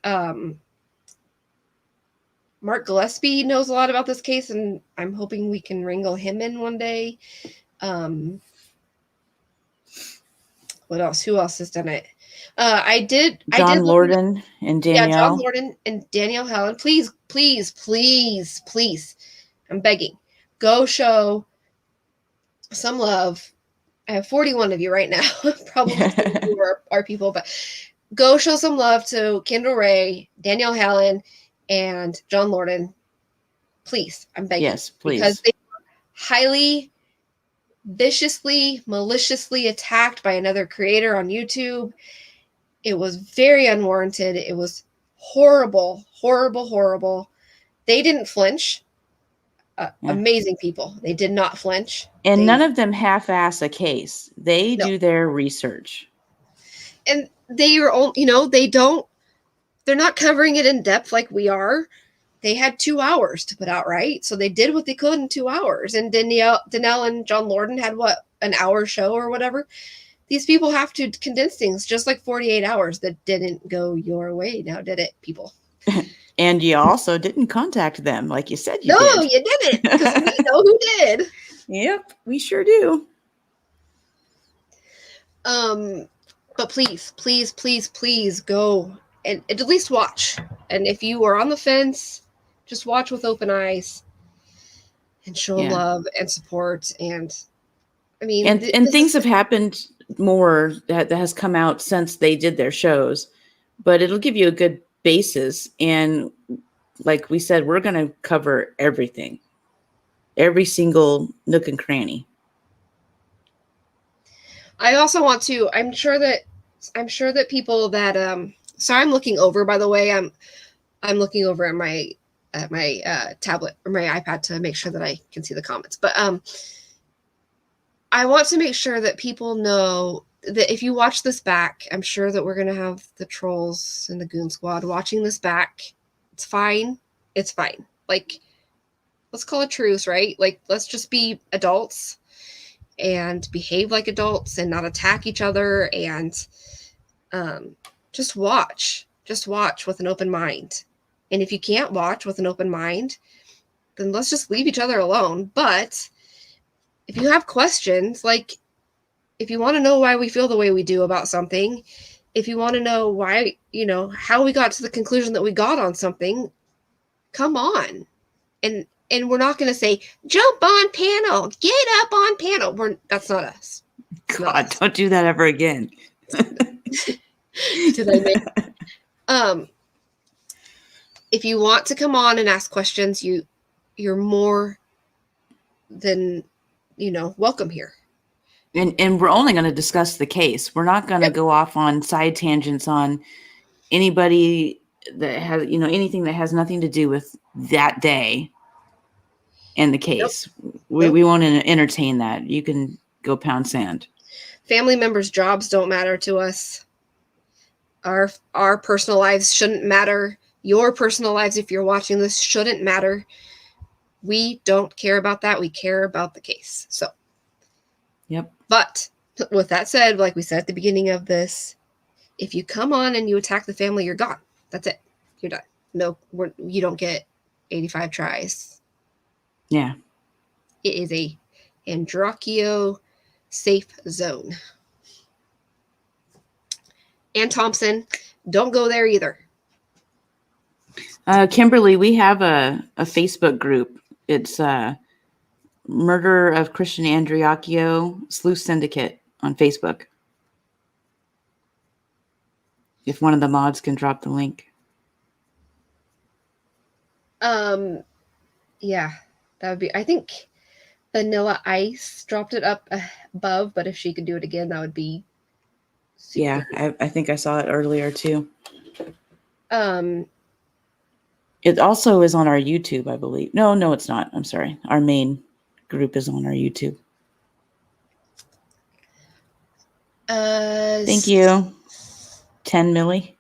Mark Gillespie knows a lot about this case, and I'm hoping we can wrangle him in one day. What else? Who else has done it? John Lorden and Danielle. Yeah, John Lorden and Danielle Helen. Please, please, please, please. I'm begging. Go show some love. I have 41 of you right now. Probably are people, but go show some love to Kendall Ray, Danielle Helen, and John Lorden. Please, I'm begging. Yes, please. Because they were highly, viciously, maliciously attacked by another creator on YouTube. It was very unwarranted. It was horrible, horrible, horrible. They didn't flinch. Amazing people. They did not flinch. And none of them half-ass a case. They do their research. And they are, they're not covering it in depth like we are. They had 2 hours to put out, right? So they did what they could in 2 hours. And Danielle and John Lorden had an hour show or whatever. These people have to condense things, just like 48 hours that didn't go your way. Now, did it, people? And you also didn't contact them like you said you did. No, you didn't, because we know who did. Yep, we sure do. But please, please, please, please go and at least watch. And if you are on the fence, just watch with open eyes and show love and support. And I mean, and things have happened more that has come out since they did their shows, but it'll give you a good basis. And like we said, we're going to cover everything, every single nook and cranny. I also want to, I'm sure that people that, so I'm looking over, by the way, I'm looking over at my tablet or my iPad to make sure that I can see the comments, but, I want to make sure that people know that if you watch this back, I'm sure that we're going to have the trolls and the Goon Squad watching this back. It's fine. It's fine. Like, let's call a truce, right? Like, let's just be adults and behave like adults and not attack each other, and just watch with an open mind. And if you can't watch with an open mind, then let's just leave each other alone. But if you have questions, like if you want to know why we feel the way we do about something, if you want to know why, how we got to the conclusion that we got on something, come on. And we're not going to say, jump on panel, get up on panel. That's not us. God, don't do that ever again. Did I make? If you want to come on and ask questions, you're more than, welcome here. And we're only going to discuss the case. We're not going to go off on side tangents on anybody that has, anything that has nothing to do with that day. and the case. We won't entertain that. You can go pound sand. Family members' jobs don't matter to us. Our personal lives shouldn't matter. Your personal lives, if you're watching this, shouldn't matter. We don't care about that. We care about the case. So, yep. But with that said, like we said at the beginning of this, if you come on and you attack the family, you're gone. That's it. You're done. No, you don't get 85 tries. Yeah. It is a Andreacchio safe zone. And Thompson, don't go there either. Kimberly, we have a Facebook group. It's Murder of Christian Andreacchio Sleuth Syndicate on Facebook. If one of the mods can drop the link. Yeah, that would be, I think Vanilla Ice dropped it up above, but if she could do it again, that would be super. Yeah, I think I saw it earlier too. Good. It also is on our YouTube, I believe. No, it's not. I'm sorry. Our main group is on our YouTube. Thank you. 10 milli.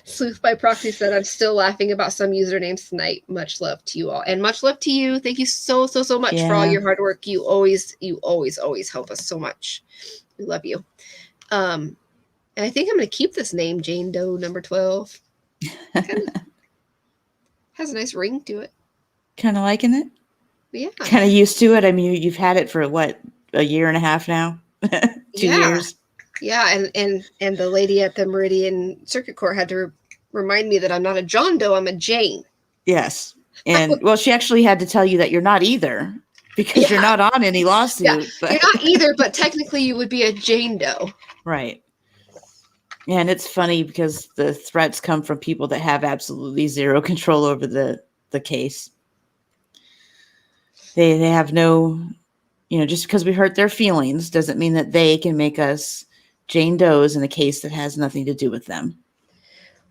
Sleuth by Proxy said, I'm still laughing about some usernames tonight. Much love to you all. And much love to you. Thank you so much for all your hard work. You always help us so much. We love you. And I think I'm going to keep this name, Jane Doe number 12. Has a nice ring to it. Kind of liking it? Yeah. Kind of used to it. I mean, you've had it for what, a year and a half now? 2 years? Yeah, and the lady at the Meridian Circuit Court had to remind me that I'm not a John Doe, I'm a Jane. Yes. And well, she actually had to tell you that you're not either because you're not on any lawsuit. Yeah, but you're not either, but technically you would be a Jane Doe. Right. And it's funny because the threats come from people that have absolutely zero control over the case. They have no, just because we hurt their feelings doesn't mean that they can make us Jane Doe's in a case that has nothing to do with them.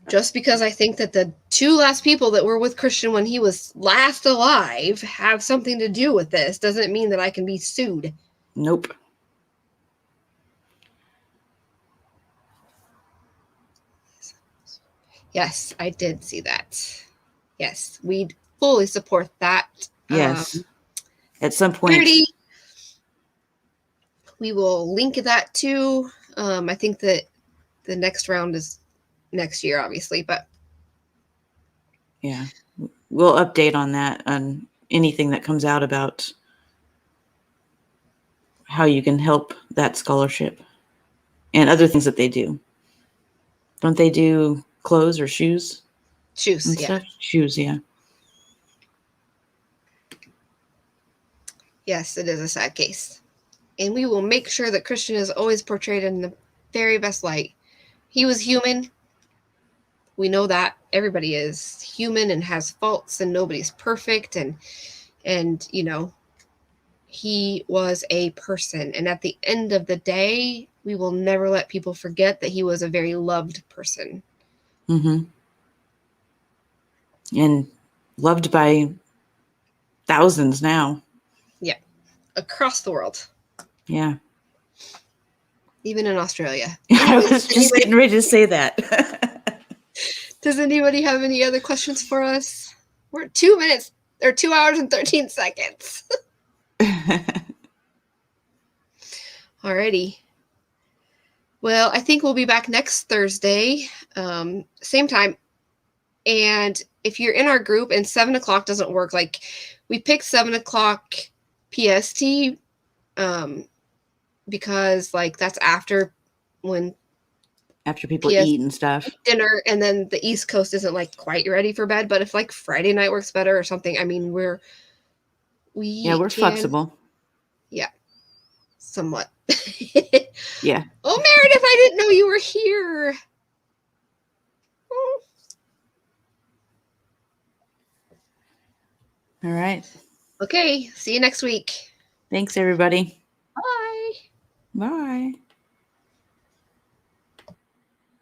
Just because I think that the 2 last people that were with Christian when he was last alive have something to do with this doesn't mean that I can be sued. Nope. Yes, I did see that. Yes, we fully support that. Yes. At some point. Charity, we will link that too. I think that the next round is next year, obviously, but yeah, we'll update on that, on anything that comes out about how you can help that scholarship and other things that they do. Don't they do clothes or shoes? Shoes, and stuff? Shoes, yeah. Yes, it is a sad case. And we will make sure that Christian is always portrayed in the very best light. He was human. We know that. Everybody is human and has faults and nobody's perfect. And he was a person. And at the end of the day, we will never let people forget that he was a very loved person. Mm-hmm. And loved by thousands now. Yeah. Across the world. Yeah. Even in Australia. I was just getting ready to say that. Does anybody have any other questions for us? We're at 2 minutes or 2 hours and 13 seconds. Alrighty. Well, I think we'll be back next Thursday, same time. And if you're in our group and 7 o'clock doesn't work, like we picked 7 o'clock PST, because like that's after people eat and stuff, dinner, and then the East Coast isn't like quite ready for bed. But if like Friday night works better or something, I mean, we're flexible. Yeah, somewhat. Yeah. Oh, Meredith, I didn't know you were here. Oh. All right. Okay, see you next week. Thanks, everybody. Bye. Bye.